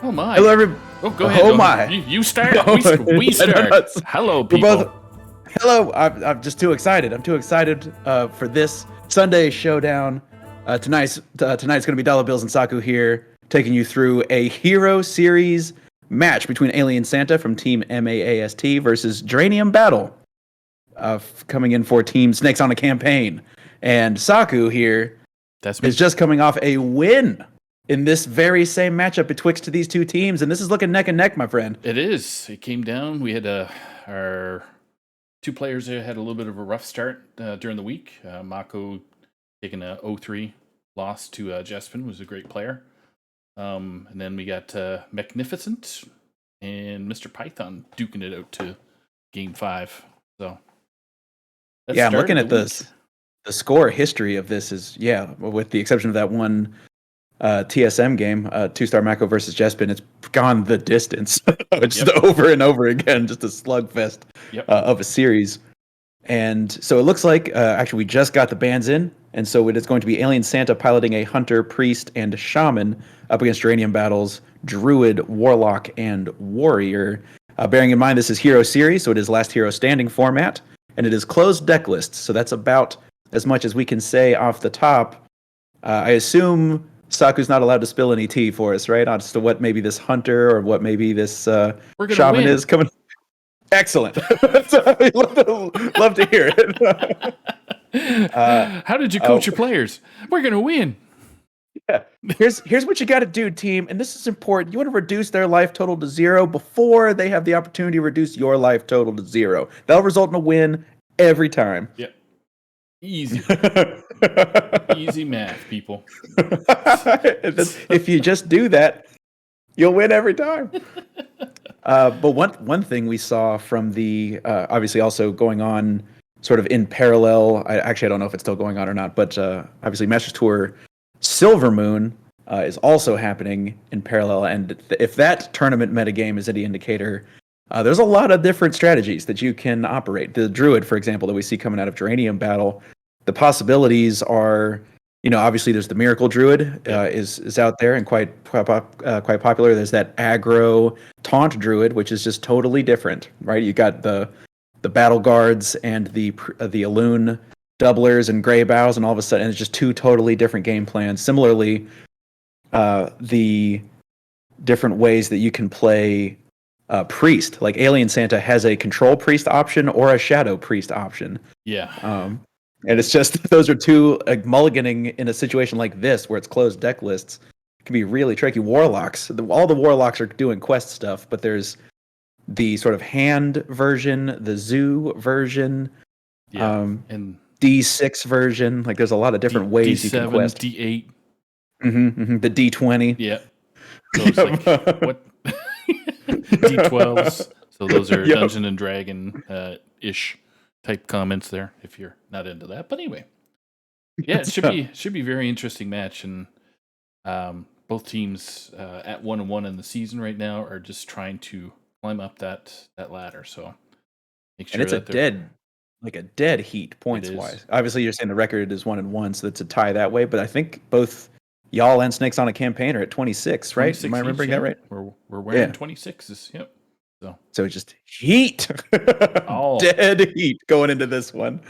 Oh my! Hello, everybody. Oh, go ahead. Oh my! You start. We start. Hello, people. Hello. I'm just too excited. I'm too excited for this Sunday showdown. Tonight's going to be Dollar Bills and Saku here, taking you through a Hero Series match between Alien Santa from Team MAAST versus Dranium Battle, coming in for Team Snakes on a Campaign. And Saku here is just coming off a win in this very same matchup betwixt these two teams, and this is looking neck and neck, my friend. It is. It came down. We had our two players there had a little bit of a rough start during the week. Mako taking a 0-3 loss to Jespin, was a great player. And then we got Magnificent and Mr. Python duking it out to Game 5. So yeah, I'm looking at the score history of this is, with the exception of that one TSM game, 2-star Mako versus Jespin, it's gone the distance. Just over and over again, just a slugfest of a series. And so it looks like, actually, we just got the bands in, and so it is going to be Alien Santa piloting a Hunter, Priest, and Shaman up against Geranium Battles, Druid, Warlock, and Warrior. Bearing in mind this is Hero Series, so it is Last Hero Standing format, and it is closed deck list, so that's about as much as we can say off the top. I assume Saku's not allowed to spill any tea for us, right? As to what maybe this Hunter or what maybe this Shaman is coming. Excellent. Love to hear it. How did you coach your players? We're gonna win. Yeah. Here's what you got to do, team, and this is important. You want to reduce their life total to 0 before they have the opportunity to reduce your life total to 0. That'll result in a win every time. Yep. Easy. Easy math, people. If you just do that, you'll win every time. But one thing we saw from the obviously also going on sort of in parallel. I don't know if it's still going on or not, but obviously Masters Tour Silver Moon is also happening in parallel. And if that tournament metagame is any indicator, there's a lot of different strategies that you can operate. The Druid, for example, that we see coming out of Geranium Battle, the possibilities are, obviously there's the Miracle Druid is out there and quite popular. There's that aggro Taunt Druid, which is just totally different, right? You got the Battle Guards and the Elune doublers and gray bows, and all of a sudden it's just two totally different game plans. Similarly, the different ways that you can play priest, like Alien Santa has a control priest option or a shadow priest option. Yeah. And it's just those are two mulliganing in a situation like this where it's closed deck lists. It can be really tricky. Warlocks, all the warlocks are doing quest stuff, but there's the sort of hand version, the zoo version, and D6 version. Like there's a lot of different ways D7, you can quest. D8. The D20. Yeah. So it's like, what? D12s. So those are Dungeon and Dragon ish type comments there if you're not into that. But anyway. Yeah, it should be very interesting match, and both teams at 1-1 in the season right now are just trying to climb up that ladder. So make sure and it's a dead heat points wise. Obviously, you're saying the record is 1-1, so it's a tie that way. But I think both y'all and Snakes on a Campaign are at 26, right? 26 Am I remembering that right? We're wearing 26s. Yep. So just heat, dead heat going into this one.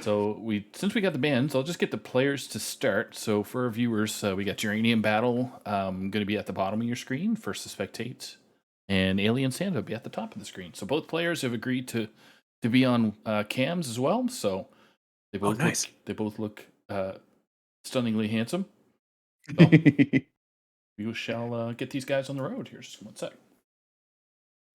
So since we got the bands, I'll just get the players to start. So for our viewers, we got Geranium Battle going to be at the bottom of your screen for spectate, and Alien Santa will be at the top of the screen. So both players have agreed to be on cams as well. So they both look stunningly handsome. So we shall get these guys on the road here. Just 1 sec.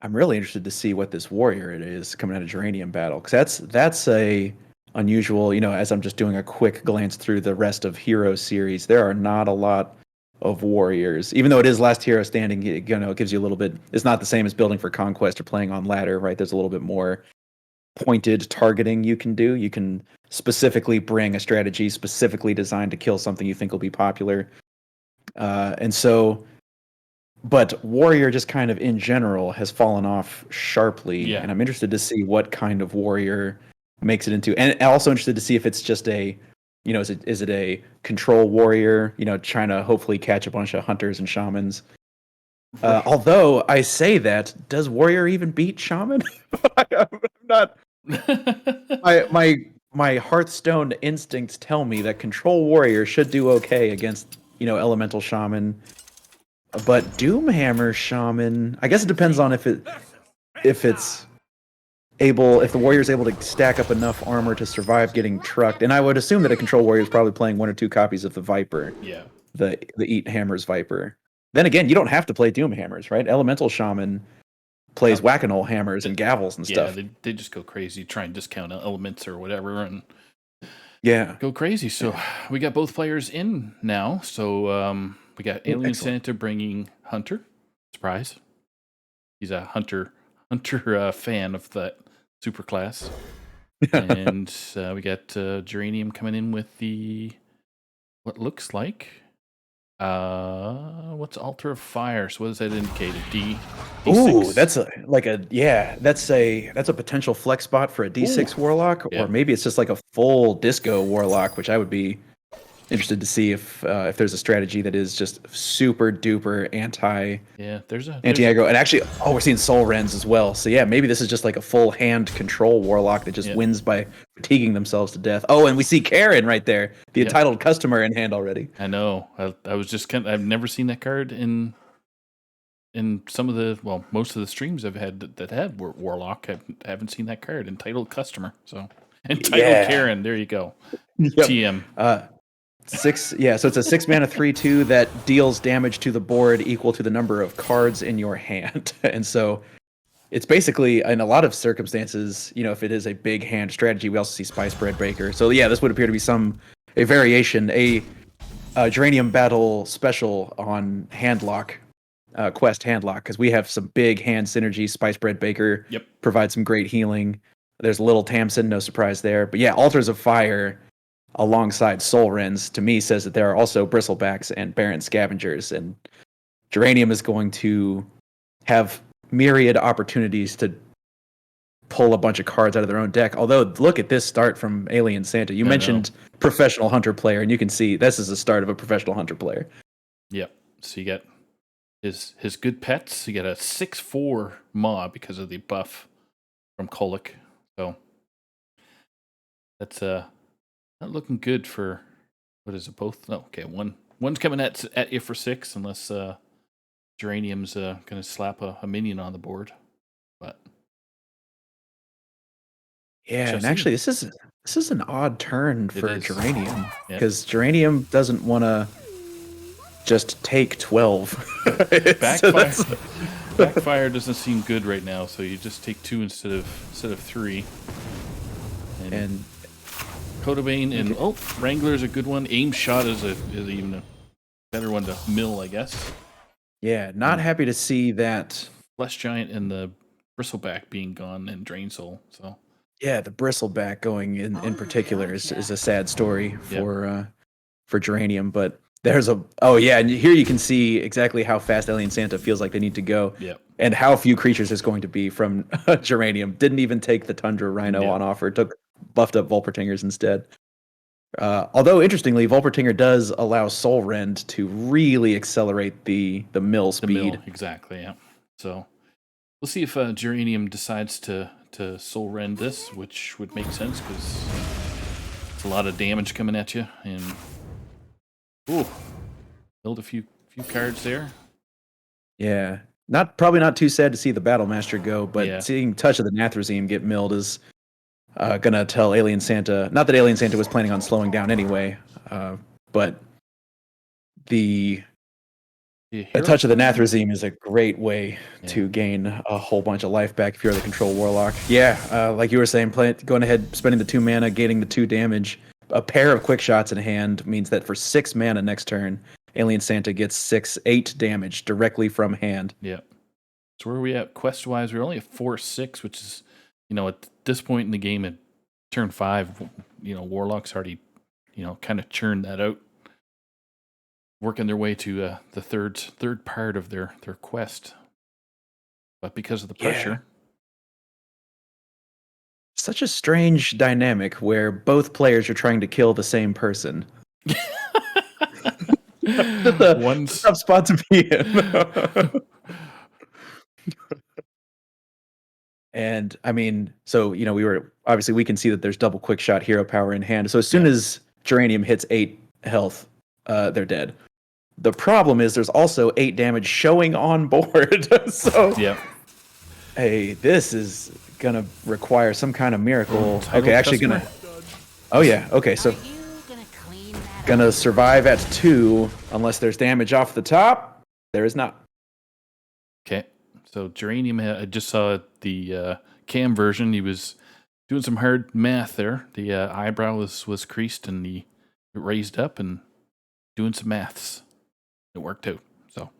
I'm really interested to see what this warrior it is coming out of Geranium Battle, because that's a unusual. As I'm just doing a quick glance through the rest of Hero series, there are not a lot of warriors. Even though it is last hero standing, it gives you a little bit. It's not the same as building for conquest or playing on ladder, right? There's a little bit more pointed targeting you can do. You can specifically bring a strategy specifically designed to kill something you think will be popular, and so. But warrior, just kind of in general, has fallen off sharply, and I'm interested to see what kind of warrior makes it into, and also interested to see if it's just a, is it a control warrior, trying to hopefully catch a bunch of hunters and shamans. Although I say that, does warrior even beat shaman? I'm not. My Hearthstone instincts tell me that control warrior should do okay against elemental shaman. But Doomhammer Shaman, I guess it depends on if the warrior's able to stack up enough armor to survive getting trucked. And I would assume that a control warrior is probably playing 1 or 2 copies of the Viper. Yeah. The Eat Hammers Viper. Then again, you don't have to play Doomhammers, right? Elemental Shaman plays whack-a-mole hammers and gavels and stuff. Yeah, they just go crazy, try and discount elements or whatever, and go crazy. So we got both players in now. So we got Alien Santa bringing Hunter. Surprise. He's a Hunter fan of that superclass. And we got Geranium coming in with the what looks like what's Altar of Fire? So what does that indicate? A D6? Ooh, that's a potential flex spot for a D6 warlock, or maybe it's just like a full disco warlock, which I would be interested to see if there's a strategy that is just super duper anti aggro. And actually, we're seeing Soul Rends as well. So yeah, maybe this is just like a full hand control warlock that just wins by fatiguing themselves to death. Oh, and we see Karen right there, the entitled customer in hand already. I know. I was just I've never seen that card in some of most of the streams I've had that had warlock. I haven't seen that card, entitled customer. So Entitled Karen. There you go. Yep. TM. So it's a 6-mana 3/2 that deals damage to the board equal to the number of cards in your hand. And so it's basically, in a lot of circumstances, if it is a big hand strategy, we also see Spice Bread Baker. So yeah, this would appear to be a variation, a Geranium Battle special on Handlock, Quest Handlock, because we have some big hand synergy. Spice Bread Baker provides some great healing. There's Little Tamsin, no surprise there. But yeah, Altars of Fire alongside Soul Rends, to me, says that there are also Bristlebacks and Baron Scavengers, and Geranium is going to have myriad opportunities to pull a bunch of cards out of their own deck. Although, look at this start from Alien Santa. You mentioned professional hunter player, and you can see this is the start of a professional hunter player. Yep. So you get his good pets. You get a 6/4 Maw because of the buff from Kolick. So that's not looking good for, what is it, both? No, okay, one's coming at you for 6, unless Geranium's going to slap a minion on the board. But yeah, and actually, this is an odd turn for Geranium, because Geranium doesn't want to just take 12. Backfire doesn't seem good right now, so you just take 2 instead of 3. And Codebane and Wrangler's a good one. Aim Shot is even a better one to mill, I guess. Yeah, not happy to see that Flesh Giant and the Bristleback being gone and Drain Soul. So yeah, the Bristleback going in particular is a sad story for Geranium. But there's and here you can see exactly how fast Alien Santa feels like they need to go. And how few creatures there's going to be from Geranium. Didn't even take the Tundra Rhino on offer. Took buffed up Vulpertingers instead. Although interestingly, Vulpertinger does allow Soul Rend to really accelerate the mill speed. Exactly, yeah. So we'll see if Geranium decides to Soul Rend this, which would make sense because it's a lot of damage coming at you. And build a few cards there. Yeah. Probably not too sad to see the Battle Master go, but seeing Touch of the Nathrezim get milled is gonna tell Alien Santa, not that Alien Santa was planning on slowing down anyway, but the Touch of the Nathrezim is a great way to gain a whole bunch of life back if you're the Control Warlock. Like you were saying, going ahead, spending the 2 mana, gaining the 2 damage. A pair of quick shots in hand means that for 6 mana next turn, Alien Santa gets 8 damage directly from hand. Yeah. So where are we at quest-wise? We're only at 4/6, which is, at this point in the game at turn 5, Warlock's already, kind of churned that out, working their way to the third part of their quest. But because of the pressure. Such a strange dynamic where both players are trying to kill the same person. One's tough spot to be in. And I mean, so we can see that there's double quick shot hero power in hand. So as soon as Geranium hits 8 health, they're dead. The problem is there's also 8 damage showing on board. So hey, this is gonna require some kind of miracle. So gonna survive at 2 unless there's damage off the top. There is not. Okay, so Geranium, I just saw the cam version. He was doing some hard math there. The eyebrow was creased and it raised up and doing some maths. It worked out. So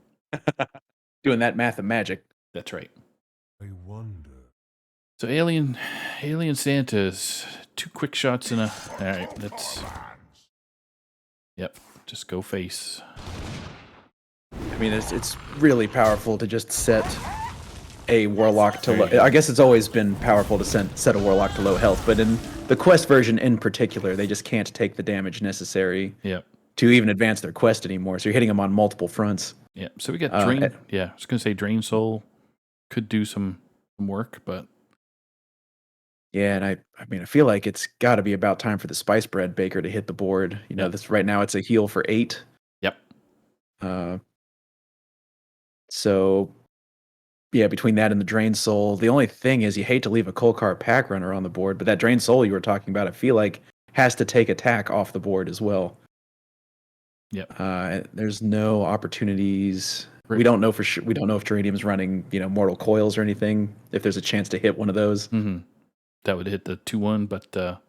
doing that math and magic. That's right. I wonder. So Alien Santa's 2 quick shots in a. All right, let's. Yep, just go face. I mean, it's really powerful to just set a Warlock to low. I guess it's always been powerful to set a Warlock to low health, but in the quest version in particular, they just can't take the damage necessary to even advance their quest anymore. So you're hitting them on multiple fronts. Yeah, so we got Drain. I was going to say Drain Soul could do some work, but. Yeah, and I feel like it's got to be about time for the Spice Bread Baker to hit the board. This right now it's a heal for 8. Yep. So yeah, between that and the Drain Soul, the only thing is you hate to leave a Kolkar pack runner on the board, but that Drain Soul you were talking about, I feel like has to take attack off the board as well. Yep. There's no opportunities. We don't know for sure. We don't know if Geranium's running, Mortal Coils or anything. If there's a chance to hit one of those, that would hit the 2/1, but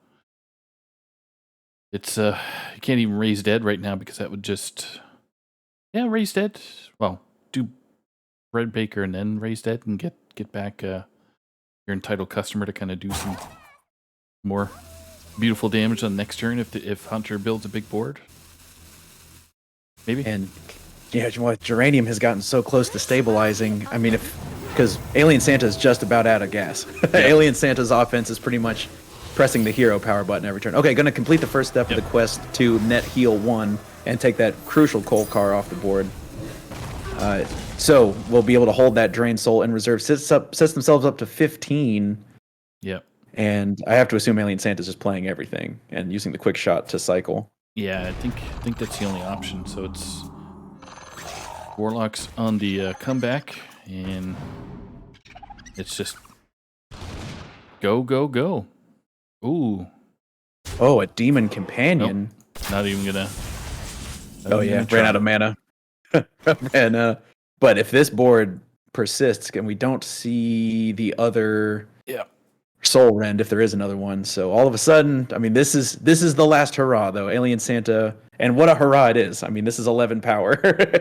it's you can't even raise dead right now because that would just raise dead. Well, do Red Baker and then raise dead and get back your entitled customer to kind of do some more beautiful damage on the next turn if Hunter builds a big board. Maybe. And Geranium has gotten so close to stabilizing. I mean, because Alien Santa is just about out of gas. Alien Santa's offense is pretty much pressing the hero power button every turn. Okay, going to complete the first step of the quest to net heal 1 and take that crucial Kolkar off the board. So we'll be able to hold that Drain Soul in reserve. Sets themselves up to 15. Yep. And I have to assume Alien Santa's just playing everything and using the quick shot to cycle. Yeah, I think that's the only option. So it's Warlocks on the comeback, and it's just go, go, go. Ooh. Oh, a Demon Companion. Nope. Not even gonna. Ran out of mana. But if this board persists, and we don't see the other Soul Rend if there is another one, so all of a sudden, I mean, this is the last hurrah though. Alien Santa, and what a hurrah it is! I mean, this is 11 power,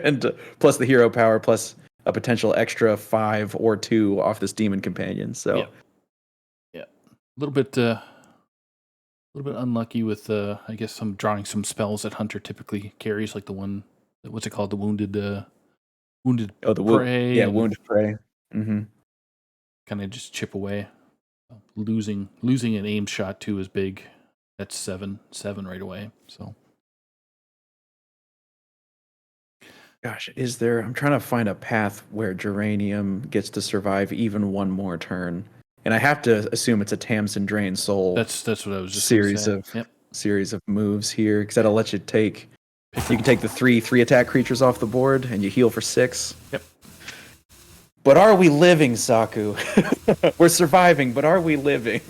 and plus the hero power, plus a potential extra 5 or 2 off this Demon Companion. So, a little bit unlucky with I guess some drawing some spells that Hunter typically carries, like the one, what's it called, the wounded prey. Wounded prey. Mm-hmm. Kind of just chip away. Losing an aim shot too is big. That's 7 right away. So, gosh, is there? I'm trying to find a path where Geranium gets to survive even one more turn, and I have to assume it's a Tamsin Drain Soul. That's what I was just series of moves here, because that'll let you take. You can take the 3 attack creatures off the board, and you heal for 6. Yep. But are we living, Saku? We're surviving, but are we living?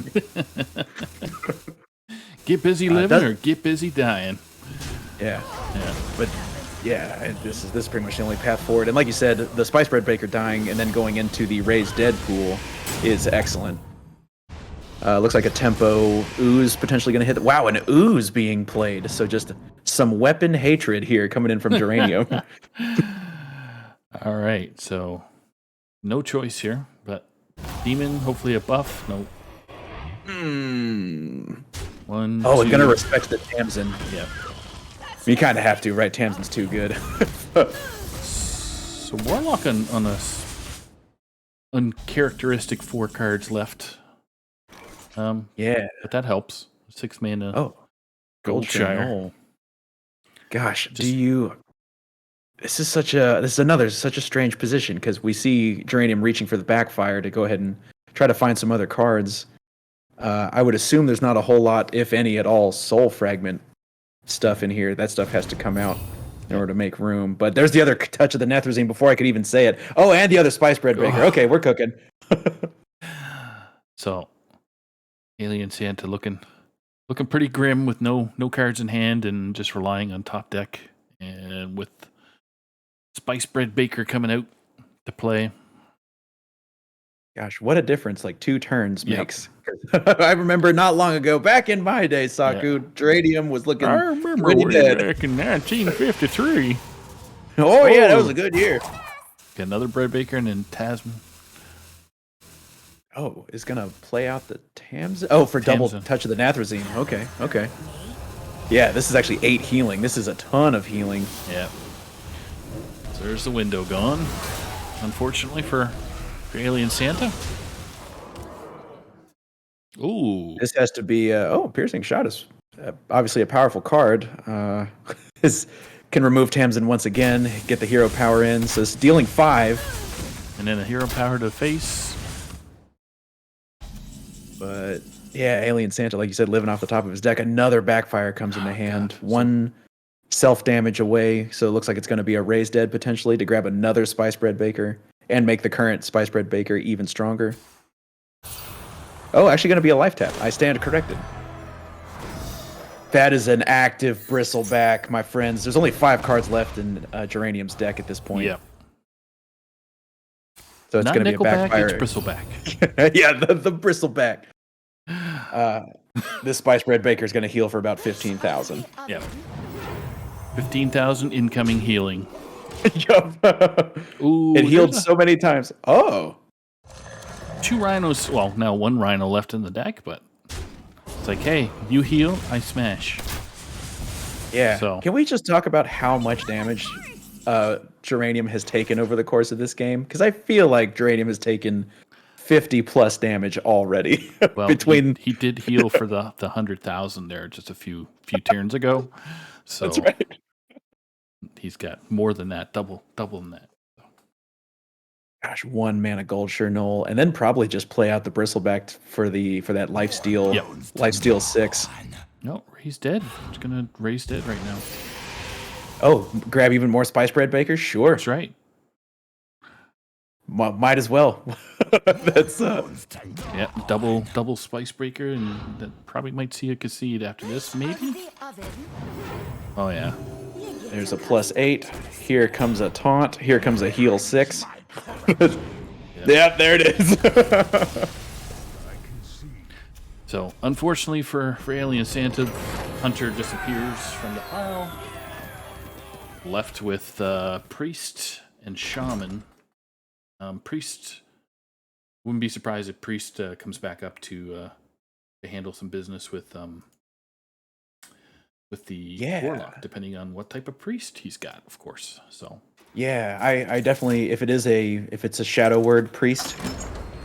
Get busy living or get busy dying. Yeah. But this is pretty much the only path forward. And like you said, the Spice Bread Baker dying and then going into the Raised Dead pool is excellent. Looks like a tempo ooze potentially going to hit. Wow, an ooze being played. So just some weapon hatred here coming in from Geranium. All right, so no choice here, but Demon, hopefully a buff. Nope. One. Oh, we're gonna respect the Tamsin. Yeah. You kind of have to, right? Tamsin's too good. So Warlock on a uncharacteristic 4 cards left. But that helps. 6 mana. Oh, Goldshire. Gosh, This is such a strange position, because we see Geranium reaching for the backfire to go ahead and try to find some other cards. I would assume there's not a whole lot, if any at all, Soul Fragment stuff in here. That stuff has to come out in order to make room. But there's the other touch of the Nethrezine before I could even say it. Oh, and the other Spice Bread Baker. Okay, we're cooking. So, Alien Santa looking pretty grim with no cards in hand and just relying on top deck, and with Spice Bread Baker coming out to play. Gosh, what a difference 2 turns makes. I remember not long ago, back in my day, Saku, Geranium was looking I remember way back in 1953. Oh, yeah, that was a good year. Got another Bread Baker and then Tasman. Oh, is going to play out the Tamsin? Oh, for double touch of the Nethrezine. Okay. Yeah, this is actually 8 healing. This is a ton of healing. Yeah. So there's the window gone, unfortunately, for Alien Santa. Ooh. This has to be... Piercing Shot is obviously a powerful card. This can remove Tamsin once again, get the hero power in. So it's dealing 5. And then a hero power to face. But yeah, Alien Santa, like you said, living off the top of his deck. Another backfire comes into hand. God. 1 self-damage away, so it looks like it's going to be a Raised Dead potentially to grab another Spice Bread Baker. and make the current Spice Bread Baker even stronger. Oh, actually going to be a life tap. I stand corrected. That is an active Bristleback, my friends. There's only 5 cards left in Geranium's deck at this point. Yep. So it's going to be a backfire. It's Bristleback. Yeah, the Bristleback. This Spice Bread Baker is going to heal for about 15,000. Yep. 15,000 incoming healing. Ooh, it healed so many times. Oh. 2 rhinos. Well, now 1 rhino left in the deck, but it's like, hey, you heal, I smash. Yeah. So. Can we just talk about how much damage Geranium has taken over the course of this game? Because I feel like Geranium has taken 50 plus damage already. Well, between he did heal for the 100,000 there just a few turns ago. So that's right. He's got more than that, double than that. Gosh, 1 mana gold sure null, and then probably just play out the Bristleback for that lifesteal. Yep. Lifesteal 6. No, he's dead. He's gonna raise dead right now. Oh, grab even more Spice Bread Bakers? Sure. That's right. Might as well. That's yeah, double Spice Breaker, and that probably might see a concede after this, maybe. Oh yeah. There's a +8. Here comes a taunt. Here comes a heal 6. Yep, there it is. So, unfortunately for Alien Santa, Hunter disappears from the pile. Left with Priest and Shaman. Priest, wouldn't be surprised if Priest comes back up to handle some business with the Warlock, depending on what type of Priest he's got, of course. So. Yeah, I definitely, if it's a Shadow Word Priest,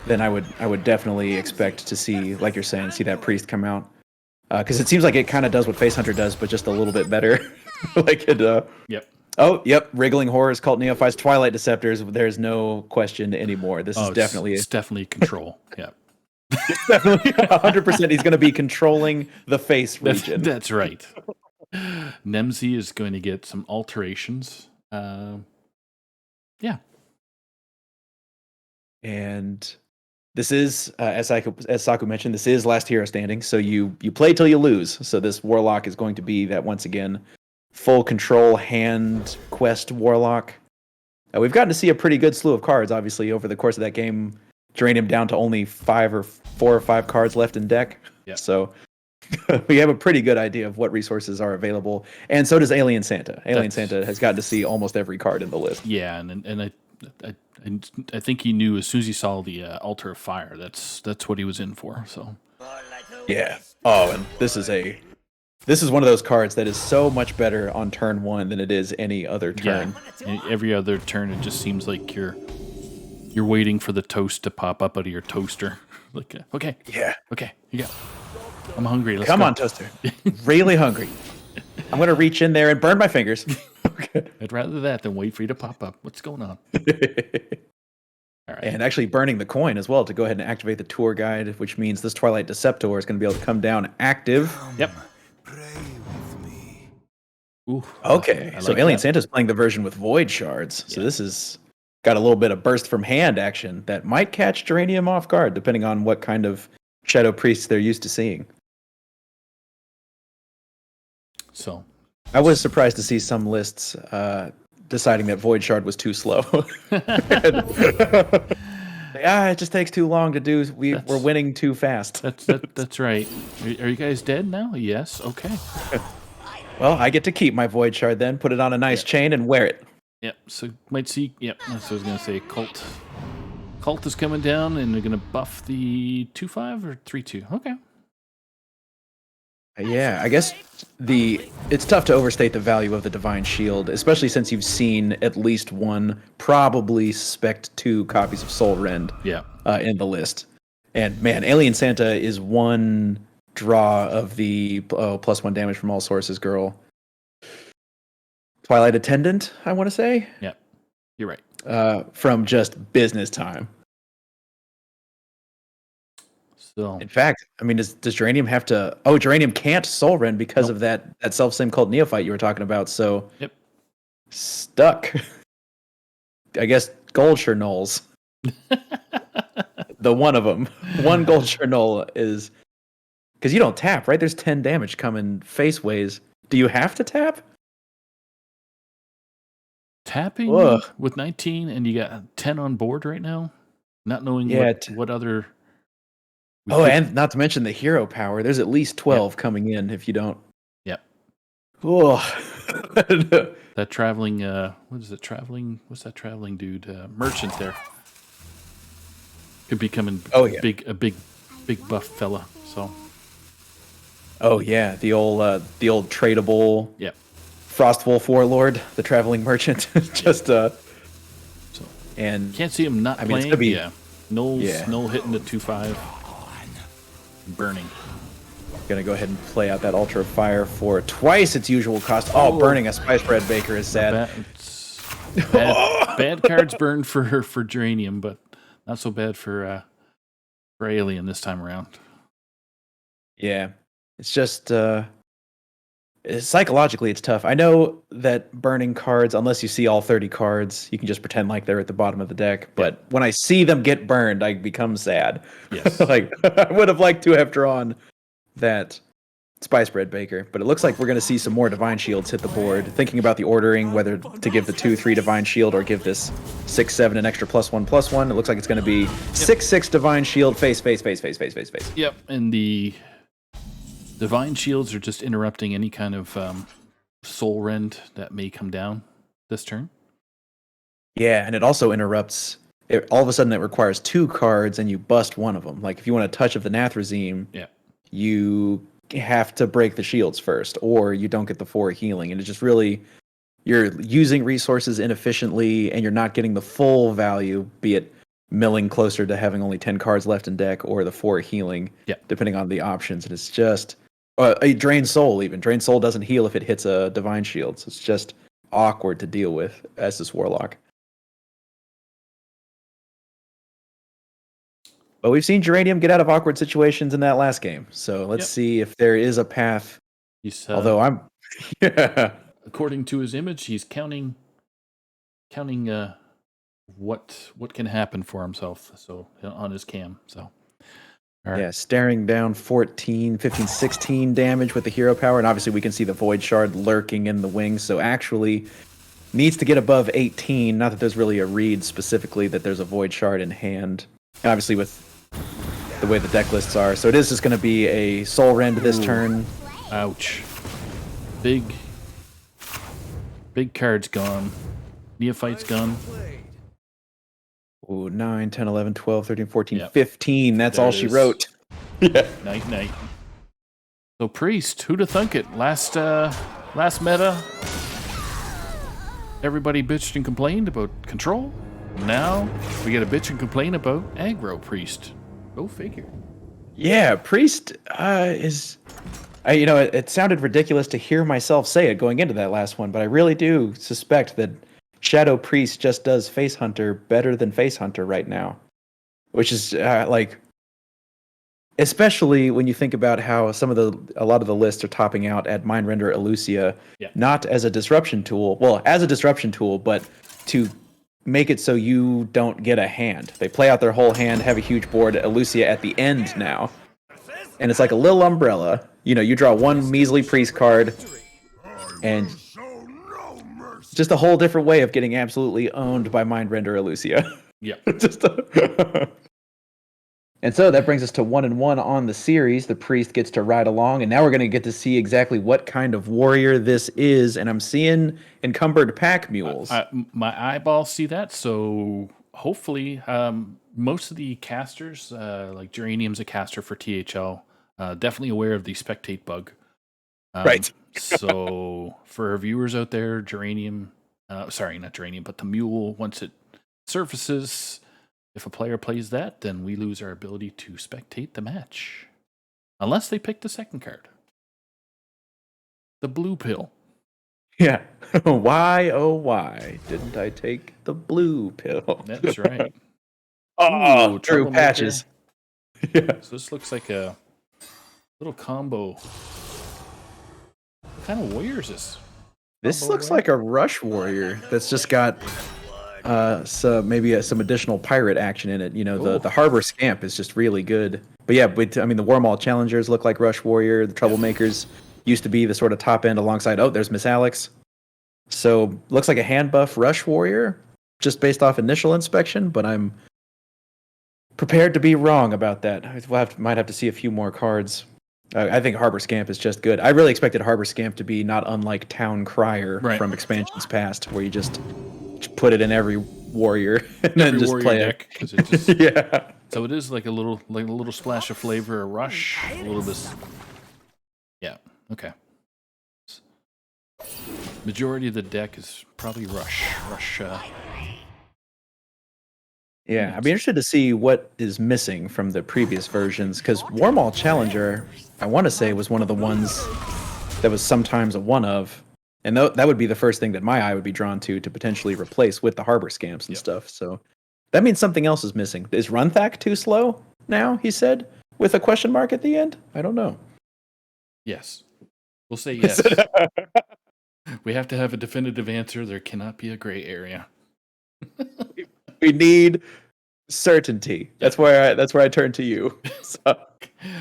then I would definitely expect to see, like you're saying, see that Priest come out, because it seems like it kind of does what Face Hunter does, but just a little bit better. Like it. Yep. Oh, yep. Wriggling Horrors, Cult Neophytes, Twilight Deceptors. There's no question anymore. This is definitely it's definitely control. Yeah. It's definitely 100%. He's going to be controlling the face region. That's right. Nemzi is going to get some alterations. Yeah. And this is, as Saku mentioned, this is last hero standing. So you play till you lose. So this Warlock is going to be that, once again, full control hand quest Warlock. We've gotten to see a pretty good slew of cards, obviously, over the course of that game. Drain him down to only 4 or 5 cards left in deck. Yep. So we have a pretty good idea of what resources are available. And so does Alien Santa. Santa has gotten to see almost every card in the list. Yeah, and I think he knew as soon as he saw the Altar of Fire, that's what he was in for. So yeah. Oh, and this is one of those cards that is so much better on turn 1 than it is any other turn. Yeah. Every other turn, it just seems like you're waiting for the toast to pop up out of your toaster. Like, okay, yeah, okay, you go. I'm hungry. Let's Come go. on, toaster. Really hungry. I'm gonna reach in there and burn my fingers. Okay. I'd rather that than wait for you to pop up. What's going on? All right. And actually burning the coin as well to go ahead and activate the tour guide, which means this Twilight Deceptor is going to be able to come down active. Yep. Ooh, okay, so like Alien Santa's playing the version with Void Shards. So this is got a little bit of burst from hand action that might catch Geranium off guard, depending on what kind of Shadow Priests they're used to seeing. So I was surprised to see some lists deciding that Void Shard was too slow. It just takes too long to do. We're winning too fast. That's right. Are you guys dead now? Yes. Okay. Well, I get to keep my Void Shard then, put it on a nice chain, and wear it. Yep. So might see. Yep. That's what I was gonna say. Cult is coming down, and they're gonna buff the 2/5 or 3/2. Okay. Yeah, I guess it's tough to overstate the value of the Divine Shield, especially since you've seen at least 1, probably suspect 2 copies of Soul Rend in the list. And man, Alien Santa is 1 draw of the +1 damage from all sources girl. Twilight Attendant, I want to say. Yeah, you're right. From just business time. So, in fact, I mean, does Geranium have to? Oh, Geranium can't Soul Rend because of that self-same Cult Neophyte you were talking about. So, stuck. I guess gold Chernolls. The one of them. One gold Chernoll is... Because you don't tap, right? There's 10 damage coming face ways. Do you have to tap? Tapping with 19, and you got 10 on board right now? Not knowing what other... and not to mention the hero power. There's at least 12 coming in if you don't... Yep. That traveling... what is it? Traveling... What's that traveling dude? Merchant there. Could be coming a big buff fella, so... Oh yeah, the old tradable Frostwolf Warlord, the traveling merchant. Just and can't see him not playing. It's gonna be, Null hitting the 2/5. Burning. Gonna go ahead and play out that Ultra Fire for twice its usual cost. Oh, burning a Spice Bread Baker is sad. Bad cards burned for Geranium, but not so bad for Alien this time around. Yeah. It's just psychologically it's tough. I know that burning cards, unless you see all 30 cards, you can just pretend like they're at the bottom of the deck. But when I see them get burned, I become sad. Yes. Like I would have liked to have drawn that Spice Bread Baker, but it looks like we're going to see some more Divine Shields hit the board. Thinking about the ordering, whether to give the 2/3 Divine Shield or give this 6/7 an extra +1/+1. It looks like it's going to be 6/6 Divine Shield, face. Yep, and the Divine Shields are just interrupting any kind of Soul Rend that may come down this turn. Yeah, and it also interrupts... all of a sudden it requires 2 cards and you bust one of them. Like if you want a touch of the Nathrazim, you have to break the shields first, or you don't get the 4 healing. And it's just really... You're using resources inefficiently and you're not getting the full value, be it milling closer to having only 10 cards left in deck or the 4 healing, depending on the options. And it's just... a Drained Soul, even. Drained Soul doesn't heal if it hits a Divine Shield, so it's just awkward to deal with as this Warlock. But we've seen Geranium get out of awkward situations in that last game, so let's see if there is a path. Although I'm... According to his image, he's counting what can happen for himself, so on his cam, so... Right. Yeah, staring down 14, 15, 16 damage with the hero power. And obviously we can see the Void Shard lurking in the wings. So actually needs to get above 18. Not that there's really a read specifically that there's a Void Shard in hand. And obviously with the way the deck lists are. So it is just going to be a Soul Rend this turn. Ouch. Big card's gone. Neophyte's gone. Ooh, 9, 10, 11, 12, 13, 14, 15. That's all she wrote. Night. So Priest, who'd have thunk it? Last meta, everybody bitched and complained about control. Now we get a bitch and complain about aggro Priest. Go figure. Yeah, Priest is... it sounded ridiculous to hear myself say it going into that last one, but I really do suspect that Shadow Priest just does Face Hunter better than Face Hunter right now. Which is especially when you think about how a lot of the lists are topping out at Mindrender Elucia, not as a disruption tool. Well, as a disruption tool, but to make it so you don't get a hand. They play out their whole hand, have a huge board, Elucia at the end now. And it's like a little umbrella. You draw one measly Priest card, and just a whole different way of getting absolutely owned by Mindrender Elucia. Yeah. And so that brings us to 1-1 on the series. The Priest gets to ride along, and now we're going to get to see exactly what kind of warrior this is. And I'm seeing encumbered pack mules. My eyeballs see that, so hopefully most of the casters, like Geranium's a caster for THL, definitely aware of the spectate bug. Right. So for our viewers out there, Geranium, sorry, not Geranium, but the mule, once it surfaces, if a player plays that, then we lose our ability to spectate the match. Unless they pick the second card. The blue pill. Yeah. Why, oh why didn't I take the blue pill? That's right. Oh, true patches. Yeah. So this looks like a little combo. What kind of warrior is this? This looks like a rush warrior that's just got so maybe some additional pirate action in it. The Harbor Scamp is just really good. But yeah, the Warmaul Challengers look like Rush Warrior. The Troublemakers used to be the sort of top end alongside. Oh, there's Miss Alex. So looks like a hand buff Rush Warrior, just based off initial inspection. But I'm prepared to be wrong about that. Might have to see a few more cards. I think Harbor Scamp is just good. I really expected Harbor Scamp to be not unlike Town Crier from expansions past, where you just put it in every warrior and then just play deck, it. It just, yeah. So it is like a little splash of flavor, a rush, a little bit. Yeah. Okay. Majority of the deck is probably rush. Yeah, I'd be interested to see what is missing from the previous versions, because Warmaul Challenger, I want to say, was one of the ones that was sometimes a one of, and that would be the first thing that my eye would be drawn to potentially replace with the Harbor Scamps and stuff. So that means something else is missing. Is Runthak too slow now, he said, with a question mark at the end? I don't know. Yes. We'll say yes. We have to have a definitive answer. There cannot be a gray area. We need certainty. That's where I turn to you. So,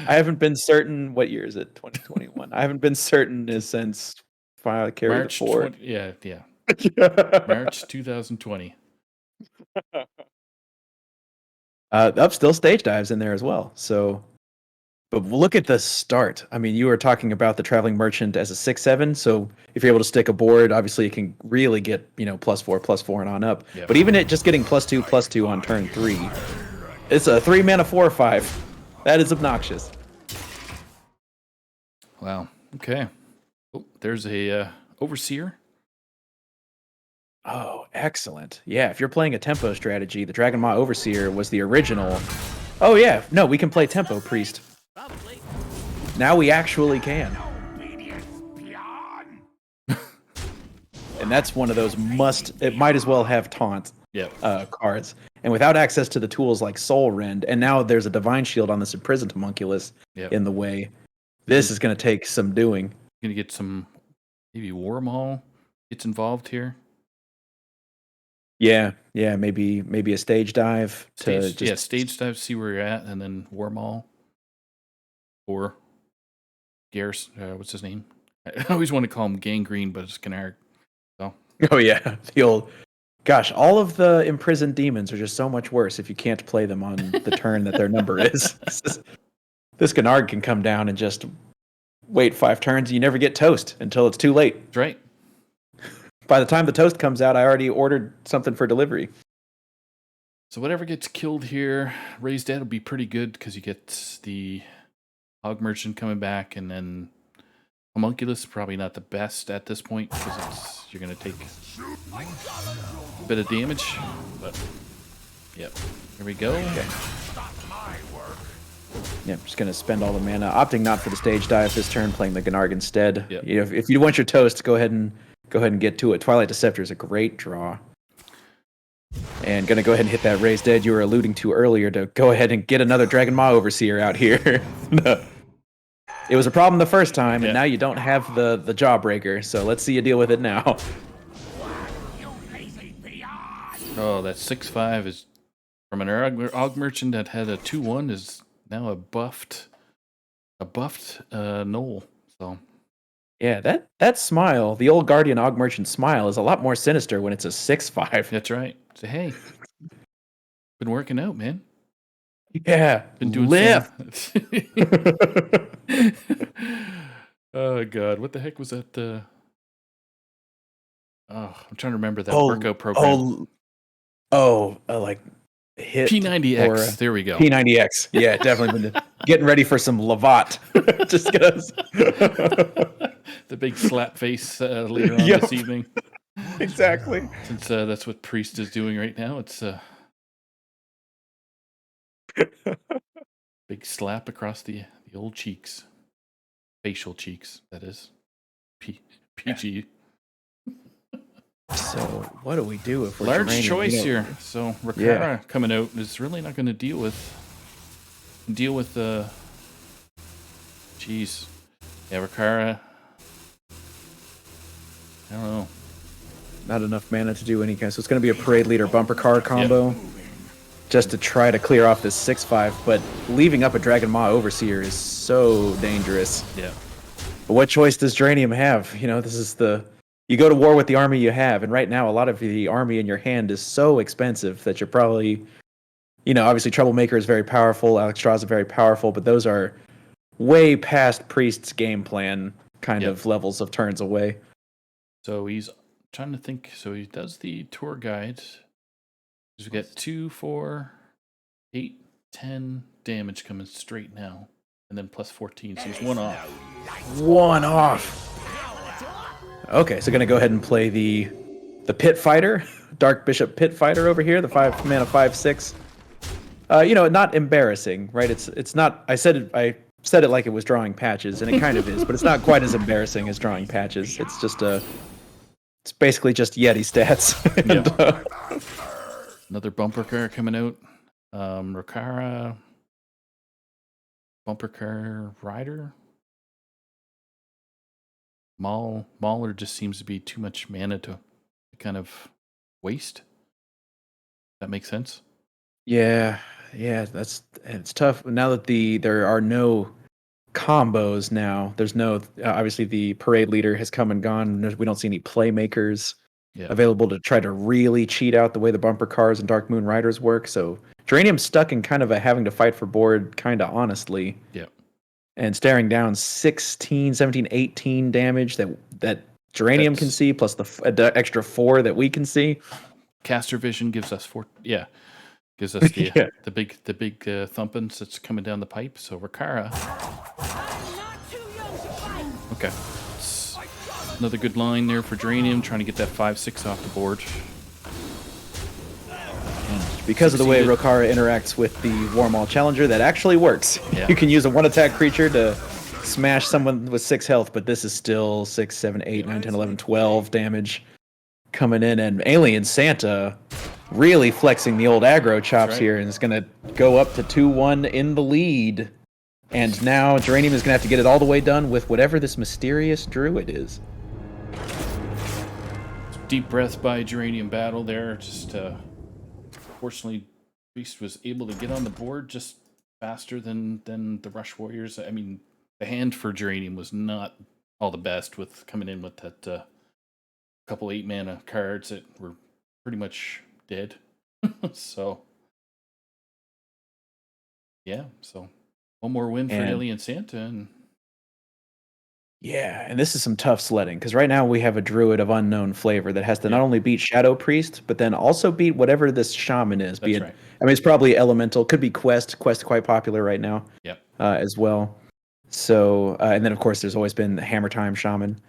I haven't been certain. What year is it? 2021. I haven't been certain since March 20, yeah. March 2020. Up still stage dives in there as well. So, but look at the start. I mean, you were talking about the Traveling Merchant as a 6/7. So if you're able to stick a board, obviously you can really get +4 and on up. Yep. But even it just getting +2/+2 on turn 3, it's a 3 mana 4/5. That is obnoxious. Wow. Okay. Oh, there's a Overseer. Oh, excellent. Yeah, if you're playing a tempo strategy, the Dragon Maw Overseer was the original. Oh yeah, no, we can play Tempo Priest. Now we actually can. And that's one of those it might as well have taunt cards. And without access to the tools like Soul Rend, and now there's a Divine Shield on this Imprisoned Homunculus in the way, this is going to take some doing. Going to get some, maybe Warmaul gets involved here. Yeah, maybe a stage dive stage dive, see where you're at, and then Warmaul or Garrus. What's his name? I always want to call him Gangrene, but it's Canard. So. Oh yeah, the old. Gosh, all of the imprisoned demons are just so much worse if you can't play them on the turn that their number is. This Canard can come down and just wait 5 turns, and you never get toast until it's too late. That's right. By the time the toast comes out, I already ordered something for delivery. So whatever gets killed here, Raised Dead will be pretty good because you get the Hog Merchant coming back, and then Homunculus probably not the best at this point because you're going to take a bit of damage. But yep, here we go. Okay. Yeah, I'm just going to spend all the mana, opting not for the stage dive this turn, playing the Gnarg instead. Yep. If you want your toast, go ahead and get to it. Twilight Deceptor is a great draw. And going to go ahead and hit that Raised Dead you were alluding to earlier to go ahead and get another Dragon Maw Overseer out here. It was a problem the first time, and now you don't have the Jawbreaker, so let's see you deal with it now. Oh, that 6/5 is from an Og Merchant that had a 2/1 is now a buffed Knoll. So yeah, that smile, the old Guardian Og Merchant smile, is a lot more sinister when it's a 6/5. That's right. So hey, been working out, man. Yeah, been doing lift. Oh god, what the heck was that? I'm trying to remember that workout program. Like hit P90X. There we go. P90X. Yeah, definitely been getting ready for some Lavat. Just because the big slap face later on this evening. Exactly. Since that's what Priest is doing right now, it's big slap across the old cheeks, facial cheeks. That is PG. So what do we do if we're large choice here? So Rakara coming out is really not going to deal with Jeez, yeah, Rakara. I don't know. Not enough mana to do any kind. So it's going to be a Parade Leader Bumper Car combo. Just to try to clear off this 6/5, but leaving up a Dragon Maw Overseer is so dangerous. Yeah. But what choice does Geranium have? This is you go to war with the army you have, and right now a lot of the army in your hand is so expensive that you're probably, obviously Troublemaker is very powerful, Alexstrasza very powerful, but those are way past Priest's game plan kind of levels of turns away. So he's trying to think. So he does the tour guide. We get 2, 4, 8, 10 damage coming straight now. And then plus 14, so he's 1 off. 1 off. Okay, so gonna go ahead and play the Pit Fighter, Dark Bishop Pit Fighter over here, the 5 mana 5/6. Not embarrassing, right? It's not. I said it like it was drawing patches, and it kind of is, but it's not quite as embarrassing as drawing patches. It's just it's basically just Yeti stats. And, another bumper car coming out. Rakara. Bumper car rider. Mauler just seems to be too much mana to kind of waste. That makes sense. Yeah, it's tough now that there are no combos now. There's no obviously the Parade Leader has come and gone. We don't see any playmakers available to try to really cheat out the way the bumper cars and Dark Moon Riders work. So Geranium's stuck in kind of a having to fight for board kind of honestly. Yeah. And staring down 16, 17, 18 damage that Geranium can see, plus the extra 4 that we can see. Caster Vision gives us 4. Yeah. Gives us the big thumpings that's coming down the pipe. So Rakara. Okay. It's another good line there for Geranium, trying to get that 5/6 off the board. Because of the way Rokara interacts with the Warmaul Challenger, that actually works. Yeah. You can use a 1-attack creature to smash someone with 6 health, but this is still 6, 7, 8, 9, 10, 11, 12 damage coming in. And Alien Santa really flexing the old aggro chops here, and is going to go up to 2-1 in the lead. And now Geranium is going to have to get it all the way done with whatever this mysterious druid is. Deep breath by Geranium Battle there. Just fortunately, Priest was able to get on the board just faster than the Rush Warriors. I mean, the hand for Geranium was not all the best, with coming in with that couple 8 mana cards that were pretty much dead. So yeah, so one more win for Alien Santa, and and this is some tough sledding, because right now we have a druid of unknown flavor that has to not only beat Shadow Priest, but then also beat whatever this shaman is. That's right. I mean, it's probably elemental, could be Quest quite popular right now. As well. So and then of course there's always been the Hammer Time Shaman,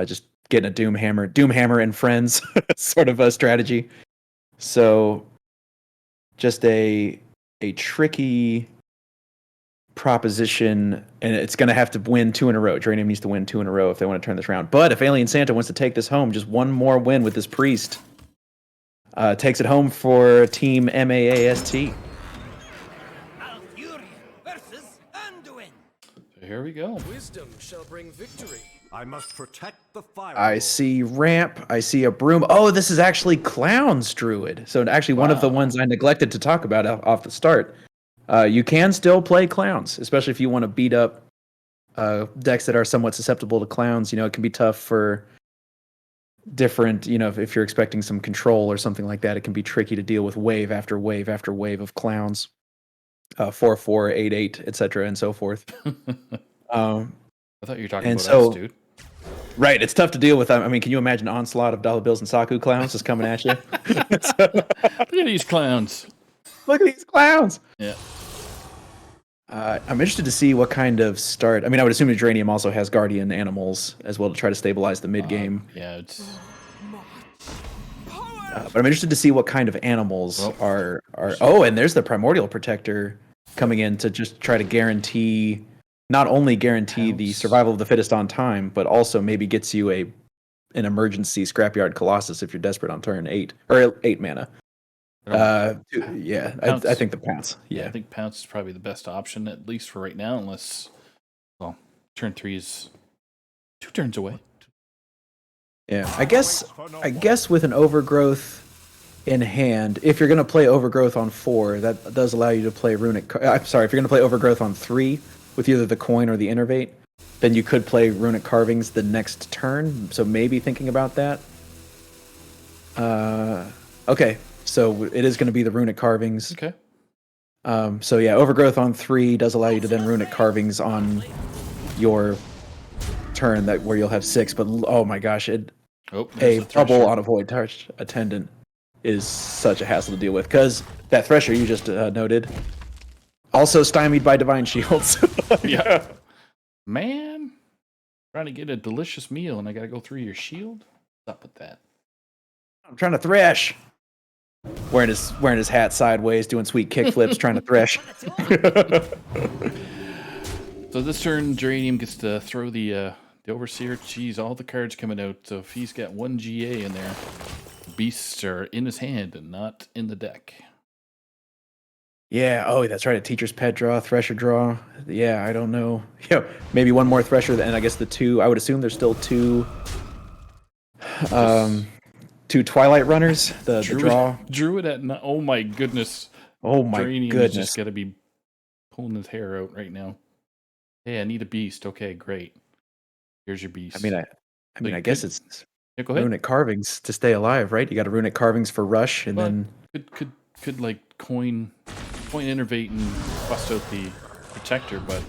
just getting a Doom Hammer and friends sort of a strategy. So just a tricky proposition, and it's going to have to win 2 in a row. Geranium needs to win 2 in a row if they want to turn this around. But if Alien Santa wants to take this home, just one more win with this Priest takes it home for Team MAAST. Here we go. Wisdom shall bring victory. I must protect the fire. I see ramp. I see a broom. Oh, this is actually Clown's Druid. So actually one of the ones I neglected to talk about off the start. You can still play Clowns, especially if you want to beat up decks that are somewhat susceptible to Clowns. It can be tough for different, if you're expecting some control or something like that, it can be tricky to deal with wave after wave after wave of Clowns. 4/4, 8/8, etc., and so forth. I thought you were talking about us, dude. Right, it's tough to deal with. I mean, can you imagine an onslaught of dollar bills and Saku clowns just coming at you? Look at these clowns. Look at these clowns. Yeah. I'm interested to see what kind of start. I mean, I would assume Geranium also has guardian animals as well to try to stabilize the mid game. Yeah, it's. But I'm interested to see what kind of animals are. Oh, and there's the Primordial Protector coming in to just try to not only guarantee the survival of the fittest on time, but also maybe gets you an emergency Scrapyard Colossus if you're desperate on turn 8 or 8 mana. I think the Pounce. Yeah, I think Pounce is probably the best option, at least for right now, unless turn 3 is 2 turns away. Yeah, I guess with an Overgrowth in hand, if you're going to play Overgrowth on 4, that does allow you to play I'm sorry, if you're going to play Overgrowth on 3 with either the coin or the Innervate, then you could play Runic Carvings the next turn. So maybe thinking about that. Okay, so it is going to be the Runic Carvings. Okay. So yeah, Overgrowth on 3 does allow you to then Runic Carvings on your turn where you'll have 6. But oh my gosh, a bubble on a Void Touch Attendant is such a hassle to deal with, because that Thresher you just noted also stymied by Divine Shields. Yeah. Man, trying to get a delicious meal and I gotta go through your shield? What's up with that? I'm trying to thresh. Wearing his hat sideways, doing sweet kickflips, trying to thresh. So this turn, Geranium gets to throw the Overseer. Jeez, all the cards coming out. So if he's got 1 GA in there, beasts are in his hand and not in the deck. Yeah, oh, that's right. A Teacher's Pet draw, Thresher draw. Yeah, I don't know. Yeah, maybe one more Thresher, and I guess the 2. I would assume there's still 2 Twilight Runners. The draw. Druid at oh my goodness. Oh my goodness. Just got to be pulling his hair out right now. Hey, I need a beast. Okay, great. Here's your beast. I guess it's go ahead. Runic Carvings to stay alive, right? You got a Runic Carvings for rush, and then could like coin Innervate and bust out the Protector, but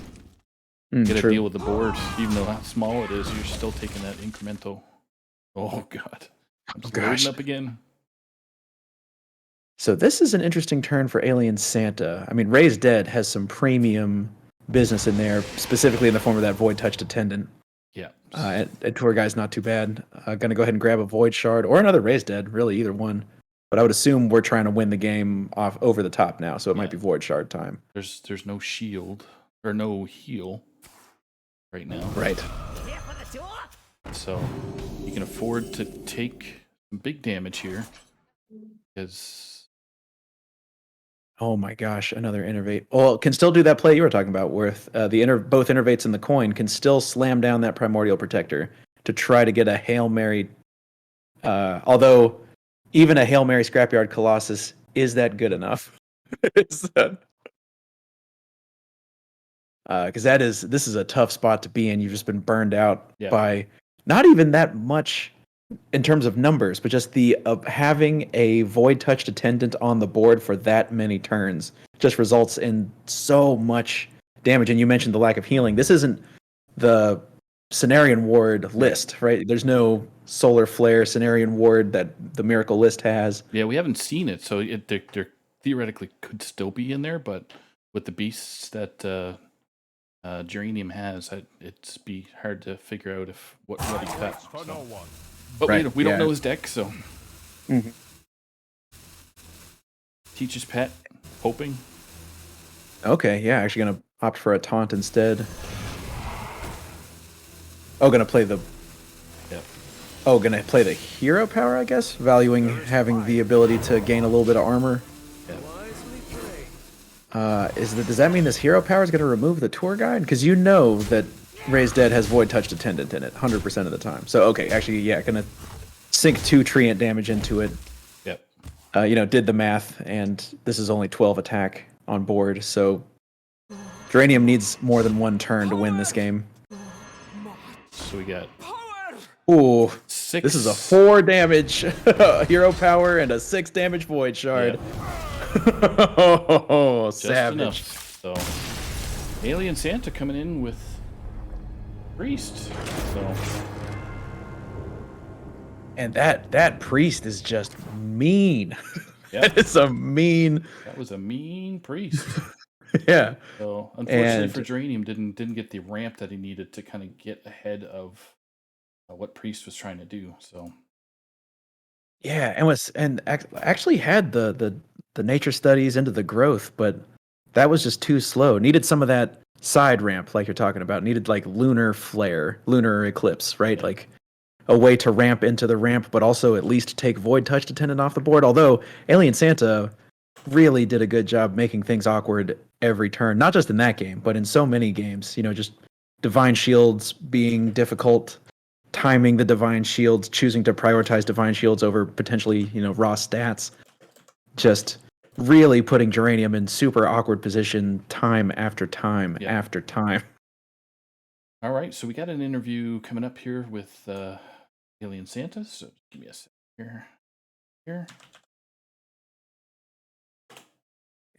get a deal with the board. Even though how small it is, you're still taking that incremental. Oh god, I'm just loading up again. So this is an interesting turn for Alien Santa. I mean, Raised Dead has some premium business in there, specifically in the form of that Void Touched Attendant. Yeah. And Tour Guy's not too bad. Gonna go ahead and grab a Void Shard or another Raised Dead, really, either one. But I would assume we're trying to win the game off over the top now, so it might be Void Shard time. There's no shield or no heal right now. Right. So you can afford to take some big damage here. Because oh my gosh, another Innervate. Well, can still do that play you were talking about, with both Innervates and the coin can still slam down that Primordial Protector to try to get a Hail Mary. Although even a Hail Mary Scrapyard Colossus, is that good enough? Because this is a tough spot to be in. You've just been burned out by not even that much in terms of numbers, but just the having a Void Touched Attendant on the board for that many turns just results in so much damage. And you mentioned the lack of healing. This isn't the Cenarian Ward list, right? There's no Solar Flare Cenarian Ward that the Miracle list has. Yeah, we haven't seen it, so there theoretically could still be in there, but with the beasts that Geranium has, it's be hard to figure out what he cut. So. But we don't know his deck, so. Mm-hmm. Teacher's Pet, hoping. Okay, yeah, actually gonna opt for a taunt instead. Oh, gonna play the. Yeah. Oh, gonna play the hero power, I guess, valuing having the ability to gain a little bit of armor. Yeah. Does that mean this hero power is gonna remove the tour guide? Because you know that Raised Dead has Void Touched Attendant in it 100% of the time. So okay, actually, yeah, gonna sink 2 Treant damage into it. Yep. Did the math, and this is only 12 attack on board. So Geranium needs more than 1 turn to win this game. So we got. Ooh, 6. This is a 4 damage hero power and a 6 damage Void Shard. Yeah. Oh, just savage. Enough. So Alien Santa coming in with Priest. So. And that priest is just mean. Yep. That is a mean. That was a mean priest. Yeah. So unfortunately for Geranium, didn't get the ramp that he needed to kind of get ahead of what Priest was trying to do. So. Yeah, and actually had the nature studies into the growth, but that was just too slow. Needed some of that side ramp, like you're talking about. Needed like lunar flare, lunar eclipse, right? Yeah. Like a way to ramp into the ramp, but also at least take Void Touched Attendant off the board. Although Alien Santa really did a good job making things awkward every turn, not just in that game, but in so many games. Just Divine Shields being difficult timing the divine shields, choosing to prioritize divine shields over potentially, raw stats. Just really putting Geranium in super awkward position time after time after time. All right, so we got an interview coming up here with Alien Santa. So give me a second here.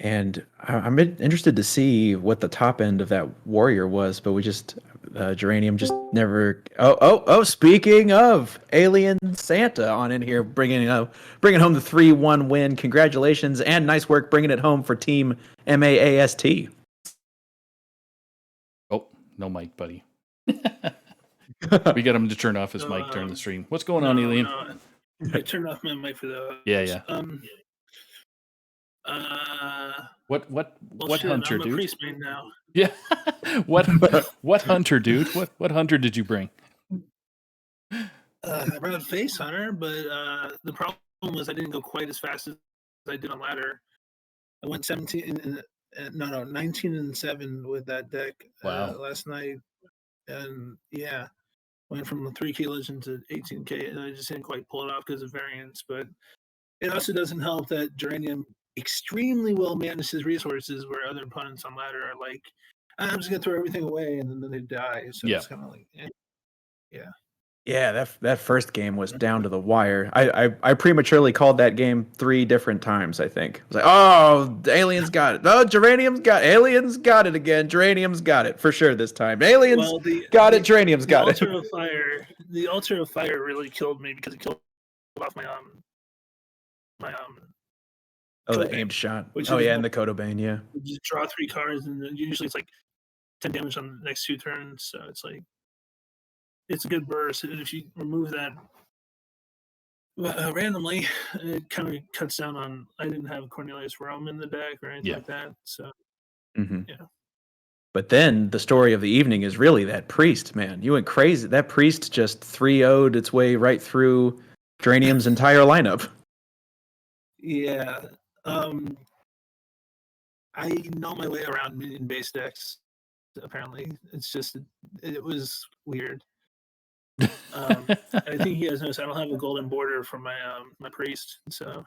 And I'm interested to see what the top end of that warrior was, but we just Geranium just never. Oh! Speaking of Alien Santa on in here, bringing home the 3-1 win. Congratulations and nice work bringing it home for Team MAAST. Oh, no mic, buddy. We got him to turn off his mic during the stream. What's going on, Alien? No, I turned off my mic for the. Yeah. What hunter, I'm a dude? priest main now. Yeah. what hunter, dude? What hunter did you bring? I brought a face hunter, but the problem was I didn't go quite as fast as I did on ladder. I went 19 and 7 with that deck last night, and went from 3K legend to 18K, and I just didn't quite pull it off because of variance. But it also doesn't help that Geranium extremely well manages resources, where other opponents on ladder are like, I'm just gonna throw everything away, and then they die. So it's kind of like, Yeah, that first game was down to the wire. I prematurely called that game 3 different times, I think. I was like, oh, Aliens got it. Oh, Geranium's got it. Aliens got it again. Geranium's got it for sure this time. Aliens got it. Geranium's got it. The Altar of Fire really killed me because it killed off my the aimed shot. And the Codobane, yeah. You just draw 3 cards, and then usually it's like 10 damage on the next 2 turns. So it's like, it's a good burst. And if you remove that randomly, it kind of cuts down on. I didn't have Cornelius Rome in the deck or anything like that. So, But then the story of the evening is really that priest, man. You went crazy. That priest just 3-0'd its way right through Geranium's entire lineup. Yeah. I know my way around minion base decks. Apparently, it's just it was weird. I think you guys noticed I don't have a golden border for my my priest, so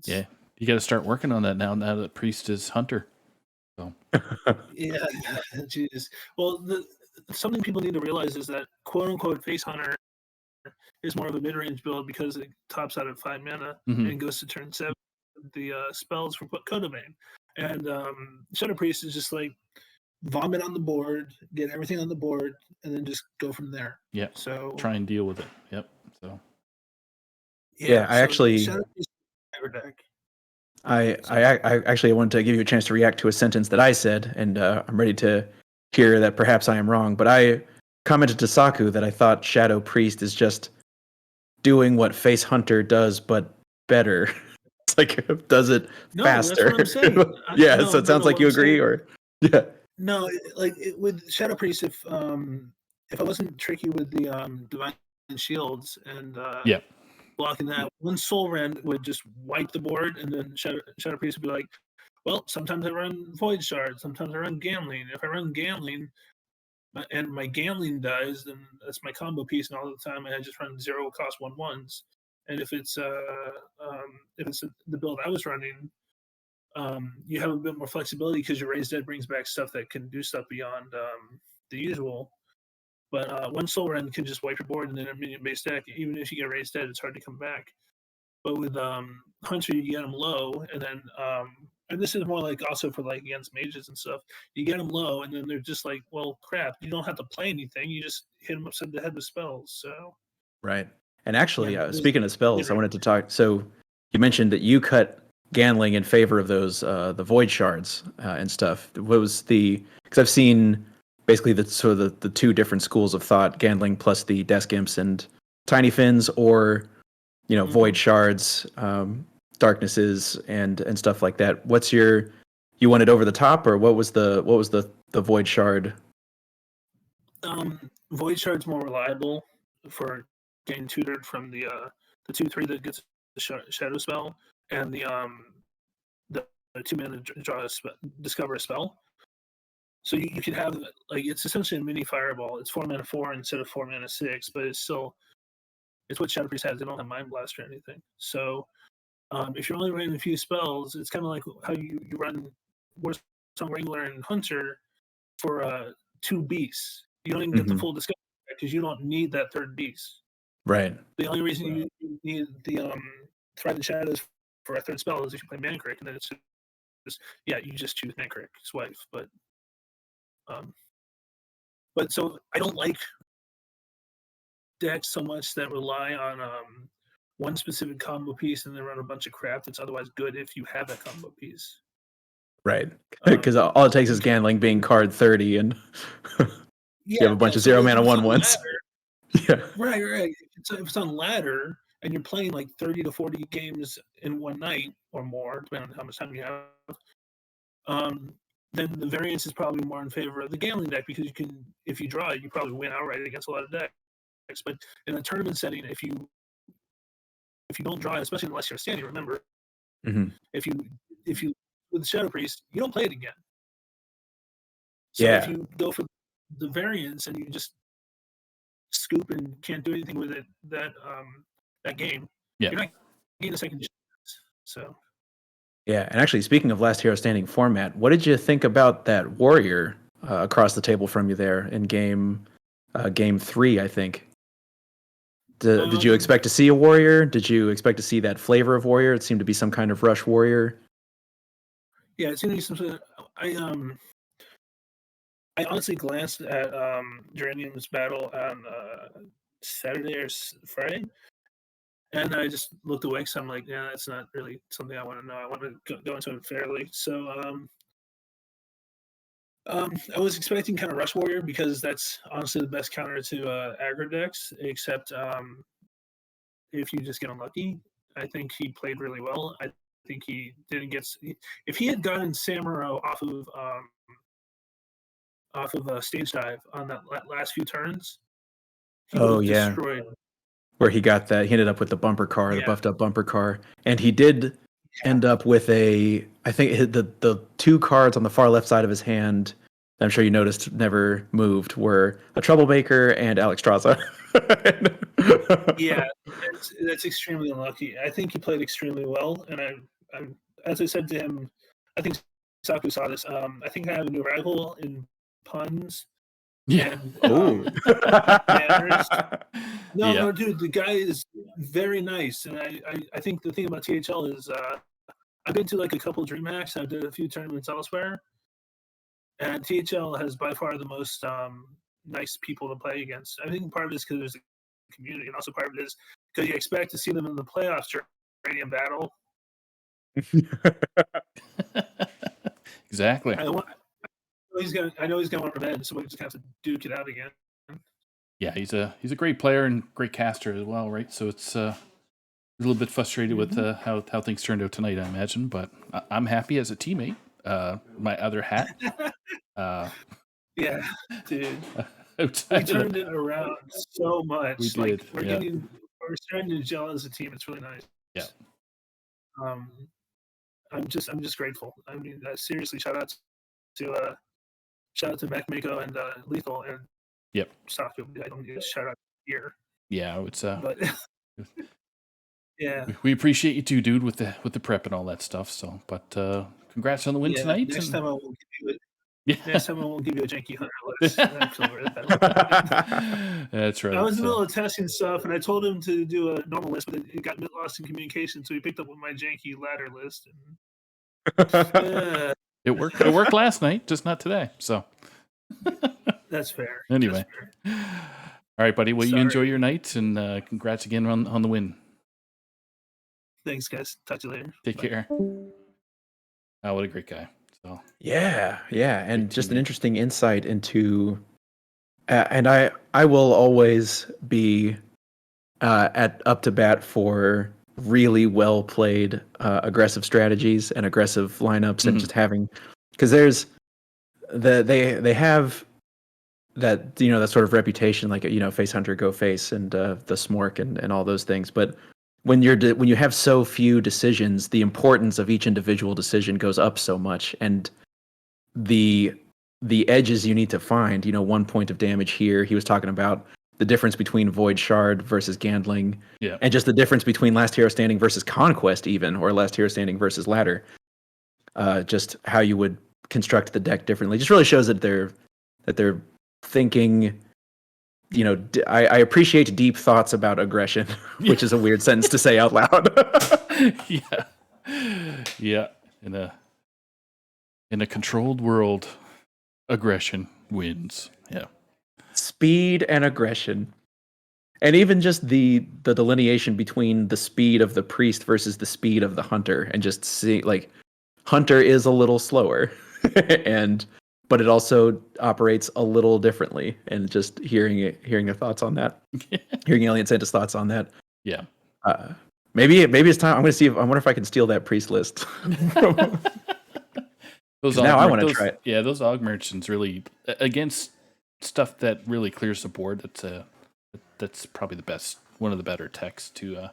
you got to start working on that now that priest is hunter. So yeah, jeez. Well, something people need to realize is that quote unquote face hunter is more of a mid range build because it tops out at 5 mana and goes to turn 7. The spells for Codobane, and Shadow Priest is just like vomit on the board, get everything on the board, and then just go from there. Yeah. So try and deal with it. Yep. So I actually Shadow Priest deck. I actually wanted to give you a chance to react to a sentence that I said, and I'm ready to hear that perhaps I am wrong. But I commented to Saku that I thought Shadow Priest is just doing what Face Hunter does, but better. It's like does it faster. That's what I'm saying. So it sounds like you agree, or No, with Shadow Priest, if I wasn't tricky with the divine shields and blocking that, one Soul Rend would just wipe the board, and then Shadow Priest would be like, well, sometimes I run Void Shard, sometimes I run Gambling. If I run Gambling and my Gambling dies, then that's my combo piece, and all the time I just run 0 cost 1/1s. And if it's the build I was running, you have a bit more flexibility because your Raised Dead brings back stuff that can do stuff beyond the usual. But one Soul Rend can just wipe your board, and then a minion-based deck, even if you get Raised Dead, it's hard to come back. But with Hunter, you get them low, and then and this is more like also for like against mages and stuff. You get them low, and then they're just like, well, crap. You don't have to play anything. You just hit them upside the head with spells. So right. And actually, speaking of spells, I wanted to talk. So you mentioned that you cut Gambling in favor of those the Void Shards and stuff. What was because I've seen basically the 2 different schools of thought: Gambling plus the Desk Imps and Tiny Fins, or Void Shards, Darknesses, and stuff like that. What's you want it over the top, or what was the Void Shard? Void Shard's more reliable for getting tutored from the 2/3 that gets the shadow spell, and the 2 mana discover a spell. So you could have like it's essentially a mini fireball. It's 4 mana 4 instead of 4 mana 6, but it's what Shadow Priest has. They don't have Mind Blast or anything. So if you're only running a few spells, it's kind of like how you run Warsong Wrangler and Hunter for 2 beasts. You don't even get the full discovery because you don't need that third beast. Right. The only reason you need the Thriving Shadows for a third spell is if you play Mancrick, and then it's just you just choose Mancrick's wife. But so I don't like decks so much that rely on one specific combo piece and then run a bunch of crap that's otherwise good if you have that combo piece. Right. Because all it takes is Gangling being card 30 and you have a bunch of 0 mana 1/1s. Yeah. Right. If it's on ladder and you're playing like 30 to 40 games in one night or more, depending on how much time you have, then the variance is probably more in favor of the Gambling deck because if you draw it, you probably win outright against a lot of decks. But in a tournament setting, if you don't draw it, especially unless you're standing, remember, if you with Shadow Priest, you don't play it again. So if you go for the variance and you just scoop and can't do anything with it that game, you're not getting a second chance. So yeah, and actually, speaking of Last Hero Standing format, what did you think about that warrior across the table from you there in game 3? I think. Did you expect to see a warrior? Did you expect to see that flavor of warrior? It seemed to be some kind of rush warrior. Yeah, it seemed to be some sort of. I honestly glanced at Geranium's battle on Saturday or Friday, and I just looked away because I'm like, yeah, that's not really something I want to know. I want to go into it fairly. So I was expecting kind of Rush Warrior because that's honestly the best counter to aggro decks, except if you just get unlucky. I think he played really well. I think he didn't get. If he had gotten Samuro off of a stage dive on that last few turns, he would have destroyed. Where he got that, he ended up with the bumper car, the buffed up bumper car, and he did end up with I think the 2 cards on the far left side of his hand, I'm sure you noticed never moved, were a Troublemaker and Alexstrasza. Yeah, that's extremely unlucky. I think he played extremely well, and I as I said to him, I think Saku saw this. I think I have a new rival in puns. Yeah. And, No, dude, the guy is very nice, and I think the thing about THL is I've been to like a couple DreamHacks. I've done a few tournaments elsewhere, and THL has by far the most nice people to play against. I think part of it is because there's a community, and also part of it is because you expect to see them in the playoffs during Radiant Battle. Exactly. I know he's gonna want revenge, so we just have to duke it out again. Yeah, he's a great player and great caster as well, right? So it's a little bit frustrated with how things turned out tonight, I imagine, but I'm happy as a teammate. My other hat. Yeah, dude. We turned it around so much. We did. We're starting to gel as a team. It's really nice. Yeah. I'm just grateful. I mean, seriously, shout out to Mac Mako and Lethal and Saku. I don't need a shout out here. Yeah, it's but yeah, we appreciate you too, dude, with the prep and all that stuff. So, but congrats on the win tonight. Next time I won't give you it. Next time I won't give you a janky hunter list. That's right. I was in the middle of testing stuff, and I told him to do a normal list, but it got lost in communication, so he picked up with my janky ladder list. And, it worked. It worked last night, just not today. So that's fair. Anyway, all right, buddy. Well, you enjoy your night, and congrats again on the win. Thanks, guys. Talk to you later. Take care. Oh, what a great guy. So yeah, and just an interesting insight into. And I will always be up to bat for really well played aggressive strategies and aggressive lineups, and just having, because there's they have that that sort of reputation, like face hunter go face and the smork and all those things, but when you have so few decisions, the importance of each individual decision goes up so much, and the the edges you need to find. 1 point of damage here. He was talking about the difference between Void Shard versus Gandling, and just the difference between Last Hero Standing versus Conquest, even, or Last Hero Standing versus Ladder. Just how you would construct the deck differently. Just really shows that they're thinking. I appreciate deep thoughts about aggression, which is a weird sentence to say out loud. Yeah. In a controlled world, aggression wins. Yeah. Speed and aggression. And even just the delineation between the speed of the priest versus the speed of the hunter, and just see, like, hunter is a little slower, but it also operates a little differently. And just hearing their thoughts on that, hearing Alien Santa's thoughts on that. Yeah. Maybe it's time. I'm going to see I wonder if I can steal that priest list. Now I want to try it. Yeah, those aug merchants really against stuff that really clears the board. That's probably one of the better techs to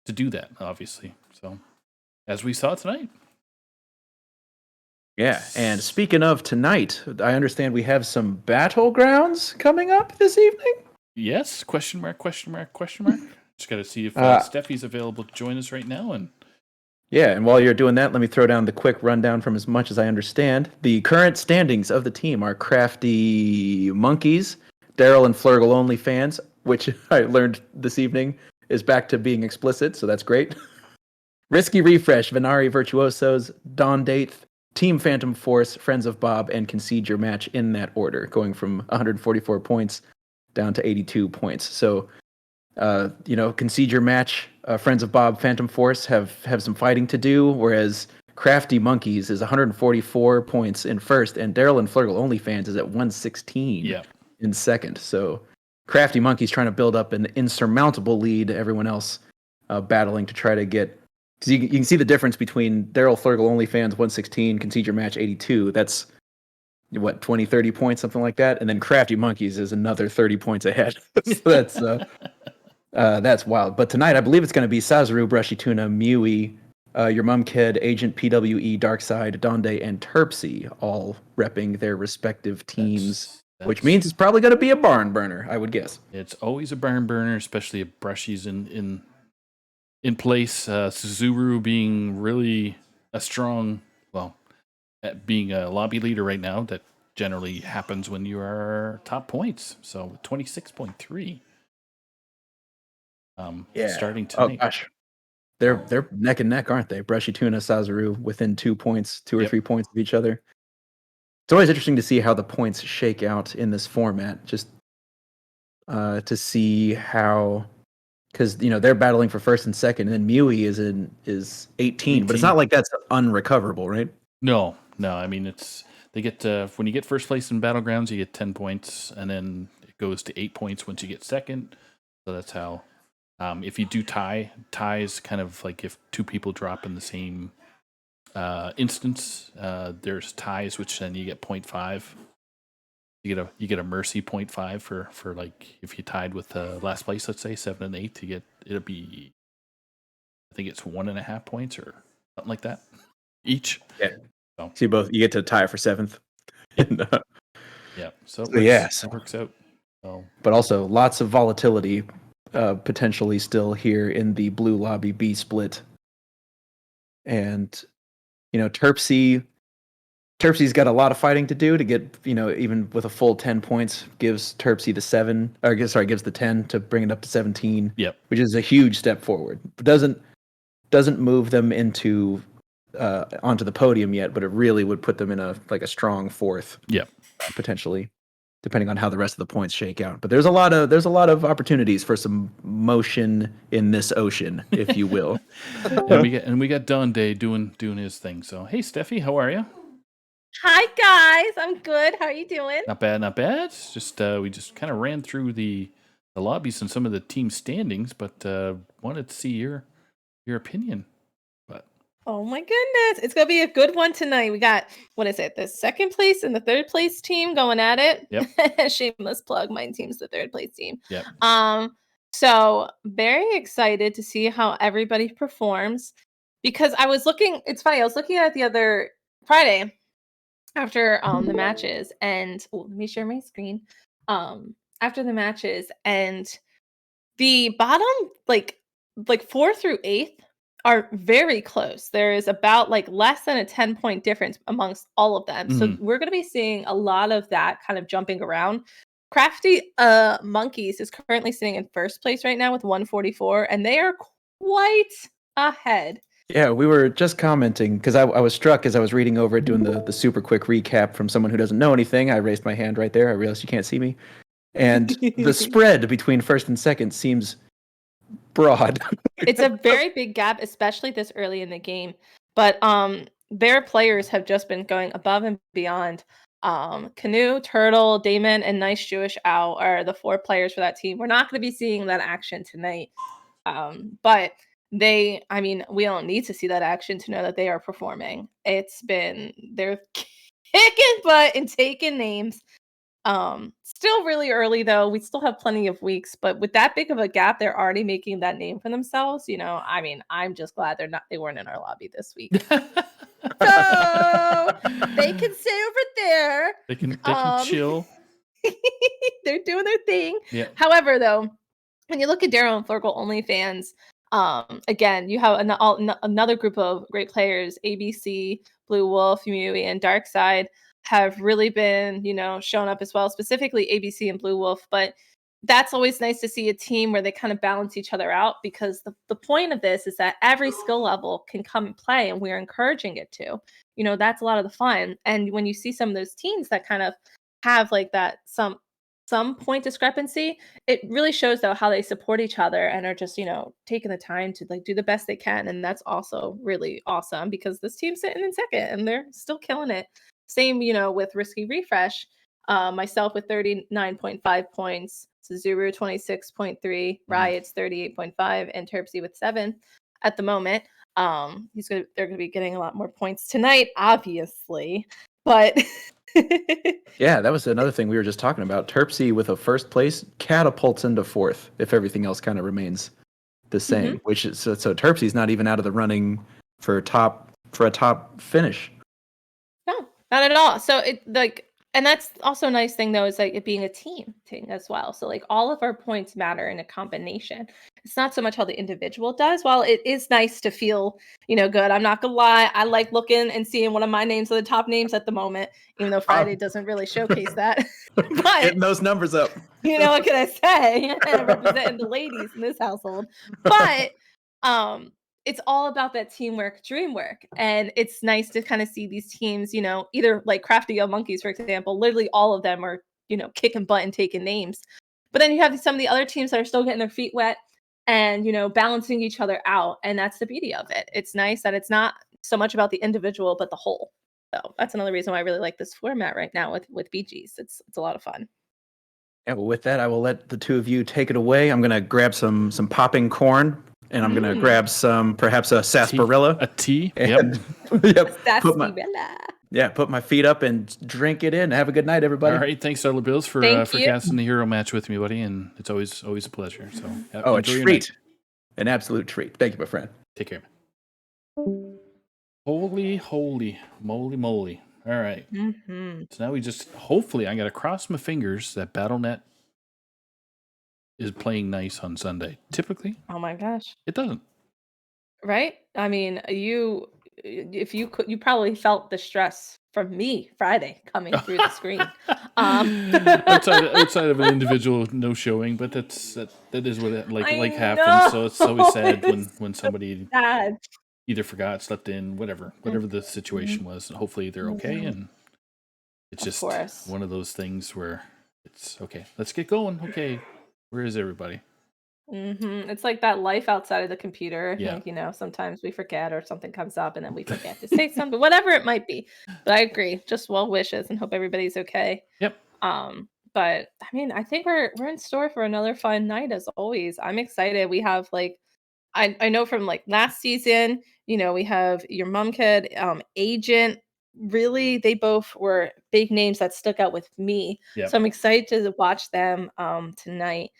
do that, obviously. So, as we saw tonight. Yeah, and speaking of tonight, I understand we have some battlegrounds coming up this evening. Yes? Question mark? Just got to see if Steffi's available to join us right now. Yeah, and while you're doing that, let me throw down the quick rundown from as much as I understand. The current standings of the team are Crafty Monkeys, Daryl and Flurgle only fans, which I learned this evening is back to being explicit, so that's great. Risky Refresh, Venari Virtuosos, Dawn Dath, Team Phantom Force, Friends of Bob, and Concede Your Match in that order, going from 144 points down to 82 points. So, Concede Your Match, Friends of Bob, Phantom Force have some fighting to do, whereas Crafty Monkeys is 144 points in first, and Daryl and Flurgle OnlyFans is at 116 in second. So Crafty Monkeys trying to build up an insurmountable lead. Everyone else battling to try to get... Because you can see the difference between Daryl Flurgle OnlyFans 116, Concede Your Match 82. That's, 20, 30 points, something like that. And then Crafty Monkeys is another 30 points ahead. So that's wild. But tonight, I believe it's going to be Sazuru, Brushy Tuna, Mewy, Your Mum Kid, Agent PWE, Darkside, Donde, and Terpsy, all repping their respective teams, which means it's probably going to be a barn burner, I would guess. It's always a barn burner, especially if Brushy's in place. Suzuru being really a strong, being a lobby leader right now. That generally happens when you are top points. So 26.3. Starting tonight. Oh gosh, they're neck and neck, aren't they? Brushy Tuna, Sazuru within 2 points, 2 or 3 points of each other. It's always interesting to see how the points shake out in this format. Just to see how. Because they're battling for first and second, and then Mewy is 18, but it's not like that's unrecoverable, right? No. I mean, they get when you get first place in Battlegrounds, you get 10 points, and then it goes to 8 points once you get second. So that's how. If you do ties kind of like if two people drop in the same instance, there's ties, which then you get 0.5. You get a mercy 0.5 for like if you tied with last place, let's say 7 and 8, it'll be, I think it's 1.5 points or something like that each. Yeah. So you get to tie for 7th. So it works out. So. But also lots of volatility potentially still here in the blue lobby B split. And Terpsy's got a lot of fighting to do to get, even with a full 10 points, gives Terpsy gives the 10 to bring it up to 17. Yep. Which is a huge step forward. It doesn't move them onto the podium yet, but it really would put them in a strong fourth. Yep. Potentially, depending on how the rest of the points shake out. But there's a lot of opportunities for some motion in this ocean, if you will. and we got Donde doing his thing. So hey, Steffi, how are you? Hi guys, I'm good. How are you doing? Not bad. Just we just kind of ran through the lobbies and some of the team standings, but wanted to see your opinion. But oh my goodness, it's gonna be a good one tonight. We got the second place and the third place team going at it. Yep. Shameless plug. My team's the third place team. Yep. So very excited to see how everybody performs because I was looking. It's funny. I was looking at it the other Friday. after the matches, and let me share my screen. After the matches, and the bottom like 4th through 8th are very close. There is about like less than a 10-point difference amongst all of them. So we're going to be seeing a lot of that kind of jumping around. Crafty Monkeys is currently sitting in first place right now with 144, and they are quite ahead. Yeah, we were just commenting because I was struck as I was reading over it, doing the super quick recap from someone who doesn't know anything. I raised my hand right there. I realized you can't see me. And the spread between first and second seems broad. It's a very big gap, especially this early in the game. But their players have just been going above and beyond. Canoe, Turtle, Damon, and Nice Jewish Owl are the 4 players for that team. We're not going to be seeing that action tonight. But we don't need to see that action to know that they are performing. They're kicking butt and taking names. Still really early though. We still have plenty of weeks, but with that big of a gap, they're already making that name for themselves. I'm just glad they weren't in our lobby this week. So they can stay over there. They can chill. They're doing their thing. Yeah. However, though, when you look at Daryl and Flurgle OnlyFans, again, you have another group of great players. ABC, Blue Wolf, Mui, and Darkside have really been, shown up as well, specifically ABC and Blue Wolf. But that's always nice to see a team where they kind of balance each other out, because the point of this is that every skill level can come and play, and we're encouraging it to. That's a lot of the fun. And when you see some of those teams that kind of have like that some point discrepancy, it really shows though how they support each other and are just taking the time to like do the best they can. And that's also really awesome, because this team's sitting in second and they're still killing it. Same with Risky Refresh, myself with 39.5 points, Suzuru 26.3, Riot's 38.5, and Terpsy with 7 at the moment. They're gonna be getting a lot more points tonight, obviously, but yeah, that was another thing we were just talking about. Terpsy with a first place catapults into 4th if everything else kind of remains the same. Which is so Terpsy's not even out of the running for a top finish. No, not at all. So and that's also a nice thing though, is like it being a team thing as well. So like all of our points matter in a combination. It's not so much how the individual does. While it is nice to feel, good. I'm not gonna lie. I like looking and seeing one of my names are the top names at the moment, even though Friday doesn't really showcase that. But getting those numbers up. What can I say? Representing the ladies in this household. But it's all about that teamwork, dream work. And it's nice to kind of see these teams, either like Crafty Young Monkeys, for example, literally all of them are, kicking butt and taking names. But then you have some of the other teams that are still getting their feet wet and, balancing each other out. And that's the beauty of it. It's nice that it's not so much about the individual, but the whole. So that's another reason why I really like this format right now with BGs. It's a lot of fun. Yeah, well, with that, I will let the two of you take it away. I'm going to grab some popping corn, and I'm going to grab perhaps a sarsaparilla. A tea? And, yep. Yep. Put my feet up and drink it in. Have a good night, everybody. All right. Thanks, Dollar Bills, for casting the hero match with me, buddy. And it's always a pleasure. So, a treat. An absolute treat. Thank you, my friend. Take care, man. Holy moly. All right. So now we hopefully, I got to cross my fingers that Battle.net is playing nice on Sunday. Typically. Oh my gosh. It doesn't. Right? I mean, you probably felt the stress from me Friday coming through the screen. Outside of an individual no showing, but that is what it happens. So it's always sad when somebody either forgot, slept in, whatever the situation was. And hopefully they're okay. And it's just one of those things where it's okay. Let's get going. Okay, where is everybody? It's like that life outside of the computer. Yeah. Like, sometimes we forget or something comes up and then we forget to say something, whatever it might be. But I agree. Just well wishes and hope everybody's okay. Yep. But I mean, I think we're in store for another fun night as always. I'm excited. We have I know from last season, we have your mom kid, Agent. Really, they both were big names that stuck out with me. Yep. So I'm excited to watch them tonight.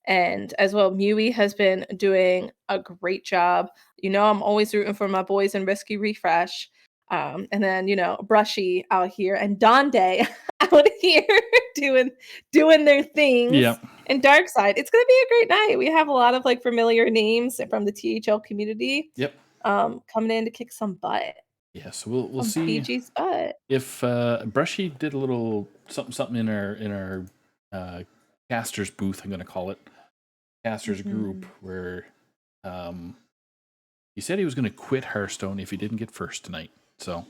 And as well, Mui has been doing a great job. I'm always rooting for my boys in Risky Refresh. And then, Brushy out here and Donde out here doing their things. Yeah. And Darkside. It's gonna be a great night. We have a lot of familiar names from the THL community. Yep. Coming in to kick some butt. Yeah, so we'll see BG's butt. if Brushy did a little something in our casters booth. I'm gonna call it casters group where he said he was gonna quit Hearthstone if he didn't get first tonight. So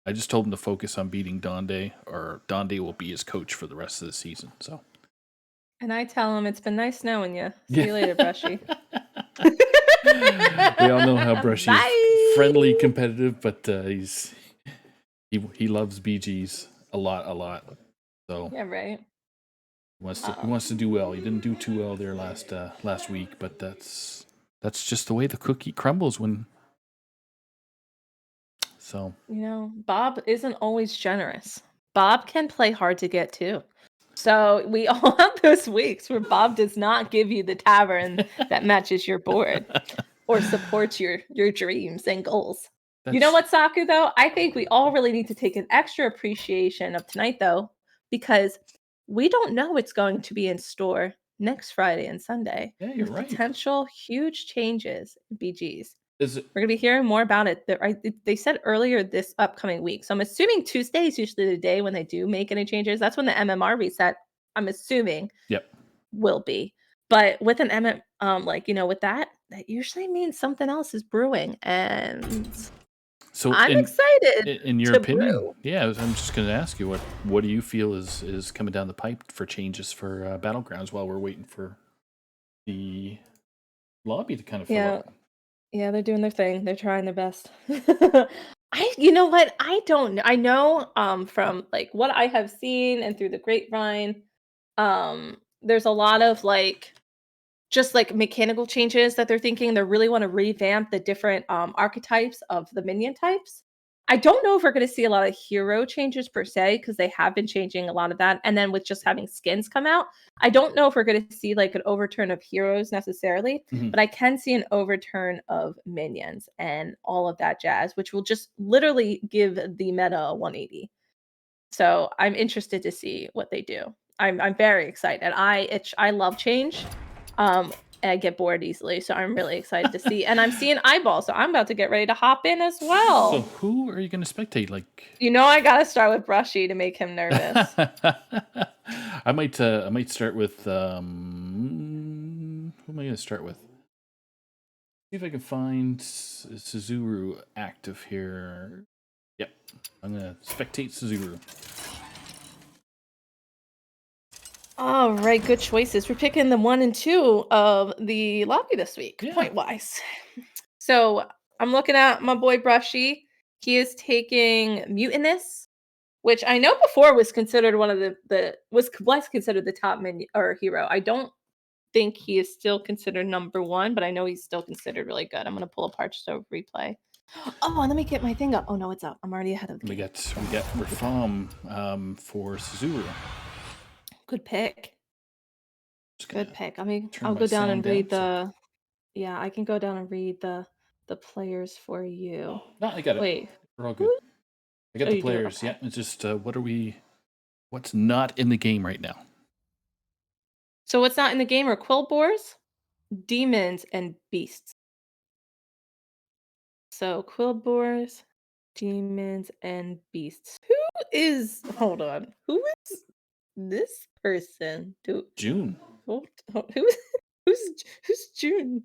I just told him to focus on beating Donde, or Donde will be his coach for the rest of the season. So. And I tell him it's been nice knowing you. See you later, Brushy. We all know how Brushy Bye. is friendly, competitive, but he loves BGs a lot. So Yeah, right. he wants to do well. He didn't do too well there last week, but that's just the way the cookie crumbles when. So Bob isn't always generous. Bob can play hard to get too. So we all have those weeks where Bob does not give you the tavern that matches your board or supports your dreams and goals. You know what, Saku, though? I think we all really need to take an extra appreciation of tonight, though, because we don't know what's going to be in store next Friday and Sunday. Yeah, you're right. Potential huge changes in BGs. We're going to be hearing more about it. They said earlier this upcoming week. So I'm assuming Tuesday is usually the day when they do make any changes. That's when the MMR reset, I'm assuming, will be. But with an with that usually means something else is brewing. And so I'm excited. In your opinion, I'm just going to ask you, what do you feel is coming down the pipe for changes for Battlegrounds while we're waiting for the lobby to kind of fill up? Yeah, they're doing their thing. They're trying their best. You know what? I don't know. I know from what I have seen and through the grapevine, there's a lot of just mechanical changes that they're thinking. They really want to revamp the different archetypes of the minion types. I don't know if we're going to see a lot of hero changes per se, because they have been changing a lot of that. And then with just having skins come out, I don't know if we're going to see an overturn of heroes necessarily, but I can see an overturn of minions and all of that jazz, which will just literally give the meta a 180. So I'm interested to see what they do. I'm very excited. I love change. And I get bored easily, so I'm really excited to see. And I'm seeing Eyeball, so I'm about to get ready to hop in as well. So who are you going to spectate? I got to start with Brushy to make him nervous. I might start with who am I going to start with? See if I can find Suzuru active here. Yep, I'm going to spectate Suzuru. All right, good choices. We're picking the 1 and 2 of the lobby this week, point wise. So I'm looking at my boy Brushy. He is taking Mutinous, which I know before was considered one of was considered the top hero. I don't think he is still considered number 1, but I know he's still considered really good. I'm gonna pull apart Stove replay. Oh, and let me get my thing up. Oh no, it's up. I'm already ahead of the game. We got Rafam for Suzuru. Good pick. Good pick. I'll go down and read the. Yeah, I can go down and read the players for you. No, I got it. Wait, we're all good. I got the players. Okay. Yeah, it's just what's not in the game right now? So what's not in the game are Quillboars, Demons, and Beasts. So Quillboars, Demons, and Beasts. Hold on. Who is this person? June. Who's June?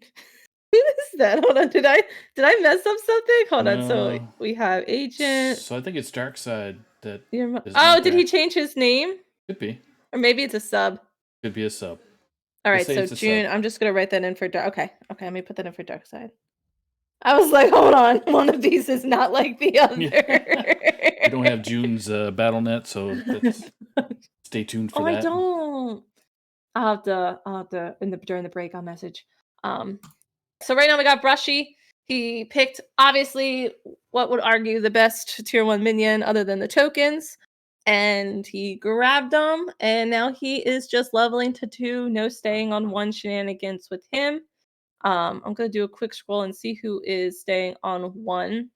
Who is that? Hold on. Did I mess up something? Hold on. So we have Agent. So I think it's Darkside that. Did he change his name? Could be. Or maybe it's a sub. Could be a sub. All right. So June. I'm just gonna write that in for Dark. Okay. Let me put that in for Darkside. I was like, hold on. One of these is not like the other. We don't have June's BattleNet, so stay tuned for that. I don't. I'll have to during the break I'll message. So right now we got Brushy. He picked obviously what would argue the best tier 1 minion other than the tokens, and he grabbed them, and now he is just leveling to 2, no staying on 1 shenanigans with him. I'm gonna do a quick scroll and see who is staying on 1.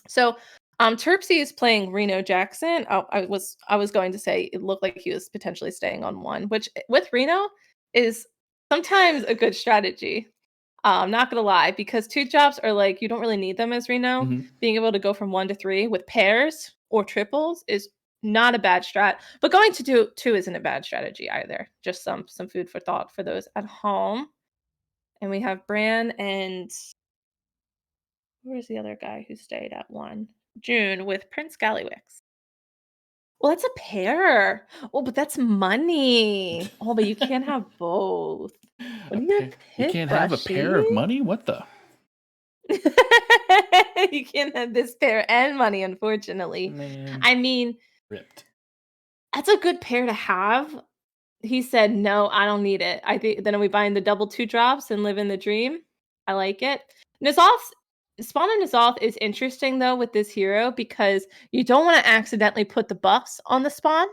So Terpsy is playing Reno Jackson. Oh, I was going to say it looked like he was potentially staying on 1, which with Reno is sometimes a good strategy. I'm not gonna lie, because 2 drops are like you don't really need them as Reno. Being able to go from 1 to 3 with pairs or triples is not a bad strat. But going to 2 isn't a bad strategy either. Just some food for thought for those at home. And we have Bran and where's the other guy who stayed at 1? June with Prince Gallywix. Well, that's a pair. Oh, but that's money. Oh, but you can't have both. What do you You can't have a pair of money? What the? You can't have this pair and money, unfortunately. Man. I mean, ripped. That's a good pair to have. He said, no, I don't need it. I think then are we buying the double 2 drops and living the dream? I like it. Spawn and N'Zoth is interesting though with this hero because you don't want to accidentally put the buffs on the spawn.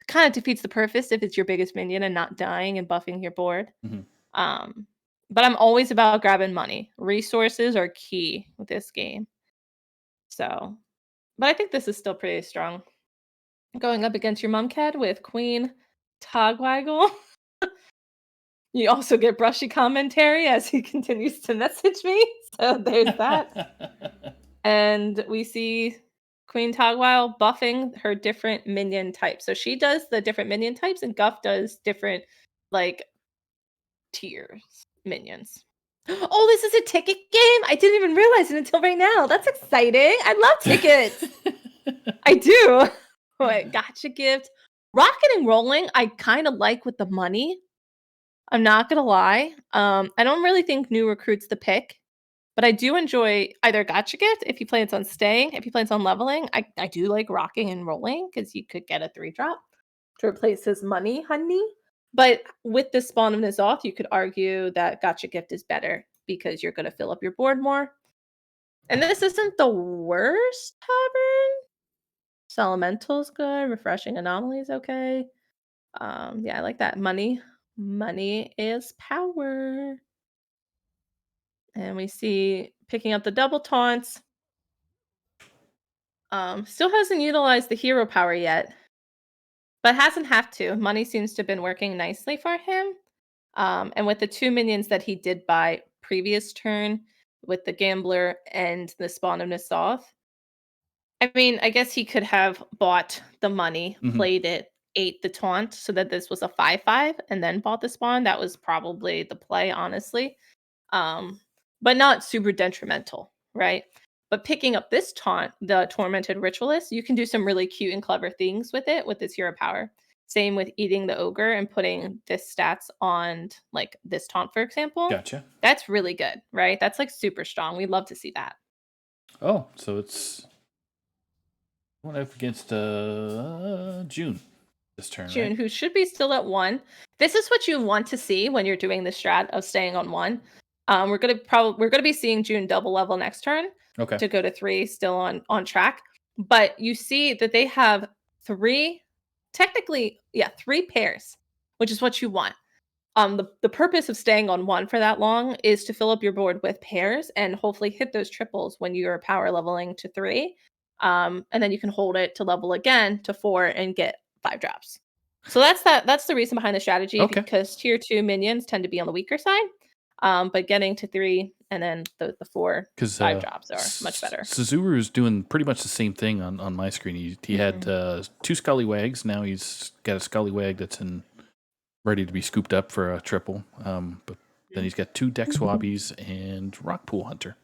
It kind of defeats the purpose if it's your biggest minion and not dying and buffing your board. But I'm always about grabbing money. Resources are key with this game. So, but I think this is still pretty strong. Going up against your Mumked with Queen Togwaggle. You also get brushy commentary as he continues to message me. So there's that. And we see Queen Togwaggle buffing her different minion types. So she does the different minion types and Guff does different like tiers minions. Oh, this is a ticket game? I didn't even realize it until right now. That's exciting. I love tickets. I do. Wait, gotcha gift. Rocking and rolling, I kind of like with the money. I'm not gonna lie. I don't really think new recruit's the pick, but I do enjoy either gotcha gift if he plans on staying, if he plans on leveling. I do like rocking and rolling because you could get a 3-drop to replace his money, honey. But with the spawn of N'Zoth, you could argue that gotcha gift is better because you're gonna fill up your board more. And this isn't the worst tavern. Elemental's good. Refreshing Anomaly is okay. Yeah, I like that. Money is power. And we see picking up the double taunts. Still hasn't utilized the hero power yet, but hasn't have to. Money seems to have been working nicely for him. And with the 2 minions that he did buy previous turn with the Gambler and the Spawn of N'Zoth, I mean, I guess he could have bought the money, played it, ate the taunt so that this was a 5/5 and then bought the spawn. That was probably the play, honestly. But not super detrimental, right? But picking up this taunt, the Tormented Ritualist, you can do some really cute and clever things with it with this hero power. Same with eating the ogre and putting this stats on like this taunt, for example. Gotcha. That's really good, right? That's like super strong. We'd love to see that. Oh, so it's going up against June this turn, June, right? who should be still at 1. This is what you want to see when you're doing the strat of staying on 1. We're gonna be seeing June double level next turn to go to 3, still on track. But you see that they have 3 pairs, which is what you want. The purpose of staying on 1 for that long is to fill up your board with pairs and hopefully hit those triples when you're power leveling to 3. And then you can hold it to level again to 4 and get 5 drops. So that's the reason behind the strategy, because tier 2 minions tend to be on the weaker side. But getting to 3 and then the 4, 5 drops are much better. Suzuru is doing pretty much the same thing on my screen. He had 2 Scallywags. Now he's got a Scallywag that's ready to be scooped up for a triple. But then he's got 2 Deck Swabbies and Rock Pool Hunter.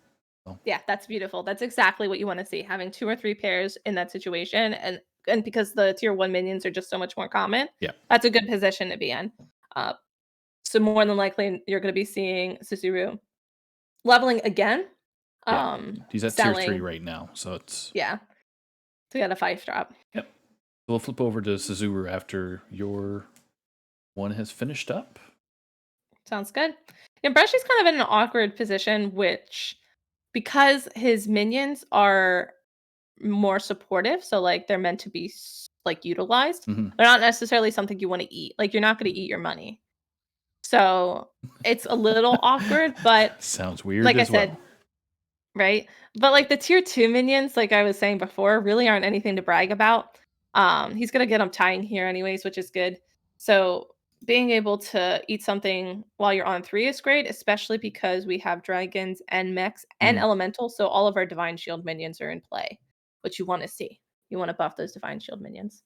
So. Yeah, that's beautiful. That's exactly what you want to see. Having 2 or 3 pairs in that situation, and because the tier 1 minions are just so much more common, that's a good position to be in. So more than likely, you're going to be seeing Suzuru leveling again. He's at tier 3 right now, so it's so we got a 5-drop. Yep. We'll flip over to Suzuru after your one has finished up. Sounds good. And Brushy's kind of in an awkward position, which because his minions are more supportive, so like they're meant to be like utilized. They're not necessarily something you want to eat. Like you're not going to eat your money. So it's a little awkward, but sounds weird. Like I said, right? But like the tier 2 minions, like I was saying before, really aren't anything to brag about. He's gonna get them tying here anyways, which is good. So being able to eat something while you're on 3 is great, especially because we have dragons and mechs and elementals. So all of our divine shield minions are in play, which you want to see. You want to buff those divine shield minions.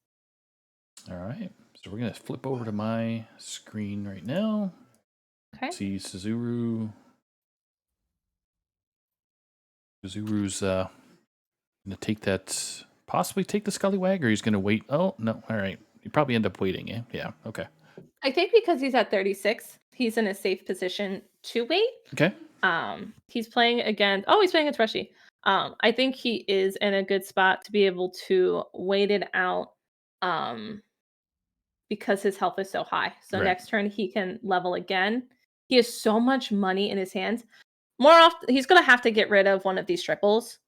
All right. So we're gonna flip over to my screen right now. Okay. See Suzuru's gonna take that, possibly take the Scullywag, or he's gonna wait. Oh no! All right, you probably end up waiting. Yeah. Okay. I think because he's at 36, he's in a safe position to wait. Okay. He's playing against. Oh, he's playing against Rushy. I think he is in a good spot to be able to wait it out. Because his health is so high. So next turn he can level again. He has so much money in his hands. More often, he's gonna have to get rid of one of these triples,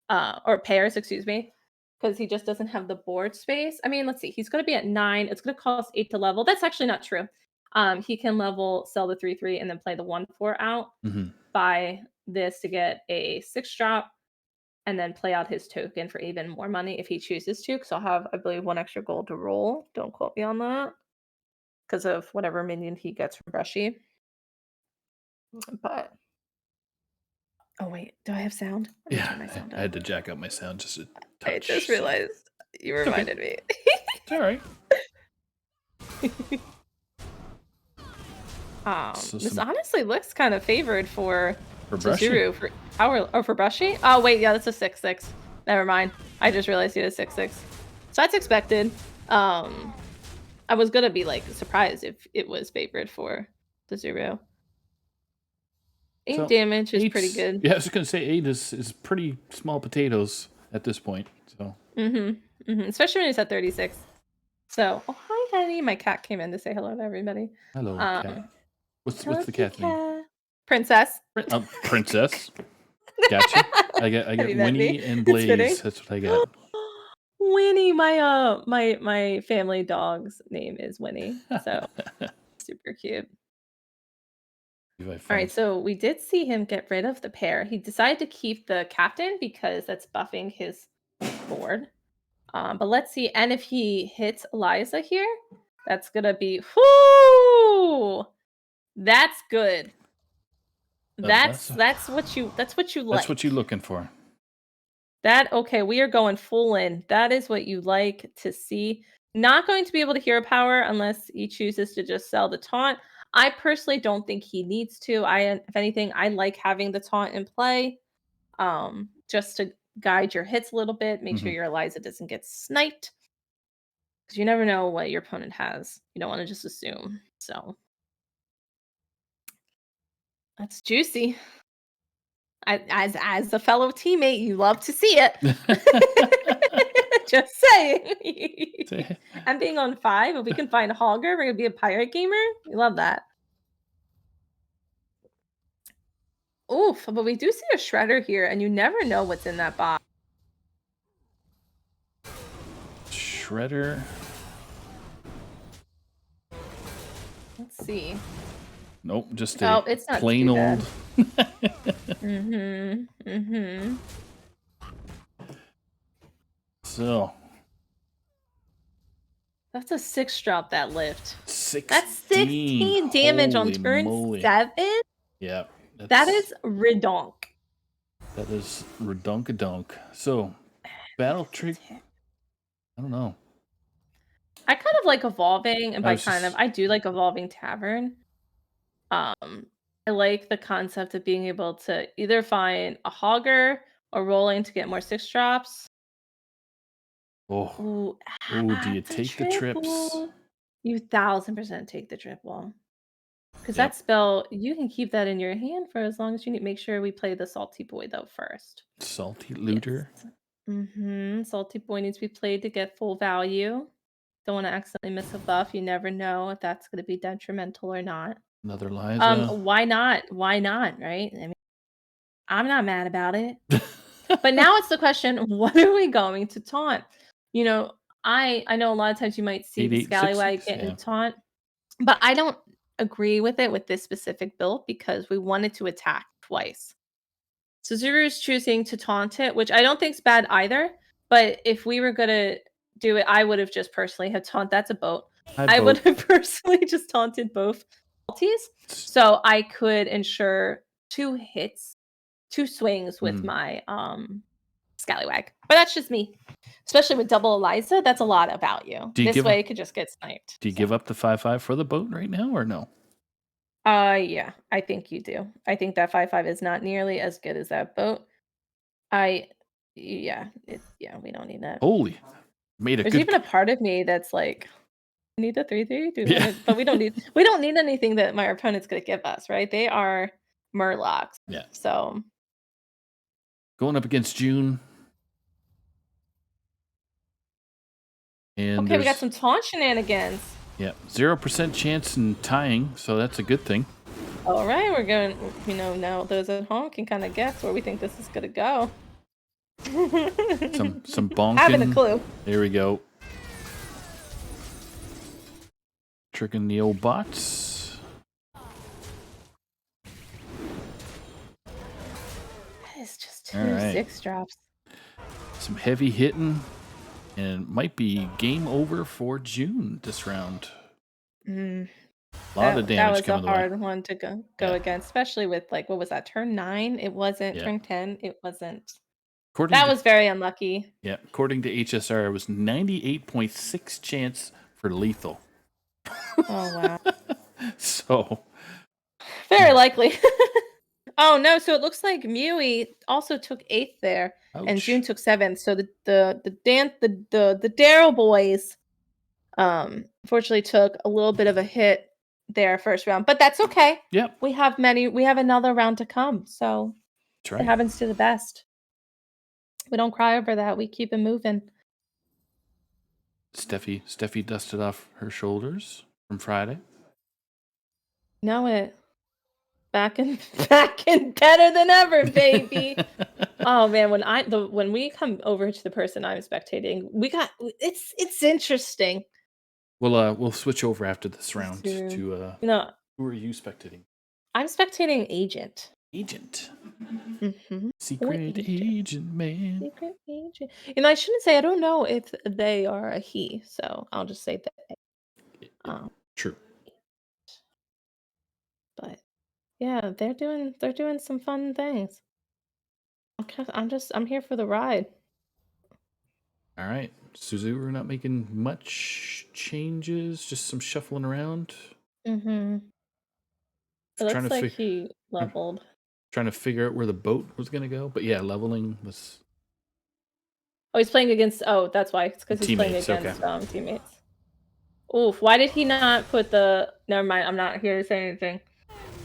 or pairs, excuse me, because he just doesn't have the board space. I mean, let's see. He's gonna be at 9. It's gonna cost 8 to level. That's actually not true. He can sell the 3/3, and then play the 1/4 out. Buy this to get a 6 drop, and then play out his token for even more money if he chooses to. Because I'll have, I believe, 1 extra gold to roll. Don't quote me on that, because of whatever minion he gets from Brushy. But oh wait, do I have sound? Yeah, I had to jack up my sound just a touch. I just realized you reminded me. It's all right. This honestly looks kind of favored for Brushy. For Brushy. Oh wait, yeah, that's a 6/6. Never mind. I just realized he had a 6/6. So that's expected. I was gonna be like surprised if it was favored for the 0. 8 damage is pretty good. Yeah, I was just gonna say 8 is pretty small potatoes at this point. So. Especially when he's at 36. So, oh hi, honey. My cat came in to say hello to everybody. Hello, cat. What's the cat's name? Princess. Princess. Gotcha. I get Winnie and Blaze. That's what I got. Winnie, my family dog's name is Winnie. So super cute. All right, so we did see him get rid of the pair. He decided to keep the captain because that's buffing his board. But let's see. And if he hits Eliza here, that's gonna be whoo! That's good. That's what you like. That's what you're looking for. Okay, we are going full in. That is what you like to see. Not going to be able to hero power unless he chooses to just sell the taunt. I personally don't think he needs to. If anything, I like having the taunt in play, just to guide your hits a little bit. Make sure your Eliza doesn't get sniped, because you never know what your opponent has. You don't want to just assume. So that's juicy. As a fellow teammate, you love to see it. Just saying. I'm being on 5. If we can find a Hogger, we're gonna be a pirate gamer. We love that. Oof, but we do see a Shredder here, and you never know what's in that box. Shredder. Let's see. Nope, just it's not plain old. So. That's a 6 drop, that lift. 16. That's 16 damage on turn 7? Yeah. That is redonk. That is redonkadonk. So, battle trick. I don't know. I kind of like evolving, and I do like evolving tavern. I like the concept of being able to either find a Hogger or rolling to get more 6 drops. Oh, do you take the trips? You 1000% take the triple. Because that spell, you can keep that in your hand for as long as you need. Make sure we play the Salty Boy, though, first. Salty Looter? Yes. Salty Boy needs to be played to get full value. Don't want to accidentally miss a buff. You never know if that's going to be detrimental or not. Another Liza. Why not? Why not, right? I mean, I'm not mad about it. But now it's the question, what are we going to taunt? You know, I know a lot of times you might see the Scallywag getting taunt, but I don't agree with it with this specific build because we wanted to attack twice. Suzuru's choosing to taunt it, which I don't think's bad either. But if we were gonna do it, I would have just personally had taunt. That's a boat. I would have personally just taunted both salties, so I could ensure 2 swings with my Scallywag. But that's just me. Especially with double Eliza, that's a lot about you. This way, it could just get sniped. Do you give up the 5/5 for the boat right now, or no? Yeah, I think you do. I think that 5/5 is not nearly as good as that boat. We don't need that. Holy, There's even a part of me that's like, need the 3/3, but we don't need anything that my opponent's gonna give us, right? They are Murlocs. Yeah. So going up against June. And okay, we got some taunt shenanigans. Yeah, 0% chance in tying, so that's a good thing. All right, we're going, now those at home can kind of guess where we think this is gonna go. some bonking. Having a clue. There we go. Tricking the old bots. That is just 2 6-drops. Some heavy hitting, and might be game over for June this round. A lot of damage coming the way. That was a hard one to go against, especially with what was that, turn 9? It wasn't turn 10. It wasn't. That was very unlucky. Yeah, according to HSR, it was 98.6 chance for lethal. Oh wow. So very likely. Oh no, so it looks like Mewy also took 8th there. Ouch. And June took 7th. So the Daryl boys unfortunately took a little bit of a hit there first round. But that's okay. Yep. We have another round to come. So it happens to the best. We don't cry over that. We keep it moving. Steffi dusted off her shoulders from Friday. Know it. Back in better than ever, baby. Oh man, when we come over to the person I'm spectating, it's interesting. We'll switch over after this round to who are you spectating? I'm spectating Agent. Mm-hmm. Secret agent, man. Secret agent. I shouldn't say I don't know if they are a he, so I'll just say that. True. But yeah, they're doing some fun things. I'm here for the ride. All right, Suzu, we're not making much changes, just some shuffling around. Mm-hmm. It looks like he leveled. Trying to figure out where the boat was going to go, but yeah, leveling was. Oh, he's playing against. Oh, that's why. It's because he's playing against teammates. Oof! Why did he not put the? Never mind. I'm not here to say anything.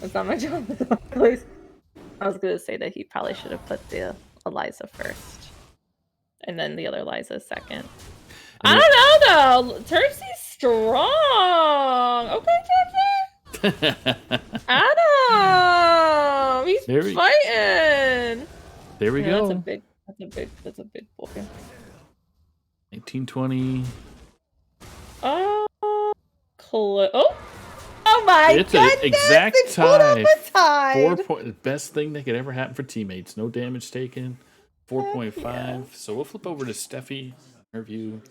That's not my job. Please. I was gonna say that he probably should have put the Eliza first, and then the other Eliza second. I don't know though. Terpsy's strong. Okay, Terpsy. Adam, he's fighting. There we go. That's a big boy. 1920. Oh my it's goodness! It's an exact tie. 4 point. Best thing that could ever happen for teammates. No damage taken. 4.5. Yeah. So we'll flip over to Steffi. Her view.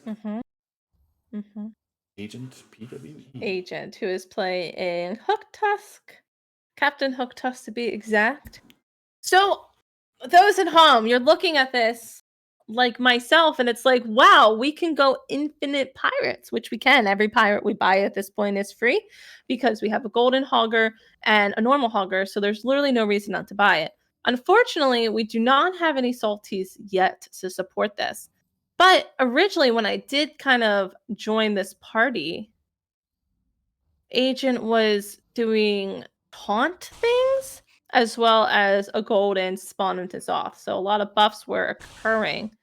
Agent PWE. Agent, who is playing Hook Tusk. Captain Hook Tusk to be exact. So those at home, you're looking at this like myself, and it's like, wow, we can go infinite pirates, which we can. Every pirate we buy at this point is free because we have a golden hogger and a normal hogger, so there's literally no reason not to buy it. Unfortunately, we do not have any salties yet to support this. But originally, when I did kind of join this party, Agent was doing taunt things as well as a golden spawn into Zoth. So a lot of buffs were occurring.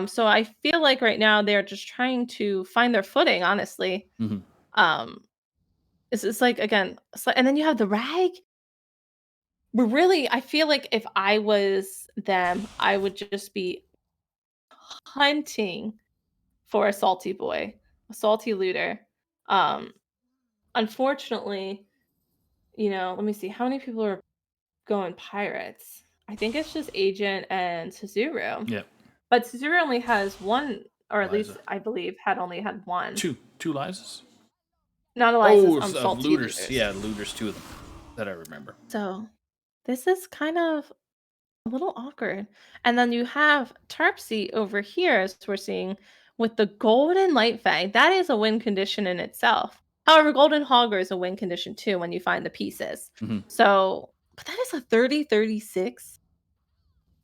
So I feel like right now they're just trying to find their footing, honestly. Mm-hmm. It's like, again, and then you have the rag. I feel like if I was them, I would just be hunting for a salty boy, a salty looter. Unfortunately, let me see how many people are going pirates. I think it's just Agent and Suzuru. Yeah. But Suzuru only has one, or at least I believe only had one. Two Lizas? Not Eliza's, salty looters. Yeah, looters, 2 of them that I remember. So this is kind of a little awkward. And then you have Tarpsy over here, as we're seeing, with the Golden Light Fang. That is a win condition in itself. However, Golden Hogger is a win condition too when you find the pieces. So, but that is a 30-36.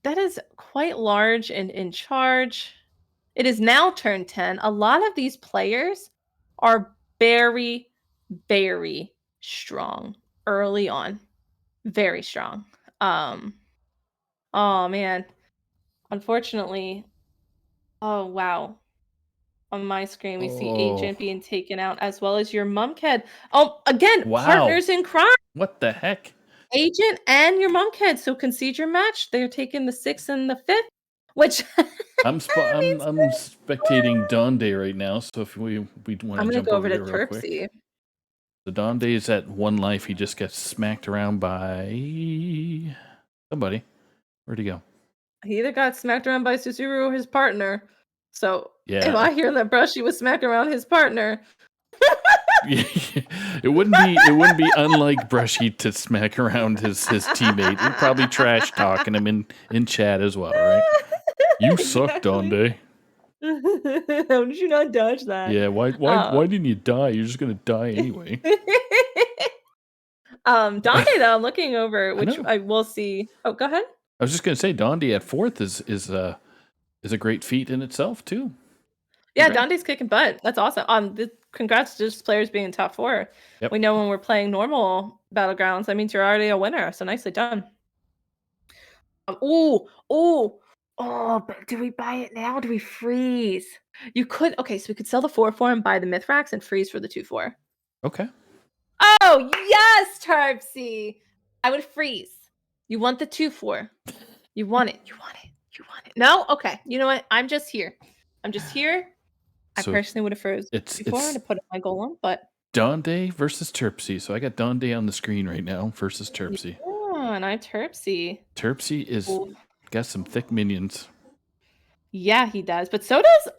That is quite large and in charge. It is now turn 10. A lot of these players are very, very strong early on. Very strong. Oh man. Unfortunately, oh wow. On my screen, we see Agent being taken out as well as your Mumkhead. Oh, again, partners in crime. What the heck? Agent and your Mumkhead. So concede your match. They're taking the 6th and the 5th, which I'm spectating Donde right now. So if we want to jump over to Terpsy. The Donde is at 1 life. He just gets smacked around by somebody. Where'd he go? He either got smacked around by Suzuru or his partner. So yeah, if I hear that Brushy was smacking around his partner, it wouldn't be unlike Brushy to smack around his teammate. He'd probably trash talking him in chat as well, right? You suck, Donde. How did you not dodge that? Yeah, why didn't you die? You're just gonna die anyway. Donde though, I'm looking over, which I will see. Oh, go ahead. I was just gonna say Donde at 4th is a great feat in itself too. Yeah, Donde's kicking butt. That's awesome. Congrats to just players being in top 4. Yep. We know when we're playing normal battlegrounds, that means you're already a winner. So nicely done. But do we buy it now? Or do we freeze? You could. Okay, so we could sell the 4/4 and buy the Mithrax and freeze for the 2/4. Okay. Oh yes, Tarpsy. I would freeze. You want the 2/4. You want it. You want it. You want it. No? Okay. You know what? I'm just here. So I personally would have froze before to put up my golem, but Donde versus Terpsy. So I got Donde on the screen right now versus Terpsy. Yeah, and I'm Terpsy. Terpsy is got some thick minions. Yeah, he does. But so does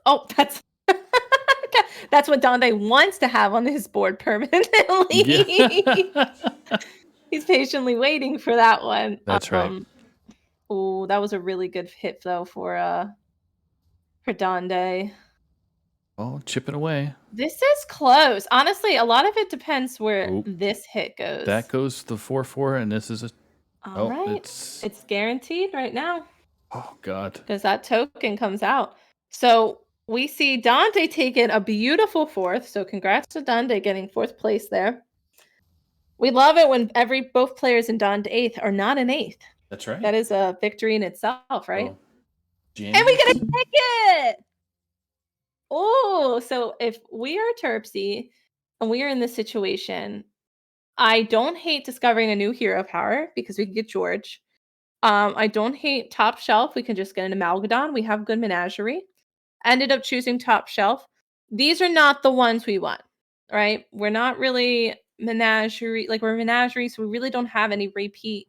that's what Donde wants to have on his board permanently. Yeah. He's patiently waiting for that one. That's right. Oh, that was a really good hit though for Donde. Oh, chipping away. This is close. Honestly, a lot of it depends where this hit goes. That goes the 4/4, and this is a. All right. It's guaranteed right now. Oh God. Because that token comes out. So we see Donde taking a beautiful 4th. So congrats to Donde getting 4th place there. We love it when both players in Donde 8th are not an 8th. That's right. That is a victory in itself, right? And we get a ticket. Oh, so if we are Terpsy and we are in this situation, I don't hate discovering a new hero power because we can get George. I don't hate top shelf. We can just get an Amalgadon. We have good menagerie. Ended up choosing top shelf. These are not the ones we want, right? We're not really menagerie. Like we're menagerie, so we really don't have any repeat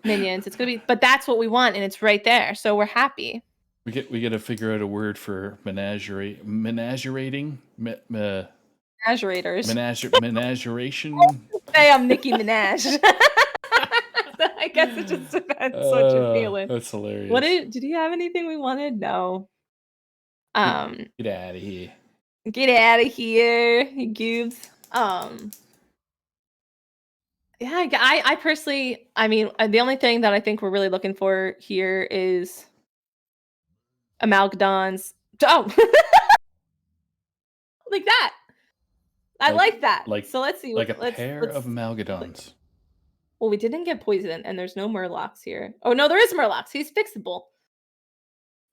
minions. It's gonna be, but that's what we want, and it's right there. So we're happy. We get to figure out a word for menagerie. Menagerating. Menagerators. Menageration. Say I'm Nicki Minaj. I guess it just depends what you're feeling. That's hilarious. Did you have anything we wanted? No. Get out of here. Get out of here, you goobs. Yeah, I personally, I mean, the only thing that I think we're really looking for here is Amalgadons. Oh, like that. I like that. So let's see. Like a pair of Amalgadons. Well, we didn't get poison, and there's no Murlocs here. Oh no, there is Murlocs. He's fixable.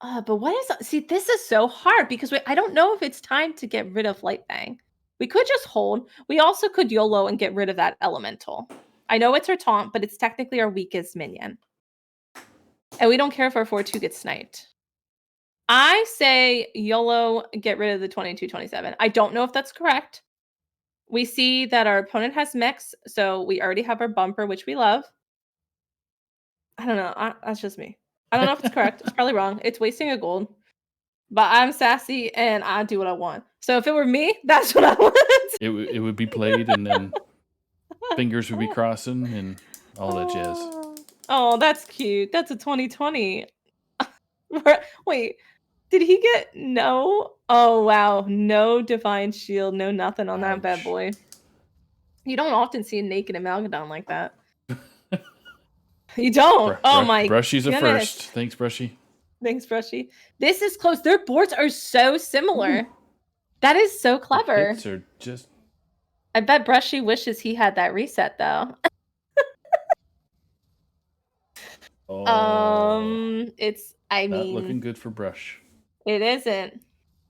But what is? See, this is so hard because I don't know if it's time to get rid of Light Fang. We could just hold. We also could YOLO and get rid of that elemental. I know it's our taunt, but it's technically our weakest minion. And we don't care if our 4/2 gets sniped. I say YOLO, get rid of the 22/27. I don't know if that's correct. We see that our opponent has mechs, so we already have our bumper, which we love. I don't know. That's just me. I don't know if it's correct. It's probably wrong. It's wasting a gold. But I'm sassy and I do what I want. So if it were me, that's what I want. It would be played, and then fingers would be crossing and all that jazz. Oh, that's cute. That's a 2020. Wait, did he get no? Oh, wow. No Divine Shield, no nothing on that bad boy. You don't often see a naked Amalgadon like that. You don't. Oh my Brushy's goodness. a first. Thanks, Brushy. Thanks, Brushy. This is close. Their boards are so similar. Ooh. That is so clever. The hits are just... I bet Brushy wishes he had that reset, though. It's, I mean... Not looking good for Brush. It isn't.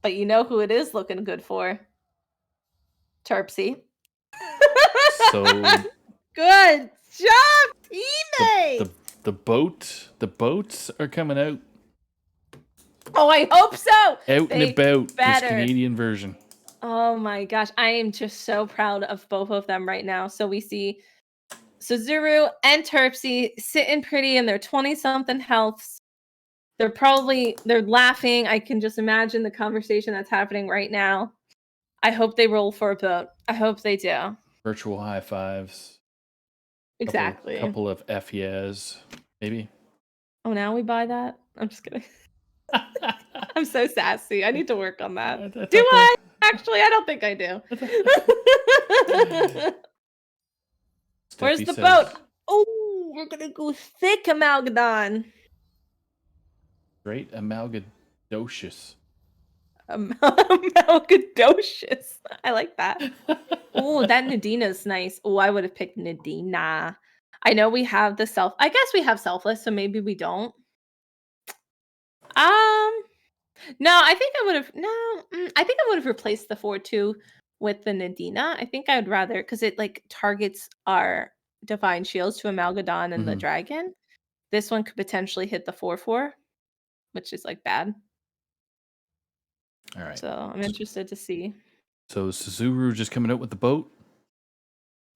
But you know who it is looking good for? Terpsy. So... Good job, teammate! The boats are coming out. Oh, I hope so! Out and about, this Canadian version. Oh my gosh, I am just so proud of both of them right now. So we see Suzuru and Terpsy sitting pretty in their 20-something healths. They're laughing. I can just imagine the conversation that's happening right now. I hope they roll for a boat. I hope they do. Virtual high fives. Exactly. Couple of F yeahs, maybe. Oh, now we buy that? I'm just kidding. I'm so sassy. I need to work on that. Do I? Actually, I don't think I do. Where's the boat? Oh, we're going to go thick Amalgadon. Great Amalgadocious. Amalgadocious. I like that. Oh, that Nadina's nice. Oh, I would have picked Nadina. I know we have the I guess we have selfless, so maybe we don't. No, I think I would have. No, I think I would have replaced the 4-2 with the Nadina. I think I would rather, because it like targets our Divine Shields to Amalgadon and the Dragon. This one could potentially hit the 4-4, which is like bad. All right. So I'm interested to see. So is Suzuru just coming out with the boat?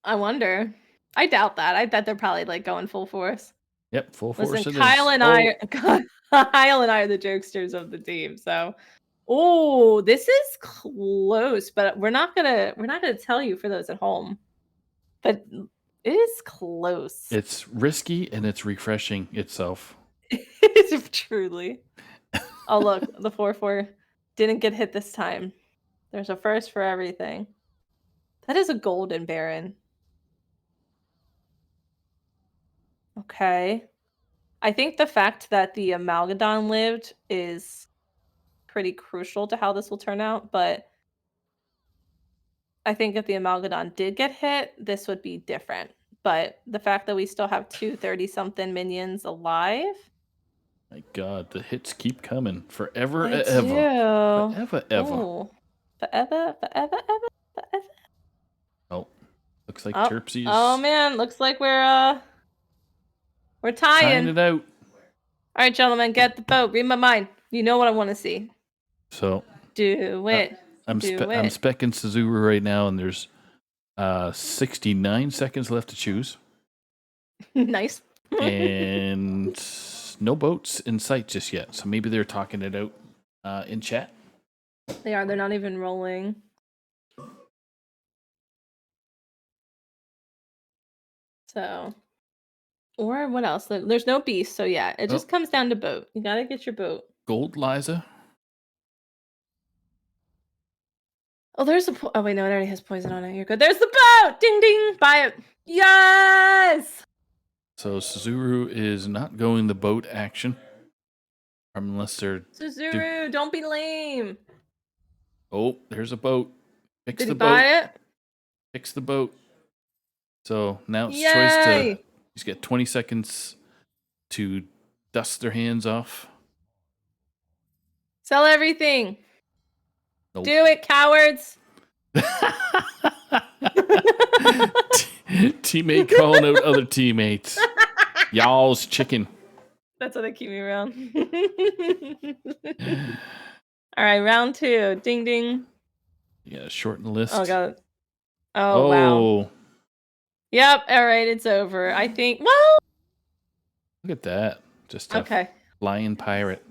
I wonder. I doubt that. I bet they're probably like going full force. Yep, full force. Listen, Kyle and I are the jokesters of the team. So, oh, this is close, but we're not gonna tell you for those at home. But it is close. It's risky and it's refreshing itself. It's truly. Oh look, the 4-4 didn't get hit this time. There's a first for everything. That is a golden Baron. Okay. I think the fact that the Amalgadon lived is pretty crucial to how this will turn out, but I think if the Amalgadon did get hit, this would be different. But the fact that we still have 2 30-something minions alive... My God, the hits keep coming. Forever, ever. Forever, ever. Forever. Oh, looks like Terpsy's... Oh, man, looks like we're tying it out. All right, gentlemen, get the boat. Read my mind. You know what I want to see. So do it. I'm specking Suzuru right now, and there's 69 seconds left to choose. Nice. And no boats in sight just yet, so maybe they're talking it out in chat. They are. They're not even rolling. So, or what else? There's no beast, so yeah, it just comes down to boat. You gotta get your boat. Gold Liza. Oh, there's a... Oh, wait, no, it already has poison on it. You're good. There's the boat! Ding, ding! Buy it. Yes! So Suzuru is not going the boat action. Unless they're... Suzuru, don't be lame. Oh, there's a boat. Fix Did the he boat. buy it? Fix the boat. So now it's Yay! choice to... He's got 20 seconds to dust their hands off. Sell everything. Nope. Do it, cowards. Teammate calling out other teammates. Y'all's chicken. That's how they keep me around. All right, round 2. Ding, ding. You gotta shorten the list. Oh, God. Oh, wow. Yep, all right, it's over. I think, well, Look at that. Just a flying pirate.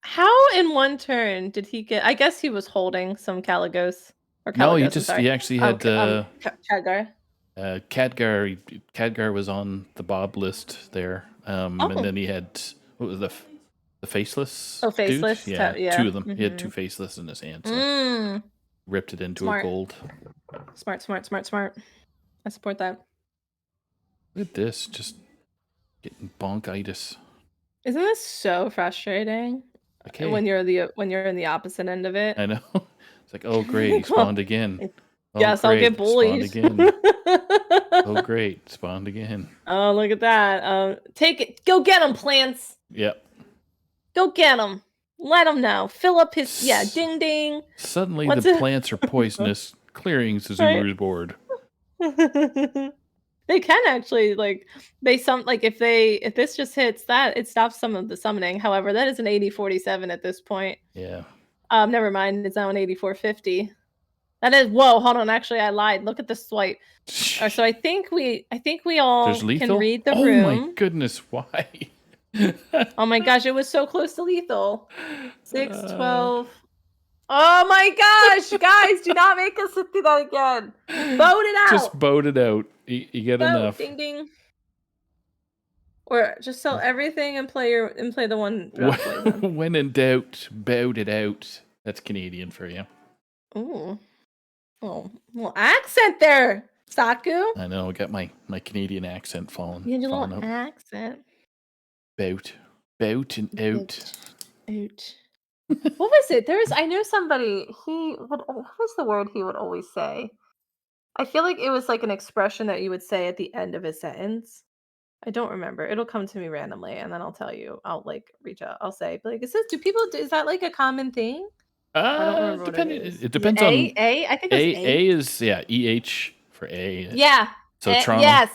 How in one turn did he get? I guess he was holding some Caligos. Or Caligos, No, he actually had Khadgar. Khadgar was on the Bob list there. And then he had, what was the faceless Faceless dude? Yeah, yeah. 2 of them. He had 2 faceless in his hand, so ripped it into a gold. Smart. I support that. Look at this, just getting bonkitis. Isn't this so frustrating? Okay. When you're in the opposite end of it. I know. It's like, oh great, he spawned again. Oh, yes, great. I'll get bullied. Spawned again. Oh great, spawned again. Oh, look at that. Take it. Go get him, plants. Yep. Go get him. Let him know. Fill up his ding ding. Suddenly the plants are poisonous, clearing Suzuru's board. They can actually if this just hits that, it stops some of the summoning. However, that is an 80-47 at this point. Yeah. Never mind, it's now an 84-50. That is hold on, actually I lied. Look at the swipe. So I think we all can read the room. Oh my goodness, why? Oh my gosh, it was so close to lethal. 6-12. Oh my gosh, guys, do not make us do that again. Boat it out. Just boat it out. You get enough. Ding ding. Or just sell everything and play the one drop poison. When in doubt, bout it out. That's Canadian for you. Ooh. Oh, little accent there, Saku. I know, I got my Canadian accent falling. You had your little accent. Bout and out. Out. What was it? I know somebody, what was the word he would always say? I feel like it was like an expression that you would say at the end of a sentence. I don't remember. It'll come to me randomly, and then I'll tell you. I'll reach out. I'll say, is that like a common thing? I don't remember what it is. It depends on A. I think it's A. A is EH for A. Yeah. So Toronto. Yes.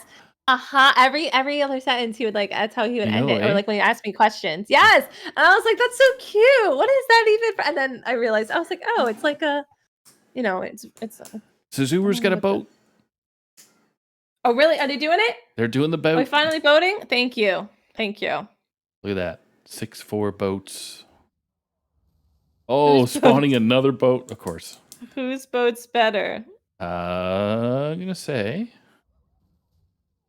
Every other sentence he would that's how he would end it. Or when he asked me questions. Yes. And I was like, that's so cute. What is that even? And then I realized, I was like, oh, it's like a, it's Suzuru's got a boat. Oh, really? Are they doing it? They're doing the boat. Are we finally boating? Thank you. Look at that. 6-4 boats. Oh, spawning another boat, of course. Whose boat's better? I'm gonna say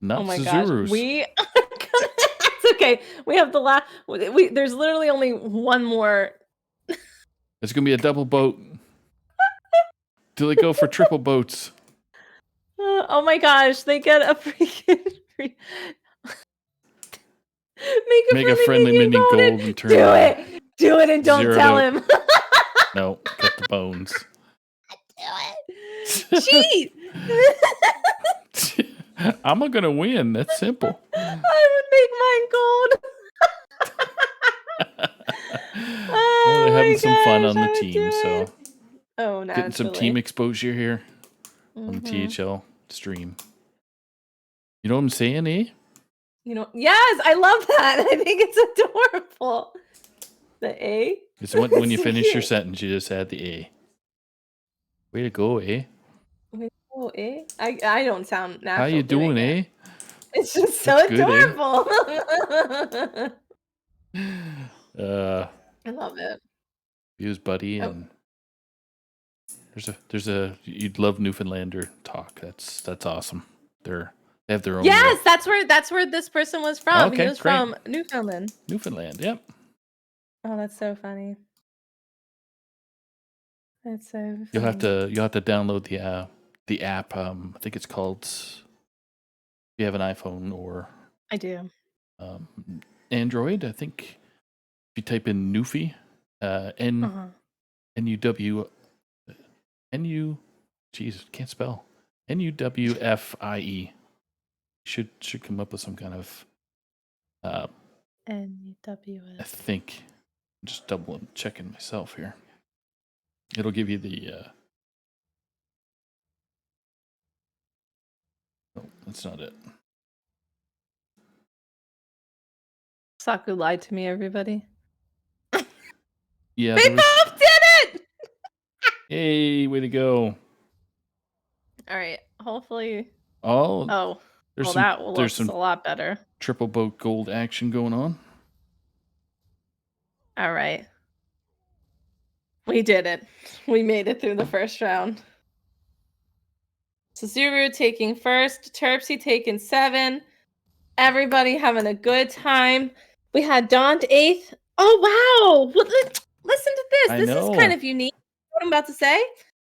not Suzuru's. Gosh. It's okay. We have the last. There's literally only one more. It's gonna be a double boat. Do they go for triple boats? Oh my gosh! They get a freaking free. Make a friendly minion gold and turn. Do it, and don't tell him. No, get the bones. Do it. Cheat. I'm not gonna win. That's simple. I would make mine gold. They're having some fun on the team, so naturally. Getting some team exposure here on the THL stream. You know what I'm saying, eh? Yes, I love that. I think it's adorable. The A? It's when you finish your sentence, you just add the A. Way to go, eh? Way to go, eh? I don't sound natural. How you doing, eh? It's just so adorable. I love it. Views, buddy, and there's a you'd love Newfoundlander talk. That's awesome. They have their own. Yes, that's where this person was from. Okay, he was from Newfoundland. Newfoundland, yep. Oh, that's so funny. That's so funny. You'll have to download the app. I think it's called. If you have an iPhone or I do. Android, I think if you type in Newfie, can't spell. NUWFIE. Should come up with some kind of NUWF. I think. I'm just double checking myself here. It'll give you the no, that's not it. Saku lied to me, everybody. Yeah. They both did it! Hey, way to go. All right. Hopefully. Oh. Oh. There's that looks a lot better. triple boat gold action going on. All right. We did it. We made it through the first round. So Zuru taking first, Terpsy taking 7. Everybody having a good time. We had Daunt 8th. Oh, wow. Listen to this. I This know. is kind of unique. What I'm about to say.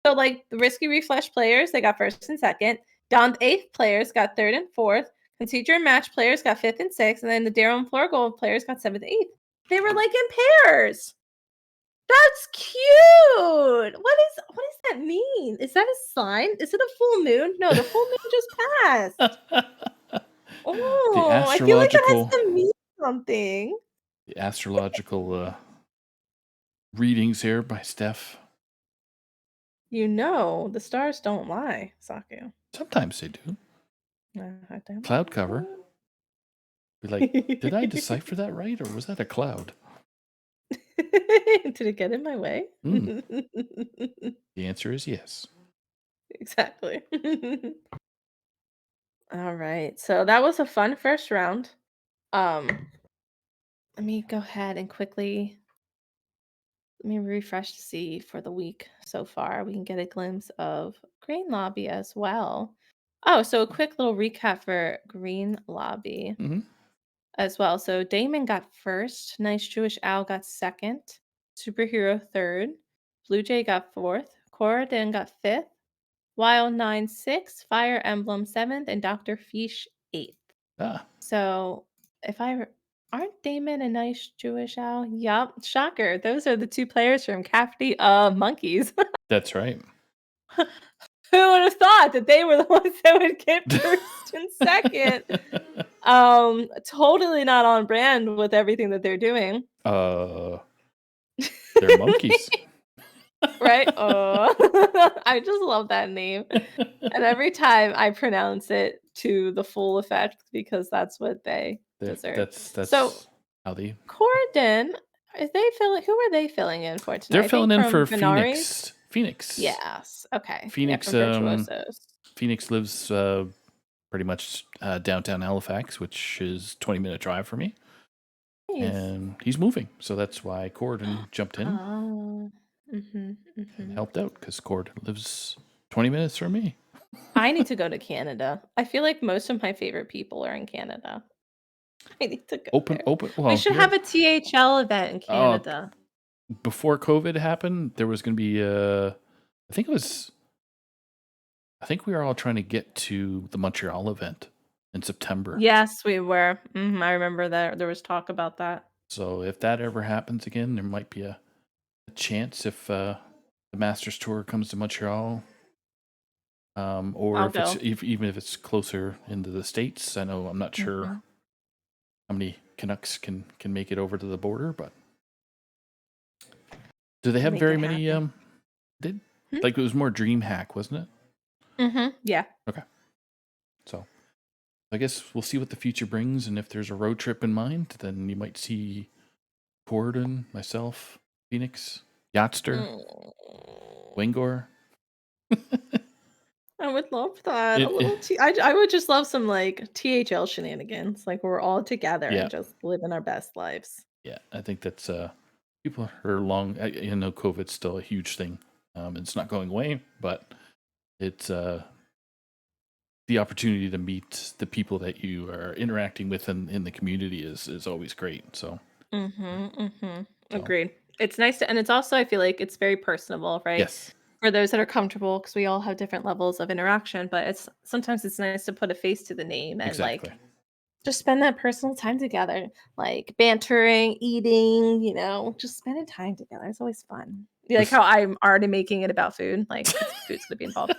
So, like, the Risky Refresh players, they got 1st and 2nd. Daunt 8th players got 3rd and 4th. Consider Match players got 5th and 6th. And then the Daryl and Florgold players got 7th and 8th. They were, like, in pairs. That's cute. What does that mean? Is that a sign? Is it a full moon? No, the full moon just passed. Oh, I feel like that has to mean something. The astrological readings here by Steph. You know, the stars don't lie, Saku. Sometimes they do. Cloud cover. Be like, did I decipher that right, or was that a cloud? Did it get in my way? The answer is yes. Exactly. All right. So that was a fun first round. Let me go ahead and quickly let me refresh to see for the week so far. We can get a glimpse of Green Lobby as well. Oh, so a quick little recap for Green Lobby as well. So Damon got first, Nice Jewish Owl got second, Superhero third, Blue Jay got fourth, Corridon got fifth, Wild 9 6th, Fire Emblem 7th, and Dr. Fish 8th. So if aren't Damon a Nice Jewish Owl? Yup, shocker. Those are the 2 players from Cafety Monkeys. That's right. Who would have thought that they were the ones that would get first and second? Totally not on brand with everything that they're doing. They're monkeys. Right? I just love that name. And every time I pronounce it to the full effect because that's what they deserve. That's so how they. Corridon, who are they filling in for tonight? They're filling in for Benares? Phoenix. Yes. Okay. Phoenix. Yeah, Phoenix lives pretty much downtown Halifax, which is 20-minute drive for me. Nice. And he's moving, so that's why Corridon jumped in and helped out, because Corridon lives 20 minutes from me. I need to go to Canada. I feel like most of my favorite people are in Canada. I need to go there. Well, we should have a THL event in Canada. Before COVID happened, there was going to be I think we were all trying to get to the Montreal event in September. Yes, we were. I remember that there was talk about that. So if that ever happens again, there might be a chance if the Masters Tour comes to Montreal. Or if it's even if it's closer into the States. I know I'm not sure how many Canucks can make it over to the border, but do they have very many like it was more DreamHack, wasn't it? Yeah. Okay. So I guess we'll see what the future brings, and if there's a road trip in mind, then you might see Corridon, myself, Phoenix, Yachtster, Wingor. I would love that. I would just love some like THL shenanigans. Like we're all together and just living our best lives. Yeah, I think that's people are long. I know COVID's still a huge thing. It's not going away, but it's the opportunity to meet the people that you are interacting with in the community is always great. So. Agreed. It's nice to, and it's also, I feel like it's very personable, right? Yes. For those that are comfortable, because we all have different levels of interaction, but sometimes it's nice to put a face to the name and like just spend that personal time together, like bantering, eating, just spending time together. It's always fun. Like how I'm already making it about food, like food's gonna be involved.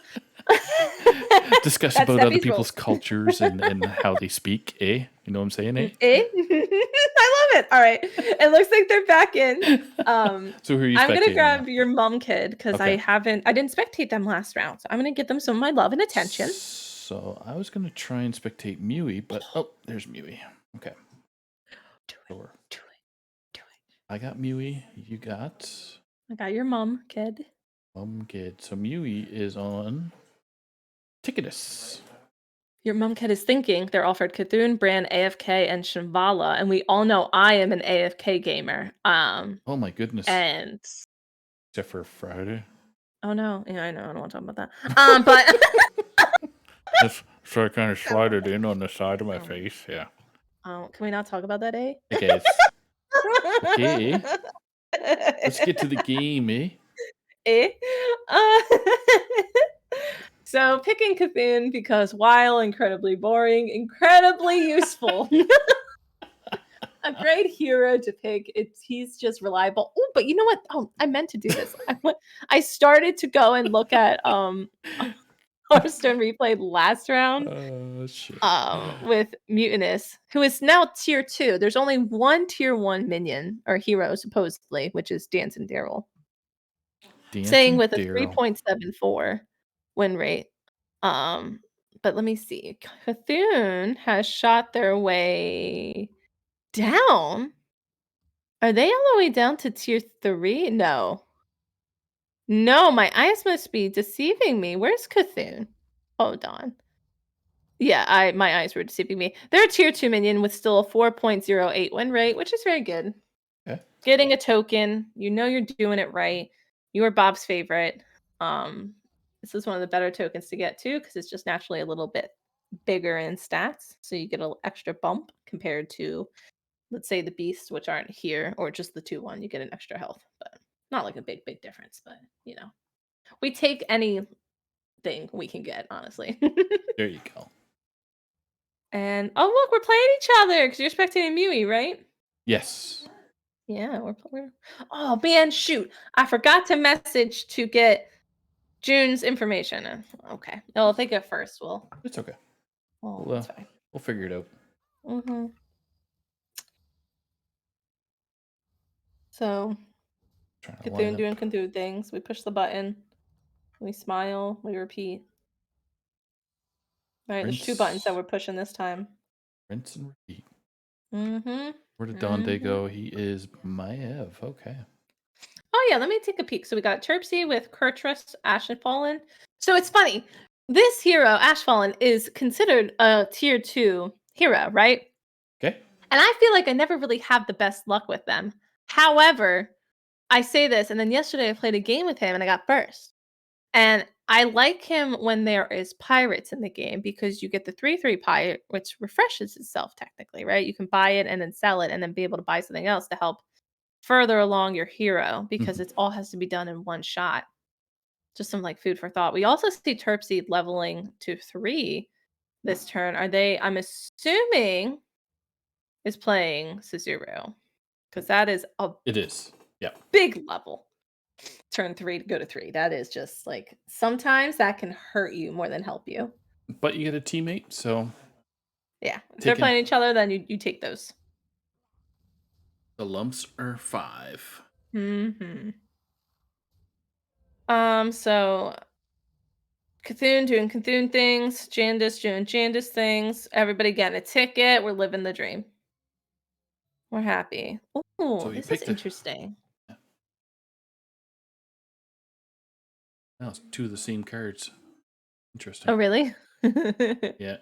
Discuss about other people's cultures and how they speak, eh? You know what I'm saying, eh? I love it. All right. It looks like they're back in. So who are you I'm gonna grab now? your mom kid because I didn't spectate them last round. So I'm gonna get them some of my love and attention. So I was gonna try and spectate Mewy, but there's Mewy. Okay. Do it. I got Mewy. You got? I got your mom kid. Mom kid. So Mewy is on Ticketus. Your mom kid is thinking they're offered Cthulhu, Bran, AFK, and Shambhala, and we all know I am an AFK gamer. Oh my goodness. And except for Friday. Oh no, yeah, I know. I don't want to talk about that. But so I kind of slid it in on the side of my face. Yeah. Can we not talk about that, eh? Okay. Okay. Let's get to the game, eh? So picking Cthulhu because while incredibly boring, incredibly useful. A great hero to pick. He's just reliable. Oh, but you know what? Oh, I meant to do this. I started to go and look at Hearthstone Replay last round Shit. with Mutinous, who is now tier 2. There's only one tier 1 minion or hero supposedly, which is Dance and Daryl. Saying with a 3.74 win rate. But let me see. Cthulhu has shot their way down. Are they all the way down to tier 3? No. No, my eyes must be deceiving me. Where's Cthulhu? Hold on. Yeah, my eyes were deceiving me. They're a tier 2 minion with still a 4.08 win rate, which is very good. Okay. Getting a token, you know you're doing it right. You are Bob's favorite. This is one of the better tokens to get too, because it's just naturally a little bit bigger in stats. So you get an extra bump compared to, let's say, the beasts, which aren't here, or just the 2/1, you get an extra health. But not like a big difference, but you know. We take anything we can get, honestly. There you go. And oh look, we're playing each other because you're spectating Mui, right? Yes. Yeah, we're. Oh man, shoot! I forgot to message to get June's information. Okay, no, I'll take it first. Well, it's okay. Oh, that's fine. We'll figure it out. Mm-hmm. So, Cthulhu doing Cthulhu things. We push the button. We smile. We repeat. All right, there's 2 buttons that we're pushing this time. Rinse and repeat. Mm-hmm. Where did Donde go? He is Maev. Okay. Oh yeah, let me take a peek. So we got Terpsy with Kurtrus, Ashfallen. So it's funny. This hero, Ashfallen, is considered a tier 2 hero, right? Okay. And I feel like I never really have the best luck with them. However, I say this, and then yesterday I played a game with him and I got first. And I like him when there is pirates in the game because you get the 3/3 pirate, which refreshes itself technically, right? You can buy it and then sell it and then be able to buy something else to help further along your hero because it all has to be done in one shot. Just some like food for thought. We also see Terpsy leveling to 3 this turn. I'm assuming, is playing Suzuru because that is it is. Yeah. Big level. Turn 3 to go to 3. That is just like sometimes that can hurt you more than help you. But you get a teammate, so yeah. If they're playing each other, then you take those. The lumps are 5. Mm-hmm. So Cthulhu doing Cthulhu things, Jandis doing Jandis things, everybody getting a ticket, we're living the dream. We're happy. Oh, so this is interesting. Yeah. Now it's 2 of the same cards. Interesting. Oh, really? Yeah.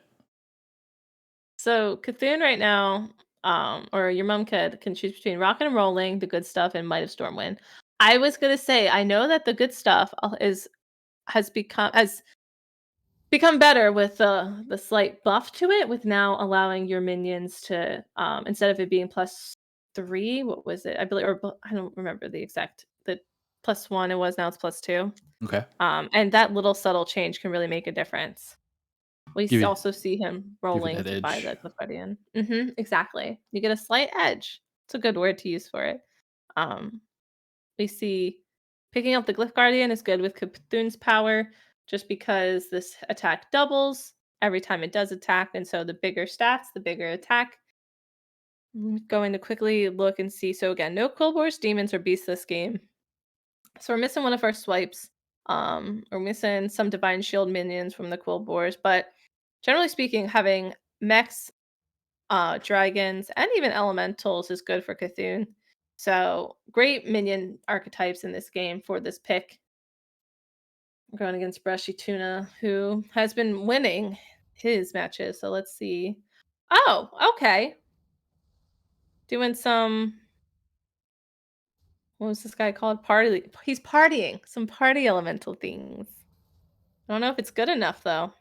So Cthulhu right now, or your mom kid can choose between Rockin' and Rolling, the good stuff, and Might of Stormwind. I was gonna say, I know that the good stuff has become better with the slight buff to it, with now allowing your minions to instead of it being +3, what was it? I believe, or I don't remember the +1 it was, now it's +2. Okay. And that little subtle change can really make a difference. We also see him rolling to buy the Glyph Guardian. Exactly. You get a slight edge. It's a good word to use for it. We see picking up the Glyph Guardian is good with Cthulhu's power, just because this attack doubles every time it does attack, and so the bigger stats, the bigger attack. I'm going to quickly look and see. So again, no Quillboars, Demons, or Beasts this game. So we're missing one of our swipes. We're missing some Divine Shield minions from the Quillboars, but generally speaking, having mechs, dragons, and even elementals is good for Cthulhu. So great minion archetypes in this game for this pick. We're going against Brushy Tuna, who has been winning his matches. So let's see. Oh, okay. Doing some. What was this guy called? Party. He's partying. Some party elemental things. I don't know if it's good enough though.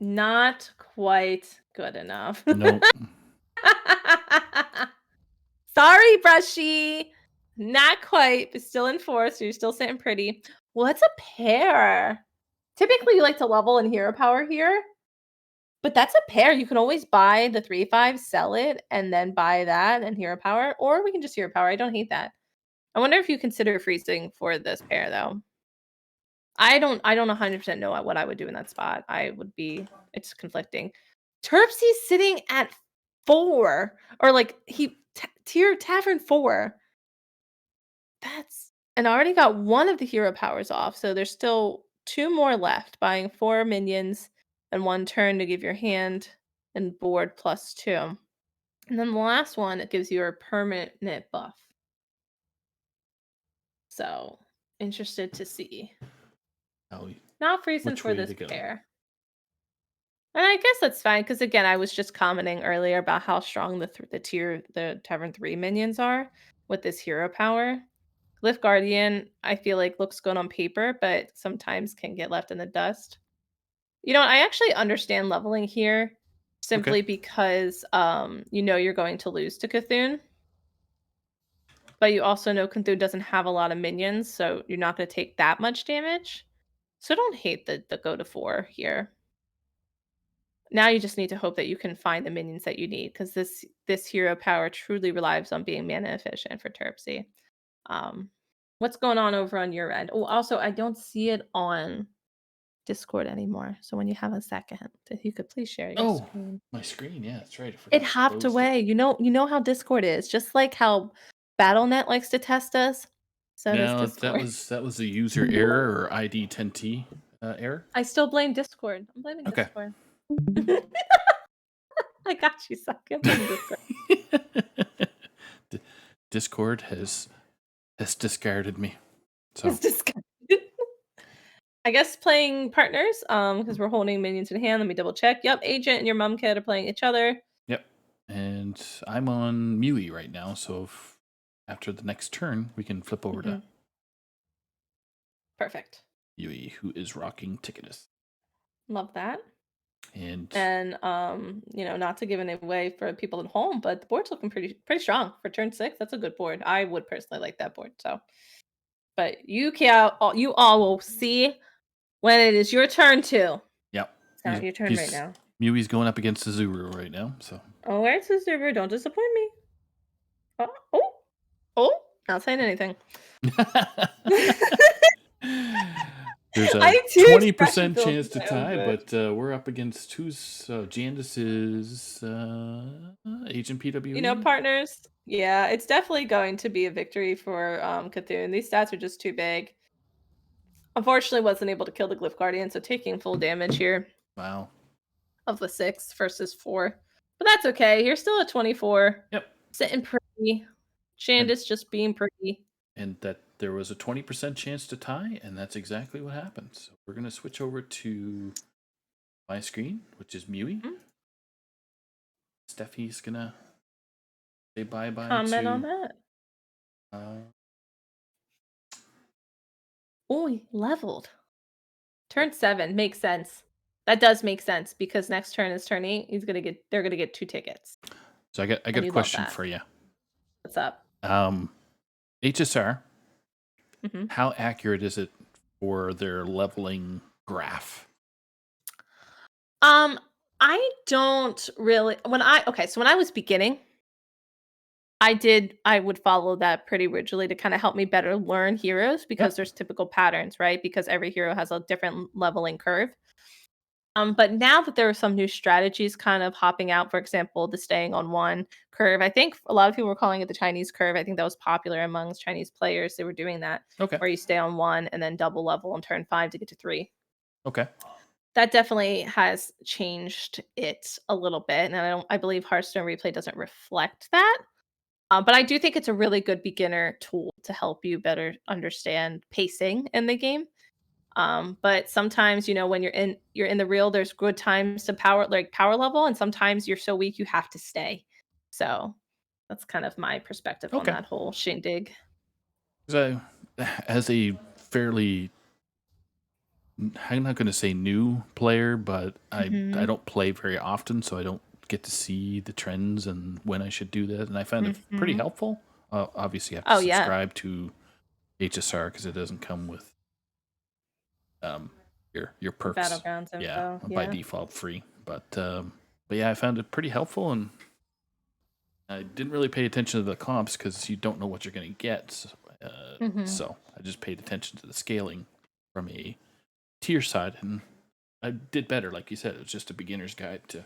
Not quite good enough. Nope. Sorry, Brushy. Not quite, but still in 4, so you're still sitting pretty. What's a pair? Typically, you like to level in hero power here, but that's a pair. You can always buy the 3/5, sell it, and then buy that and hero power, or we can just hero power. I don't hate that. I wonder if you consider freezing for this pair, though. I don't 100% know what I would do in that spot. It's conflicting. Terpsy's sitting at 4, or like tier tavern 4. And I already got one of the hero powers off, so there's still 2 more left. Buying 4 minions and 1 turn to give your hand and board +2. And then the last one, it gives you a permanent buff. So, interested to see. Not freezing for this pair. And I guess that's fine because again, I was just commenting earlier about how strong the Tavern 3 minions are with this hero power. Glyph Guardian, I feel like looks good on paper, but sometimes can get left in the dust. I actually understand leveling here simply because you're going to lose to Cthulhu. But you also know Cthulhu doesn't have a lot of minions, so you're not going to take that much damage. So don't hate the go to 4 here. Now you just need to hope that you can find the minions that you need, because this hero power truly relies on being mana efficient for Terpsy. What's going on over on your end? Oh, also, I don't see it on Discord anymore. So when you have a second, if you could please share your screen. My screen, yeah, that's right. It hopped away. You know how Discord is. Just like how BattleNet likes to test us. So does Discord. that was a user error or ID 10T error. I still blame Discord. I'm blaming Discord. I got you, suck. I'm blaming Discord. Discord has discarded me. So. It's discarded. I guess playing partners, because we're holding minions in hand. Let me double check. Yep, Agent and your mom kid are playing each other. Yep. And I'm on Mewy right now, so after the next turn, we can flip over to Perfect. Mewy, who is rocking Ticketus. Love that. And not to give it away for people at home, but the board's looking pretty strong for turn 6. That's a good board. I would personally like that board. So, but you all will see when it is your turn to. Yep. It's not your turn right now. Mewy's going up against Zuzuru right now. So. Oh, where's Zuzuru? Don't disappoint me. Oh, not saying anything. There's a 20% chance to tie, but we're up against Jandis's Agent PWE. Partners. Yeah, it's definitely going to be a victory for Cthulhu. These stats are just too big. Unfortunately, wasn't able to kill the Glyph Guardian, so taking full damage here. Wow. Of the 6 versus 4. But that's okay. You're still at 24. Yep. Sitting pretty. Jandis just being pretty. And that there was a 20% chance to tie, and that's exactly what happened. So we're going to switch over to my screen, which is Mewy. Mm-hmm. Steffi's going to say bye-bye. Comment on that. He leveled. Turn 7 makes sense. That does make sense because next turn is turn 8. They're gonna get 2 tickets. So I got a question for you. What's up? HSR. Mm-hmm. How accurate is it for their leveling graph? I don't really. When I was beginning, I would follow that pretty rigidly to kind of help me better learn heroes because there's typical patterns, right? Because every hero has a different leveling curve. But now that there are some new strategies kind of hopping out, for example, the staying on 1 curve, I think a lot of people were calling it the Chinese curve. I think that was popular amongst Chinese players. They were doing that, where you stay on 1 and then double level on turn 5 to get to 3. Okay. That definitely has changed it a little bit, and I believe Hearthstone Replay doesn't reflect that. But I do think it's a really good beginner tool to help you better understand pacing in the game. But sometimes, when you're in the real, there's good times to power level, and sometimes you're so weak you have to stay. So that's kind of my perspective on Okay. that whole shindig. So, as a fairly, I'm not going to say new player, but I don't play very often, so I don't get to see the trends and when I should do that. And I found it pretty helpful. Obviously, you have to subscribe to HSR because it doesn't come with your perks. Battlegrounds info. By default free. But yeah, I found it pretty helpful, and I didn't really pay attention to the comps because you don't know what you're going to get. So I just paid attention to the scaling from a tier side, and I did better. Like you said, it was just a beginner's guide to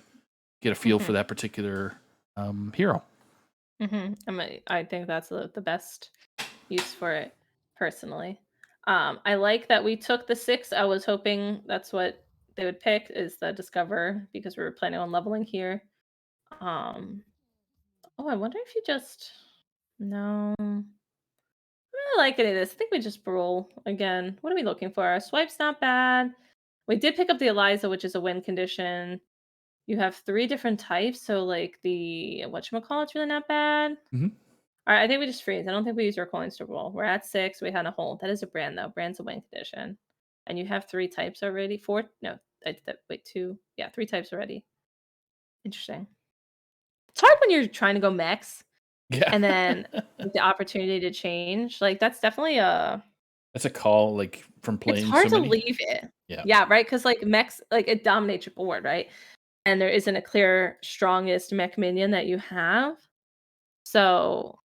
get a feel for that particular hero. I think that's the best use for it, personally. I like that we took the 6. I was hoping that's what they would pick, is the Discover, because we were planning on leveling here. I wonder if you just... No. I don't really like any of this. I think we just roll again. What are we looking for? Our swipe's not bad. We did pick up the Eliza, which is a win condition. You have 3 different types, so like the whatchamacallit's really not bad. All right, I think we just freeze. I don't think we use our coins to roll. We're at 6. We had a hold. That is a brand, though. Brand's a win condition. And you have 3 types already. 4? No, wait, 2. Yeah, 3 types already. Interesting. It's hard when you're trying to go mechs. Yeah. And then the opportunity to change. Like, that's definitely that's a call, like, from playing. It's hard so to many. leave it. Yeah. Yeah, right? Because, like, mechs, like, it dominates your board, right? And there isn't a clear, strongest mech minion that you have. So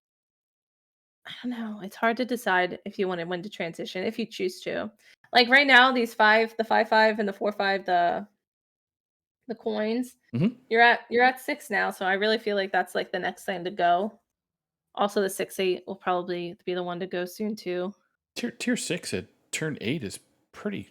I don't know. It's hard to decide if you want to when to transition, if you choose to. Like right now, these 5, the 5/5 and the 4/5, the coins. You're at 6 now, so I really feel like that's like the next thing to go. Also, the 6/8 will probably be the one to go soon too. Tier 6 at turn 8 is pretty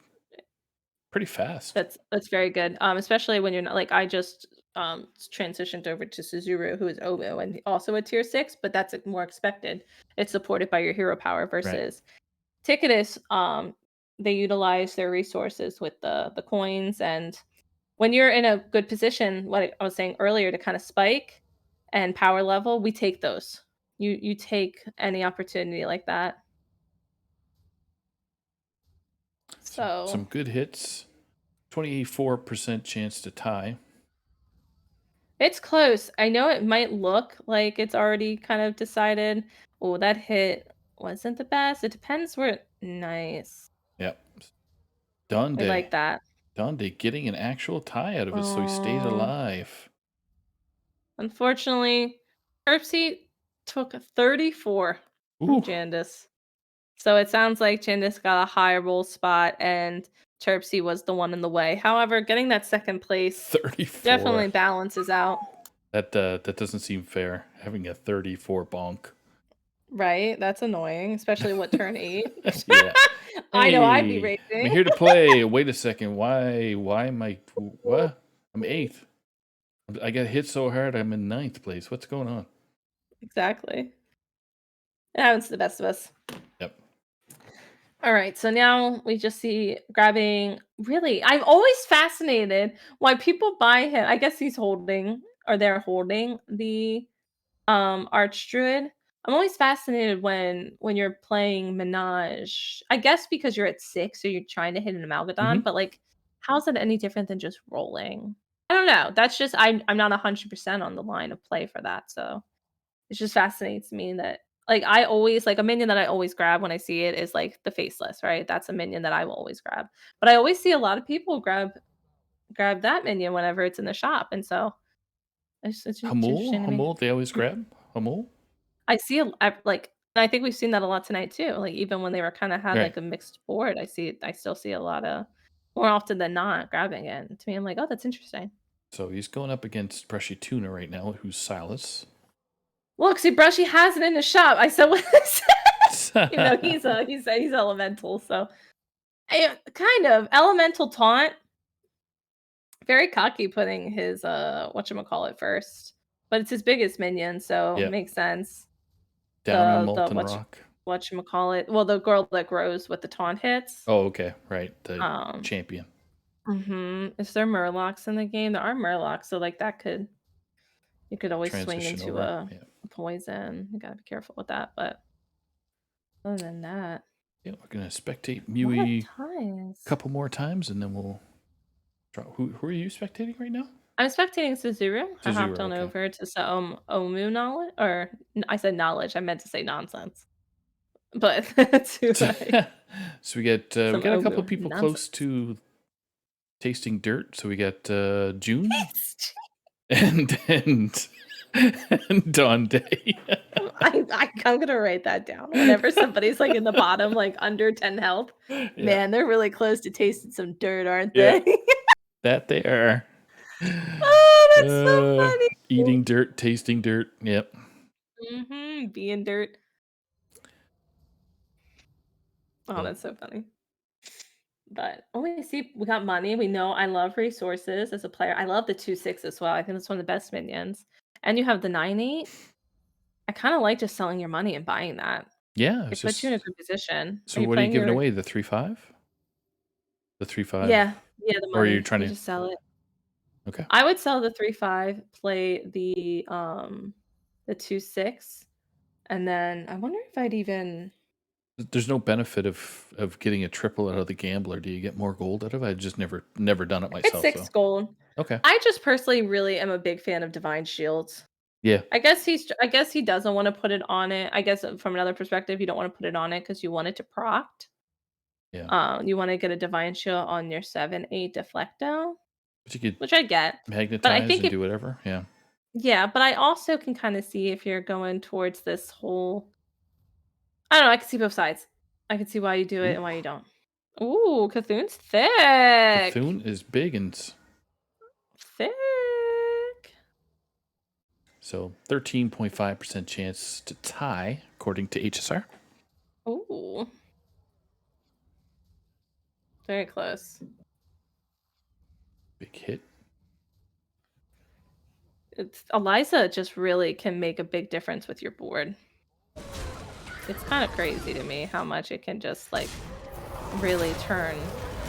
fast. That's very good. Especially when you're not, like, I just transitioned over to Suzuru, who is Omo and also a tier 6, but that's more expected. It's supported by your hero power versus Ticketus. They utilize their resources with the coins, and when you're in a good position, what I was saying earlier, to kind of spike and power level, we take those. You take any opportunity like that. So some good hits. 24% chance to tie. it's close. I know it might look like it's already kind of decided. Oh, that hit wasn't the best. It depends where. Nice. Yep. Donde. We like that. Donde getting an actual tie out of it, so he stayed alive. Unfortunately, Terpsy took 34 from Jandis. So it sounds like Jandis got a high roll spot and Terpsy was the one in the way. However, getting that second place 34 definitely balances out. That doesn't seem fair, having a 34 bonk. Right? That's annoying, especially what turn 8. Yeah. I know, I'd be racing. I'm here to play. Wait a second. Why am I... What? I'm 8th. I got hit so hard I'm in 9th place. What's going on? Exactly. It happens to the best of us. Yep. All right, so now we just see grabbing... Really, I'm always fascinated why people buy him. I guess he's holding, or they're holding the Archdruid. I'm always fascinated when you're playing Menage. I guess because you're at 6, so you're trying to hit an Amalgadon, but like, how's it any different than just rolling? I don't know. That's just I'm not 100% on the line of play for that, so it just fascinates me that, like, I always, like, a minion that I always grab when I see it is like the Faceless, right? That's a minion that I will always grab. But I always see a lot of people grab that minion whenever it's in the shop, and so it's interesting to me. Hamul, they always grab Hamul. I see like, and I think we've seen that a lot tonight too. Like, even when they were kind of had like a mixed board, I still see a lot of, more often than not, grabbing it. And to me, I'm like, oh, that's interesting. So he's going up against Brushy Tuna right now, who's Silas. Look, see, Brushy has it in the shop. I said what you know, he's elemental, so kind of elemental taunt. Very cocky putting his whatchamacallit first. But it's his biggest minion, so it makes sense. Down on The Molten Rock. whatchamacallit, well, the girl that grows with the taunt hits. Oh, okay, right. The Um, champion. Is there Murlocs in the game? There are Murlocs, so like you could always swing Transition into over. a poison. You gotta be careful with that, but other than that, Yeah, we're gonna spectate what Mewy ties? a couple more times, and then we'll draw. Who are you spectating right now? I'm spectating Suzuru. I hopped on okay. over to some Omu knowledge, or I said knowledge. I meant to say nonsense, but that's who I. So we got a couple of people nonsense. close to tasting dirt. So we got June and Dawn Day. I'm gonna write that down. Whenever somebody's like in the bottom, like under 10 health, man, they're really close to tasting some dirt, aren't they? That they are. Oh, that's so funny. Eating dirt, tasting dirt. Yep. Being dirt. Oh, that's so funny. But we see we got money. We know I love resources as a player. I love the 2/6 as well. I think that's one of the best minions. And you have the 9/8. I kind of like just selling your money and buying that. Yeah, It puts you in a good position. So what are you giving away? The 3/5? The 3/5? Yeah, the money. Or are you trying to just sell it? Okay. I would sell the 3/5, play the 2/6, and then I wonder if I'd even. There's no benefit of getting a triple out of the gambler. Do you get more gold out of it? I've just never done it myself. It's 6 gold. Okay. I just personally really am a big fan of Divine Shields. Yeah. I guess he doesn't want to put it on it. I guess from another perspective, you don't want to put it on it because you want it to proct. Yeah. You want to get a Divine Shield on your 7/8 Deflecto, But you could which I get. magnetize But I think and do whatever. Yeah. Yeah, but I also can kind of see if you're going towards this whole. I don't know. I can see both sides. I can see why you do it and why you don't. Ooh, Cthulhu's thick. Cthulhu is big and Thick. So 13.5% chance to tie, according to HSR. Ooh. Very close. Big hit. Eliza just really can make a big difference with your board. It's kind of crazy to me how much it can just like really turn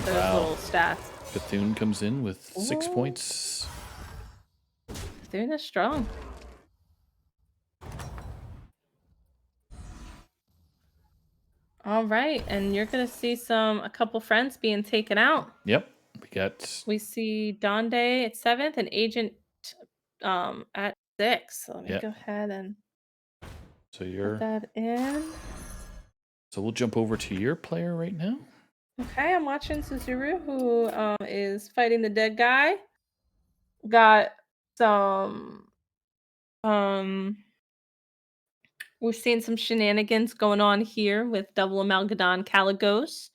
those little stats. Cthulhu comes in with 6 points. Cthulhu is strong. All right, and you're gonna see a couple friends being taken out. Yep, we see Donde at 7th and Agent at 6. So let me go ahead and put that in. So we'll jump over to your player right now. Okay, I'm watching Suzuru, who is fighting the dead guy. Got some we're seeing some shenanigans going on here with Double Amalgadon Caligos.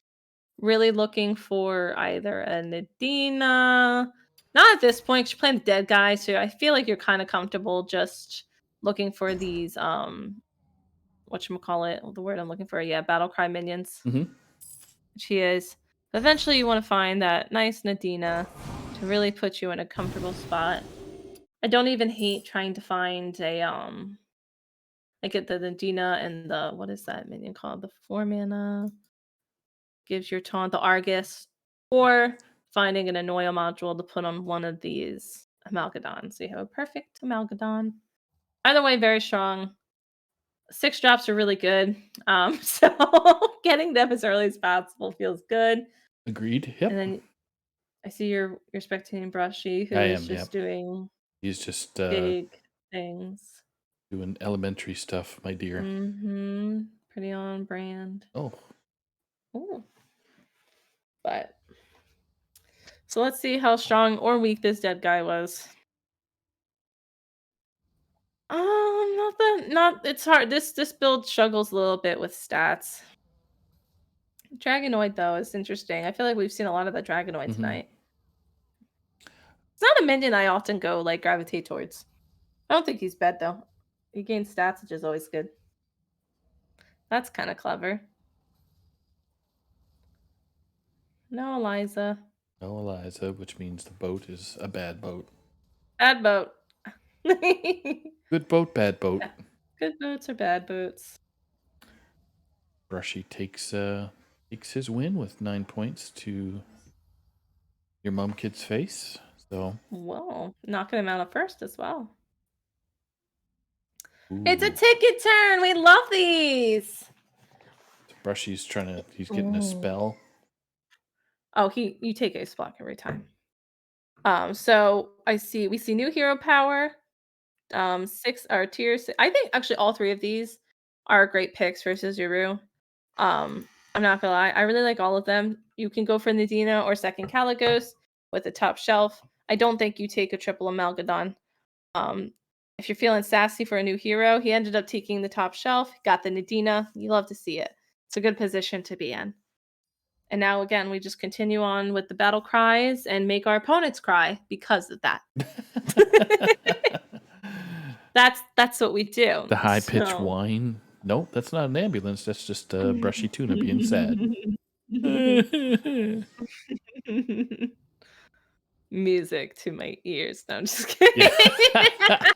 Really looking for either a Nadina. Not at this point, she's playing the dead guy, so I feel like you're kind of comfortable just looking for these whatchamacallit, the word I'm looking for, battle cry minions. She is. Eventually you want to find that nice Nadina to really put you in a comfortable spot. I don't even hate trying to find a like get the Nadina and the, what is that minion called? The 4 mana gives your taunt, the Argus, or finding an Annoya module to put on one of these Amalgadons. So you have a perfect Amalgadon. Either way, very strong. 6 drops are really good. So getting them as early as possible feels good. Agreed. Yep. And then I see you're spectating Brushy, who is just doing. He's just big things. Doing elementary stuff, my dear. Pretty on brand. Oh. But so let's see how strong or weak this dead guy was. It's hard. This build struggles a little bit with stats. Dragonoid though is interesting. I feel like we've seen a lot of the Dragonoid tonight. It's not a minion I often go like gravitate towards. I don't think he's bad though. He gains stats, which is always good. That's kind of clever. No Eliza. No Eliza, which means the boat is a bad boat. Bad boat. Good boat, bad boat. Good boots or bad boots? Brushy takes his win with 9 points to your mom kid's face. So Whoa, knocking him out at first as well. ooh. It's a ticket turn. We love these. Brushy's he's getting a spell. Oh, you take ace block every time. So we see new hero power. 6 are tiers. I think actually all 3 of these are great picks versus Yuru. I'm not gonna lie, I really like all of them. You can go for Nadina or second Caligos with the top shelf. I don't think you take a triple Amalgadon. If you're feeling sassy for a new hero, he ended up taking the top shelf, got the Nadina. You love to see it. It's a good position to be in. And now again, we just continue on with the battle cries and make our opponents cry because of that. That's what we do. The high pitched whine. Nope, that's not an ambulance. That's just Brushy Tuna being sad. Music to my ears. No, I'm just kidding. Yeah.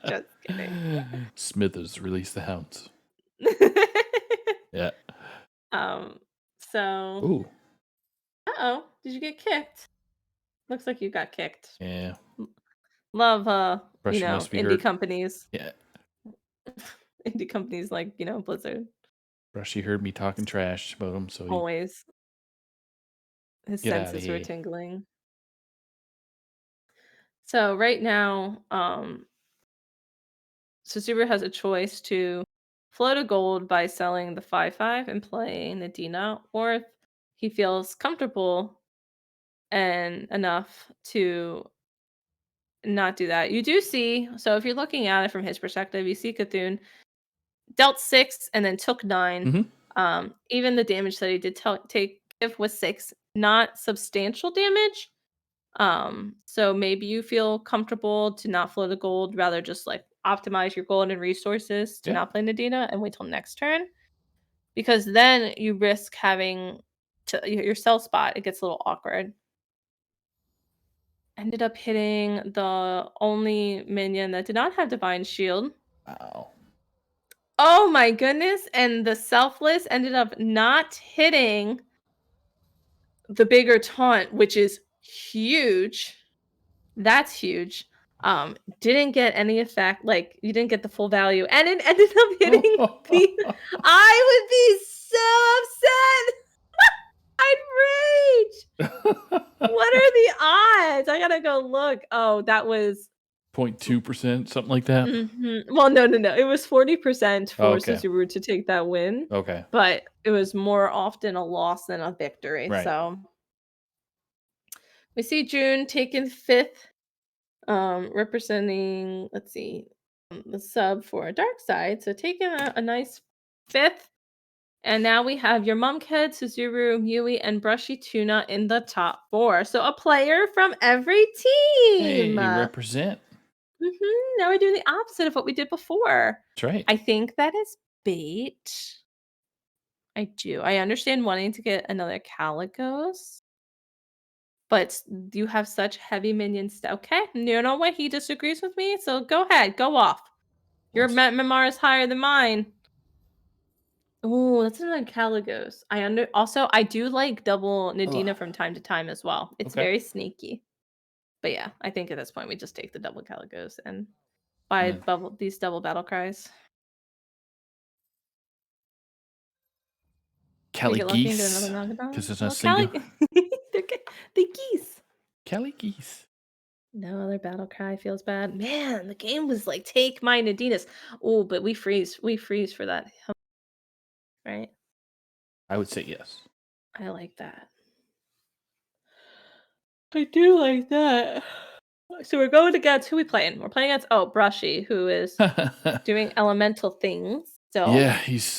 Just kidding. Smithers, release the hounds. Yeah. So. Ooh. Uh-oh. Did you get kicked? Looks like you got kicked. Yeah. Love Brushy must be indie hurt. companies. Yeah. Indie companies like, Blizzard. Brushy heard me talking trash about him, so he Always. His Get outta senses were here. tingling. So right now, Suzuru has a choice to float a gold by selling the 5/5 and playing Nadina, or if he feels comfortable and enough to not do that. You do see, so if you're looking at it from his perspective, you see Cthulhu dealt 6 and then took 9. Even the damage that he did give was 6, not substantial damage. So maybe you feel comfortable to not float a gold, rather just like optimize your gold and resources to not play Nadina and wait till next turn. Because then you risk having your sell spot, it gets a little awkward. Ended up hitting the only minion that did not have Divine Shield. Wow. Oh my goodness. And the Selfless ended up not hitting the bigger taunt, which is huge. That's huge. Didn't get any effect, like you didn't get the full value, and it ended up hitting the I would be so upset. I'd rage. What are the odds? I gotta go look. Oh, that was 0.2%, something like that. Well, no. It was 40% for okay. Suzuru to take that win. Okay. But it was more often a loss than a victory. Right. So we see June taking 5th, representing, let's see, the sub for Dark Side. So taking a nice 5th. And now we have your Mumkhead, Suzuru, Mui, and Brushy Tuna in the top 4. So a player from every team. Hey, represent. Now we're doing the opposite of what we did before. That's right. I think that is bait. I do. I understand wanting to get another Caligos, but you have such heavy minions. Okay, you know what? He disagrees with me, so go ahead, go off. Your Memar is higher than mine. Oh, that's another Caligos. I do like double Nadina from time to time as well. It's very sneaky. But yeah, I think at this point we just take the double Caligos and buy these double battle cries. Cali geese. Because it's not single. The geese. Cali geese. No other battle cry feels bad. Man, the game was like, take my Nadinas. Oh, but we freeze. We freeze for that. Right? I would say yes. I like that. I do like that. So we're going against, who we playing? We're playing against Brushy, who is doing elemental things. So yeah, he's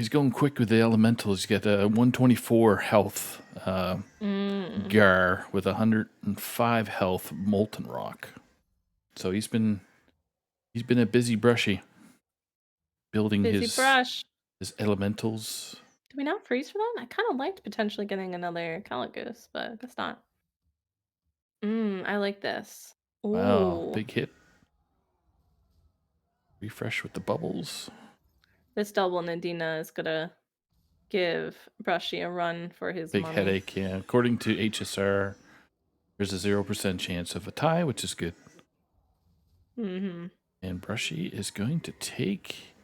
going quick with the elementals. He's got 124 health Gar with 105 health Molten Rock. So he's been a busy Brushy building his elementals. Do we not freeze for that? I kind of liked potentially getting another Caligos, but I guess not. I like this. Ooh. Wow, big hit. Refresh with the bubbles. This double Nadina is gonna give Brushy a run for his big money. headache. Yeah, according to HSR, there's a 0% chance of a tie, which is good. Mm-hmm. And Brushy is going to take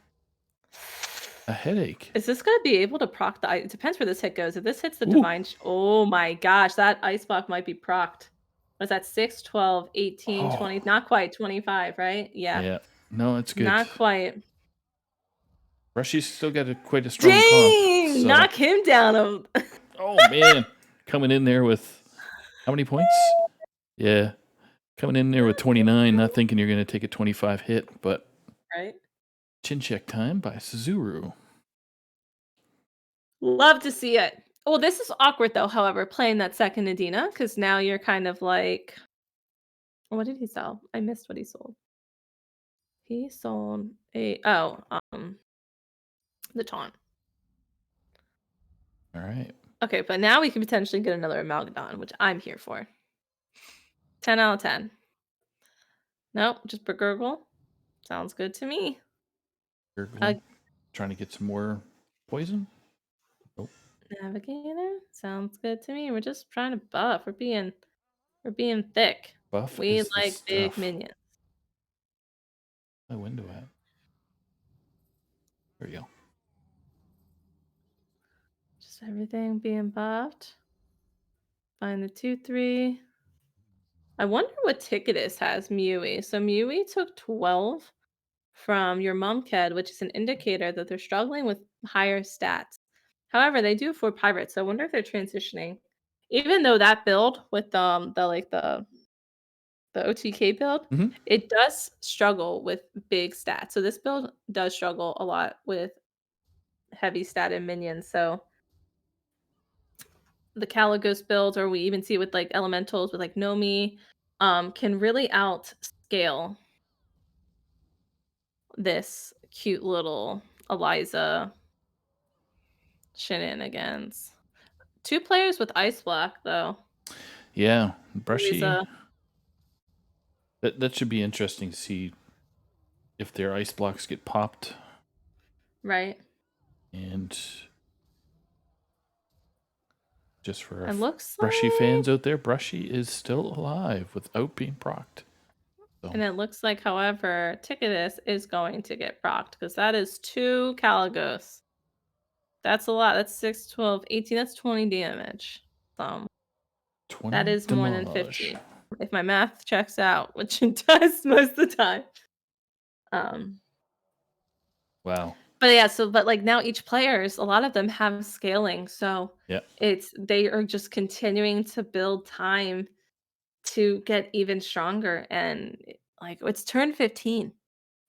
a headache. Is this going to be able to proc the ice? It depends where this hit goes. If this hits the divine... Oh my gosh, that ice block might be procced. What is that? 6, 12, 18, 20. Not quite 25, right? Yeah. Yeah. No, it's good. Not quite. Brushy's still got quite a strong Dang! comp. So. Knock him down. Oh, man. Coming in there with... How many points? Yeah. Coming in there with 29, not thinking you're going to take a 25 hit, but... Right. Chin check time by Suzuru. Love to see it. Well, this is awkward, though, however, playing that second Nadina, because now you're kind of like... What did he sell? I missed what he sold. He sold a... Oh, the taunt. All right. Okay, but now we can potentially get another Amalgadon, which I'm here for. 10 out of 10. Nope, just Gurgle. Sounds good to me. Gurgle. Trying to get some more poison? Nope. Navigator. Sounds good to me. We're just trying to buff. We're being thick. Buff. We like big minions. My window at. There we go. Just everything being buffed. Find the 2-3. I wonder what Ticketus has Mewy. So Mewy took 12 from your Mumked, which is an indicator that they're struggling with higher stats. However, they do afford pirates, so I wonder if they're transitioning. Even though that build with the OTK build, it does struggle with big stats. So this build does struggle a lot with heavy statted minions. So the Caligos builds, or we even see with like elementals with like Nomi, can really outscale this cute little Eliza shenanigans. 2 players with ice block though. Yeah, Brushy. That should be interesting to see if their ice blocks get popped. Right. And just for our Brushy fans out there, Brushy is still alive without being procced. So. And it looks like, however, Ticketus is going to get procced because that is 2 Caligos. That's a lot. That's 6, 12, 18. That's 20 damage. So 20 that is damage. more than 50. If my math checks out, which it does most of the time. Wow. But yeah, but like now each players, a lot of them have scaling. So they are just continuing to build time to get even stronger. And like it's turn 15.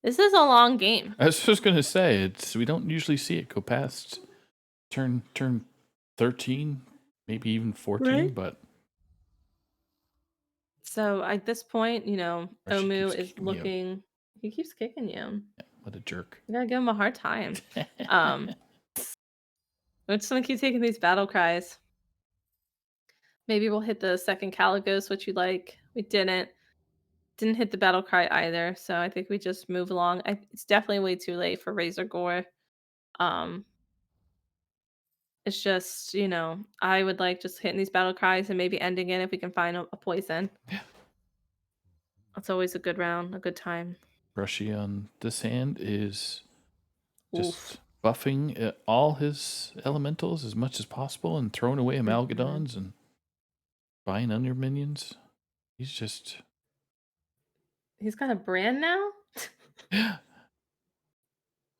This is a long game. I was just gonna say we don't usually see it go past turn 13, maybe even 14, right? But so at this point, Omu is looking. He keeps kicking you. Yeah, what a jerk! You gotta give him a hard time. We're just gonna keep taking these battle cries. Maybe we'll hit the second Caligos, which you like. We didn't hit the battle cry either, so I think we just move along. It's definitely way too late for Razor Gore. It's just, I would like just hitting these battle cries and maybe ending it if we can find a poison. Yeah. That's always a good round, a good time. Brushy on this hand is just buffing all his elementals as much as possible and throwing away Amalgadons and buying under minions. He's got a brand now? Yeah.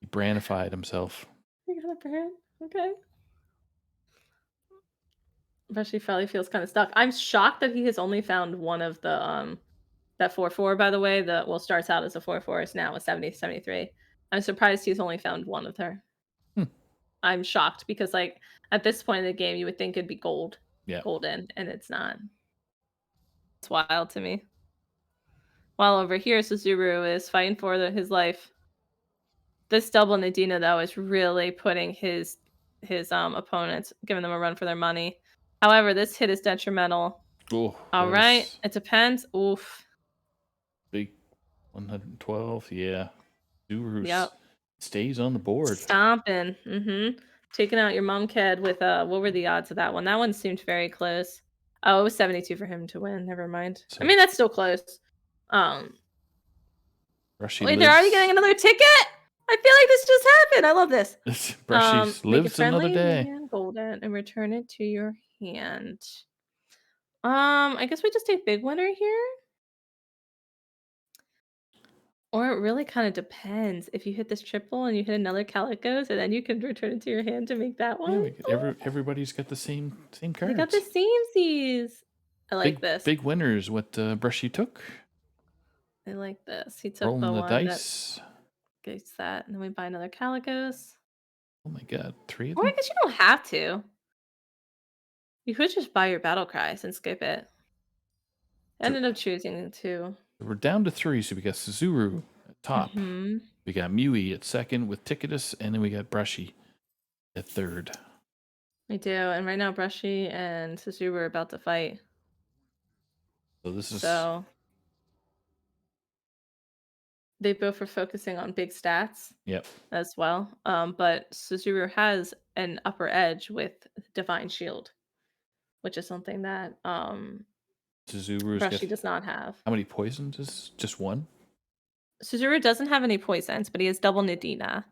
He brandified himself. He got a brand? Okay. Brushy probably feels kind of stuck. I'm shocked that he has only found one of the that 4/4, by the way. Starts out as a 4/4, is now a 70/73. I'm surprised he's only found one of her. I'm shocked because like at this point in the game you would think it'd be golden, and it's not. It's wild to me. While over here Suzuru is fighting for his life. This double Nadina though is really putting his opponents, giving them a run for their money. However, this hit is detrimental. All right, it depends. Oof. Big 112, yeah. Zuru stays on the board. Stomping. Taking out your mom kid with what were the odds of that one? That one seemed very close. Oh, it was 72 for him to win. Never mind. I mean, that's still close. Wait, they're already getting another ticket? I feel like this just happened. I love this. Brushy lives another day. Golden and return it to your hand. I guess we just take big winner here. Or it really kind of depends. If you hit this triple and you hit another Calicos, and then you can return it to your hand to make that one. Yeah, everybody's got the same cards. They got the samesies. I like this. Big winners. What Brushy took. I like this. He took rolling the one dice. That gets that, and then we buy another Calicos. Oh my god, 3 of them? Or I guess you don't have to. You could just buy your battle cries and skip it. Ended up choosing 2. We're down to 3, so we got Suzuru at top. We got Mewy at second with Ticketus, and then we got Brushy at third. We do, and right now Brushy and Suzuru are about to fight. So this is they both are focusing on big stats. Yep. As well. But Suzuru has an upper edge with Divine Shield, which is something that Brushy does not have. How many poisons? Just one? Suzuru doesn't have any poisons, but he has double Nadina.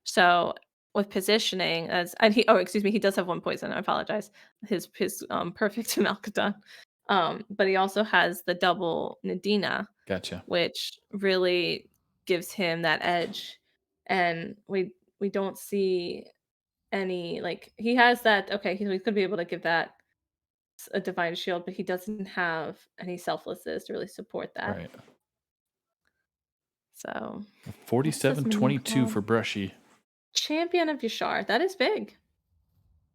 So with positioning he does have one poison. I apologize. His perfect Malkaton. But he also has the double Nadina. Gotcha. Which really gives him that edge. And we don't see any, like, he has that, okay, he's going to be able to give that a Divine Shield, but he doesn't have any selflesses to really support that. Right. So 47-22 for Brushy. Champion of Yashar. That is big.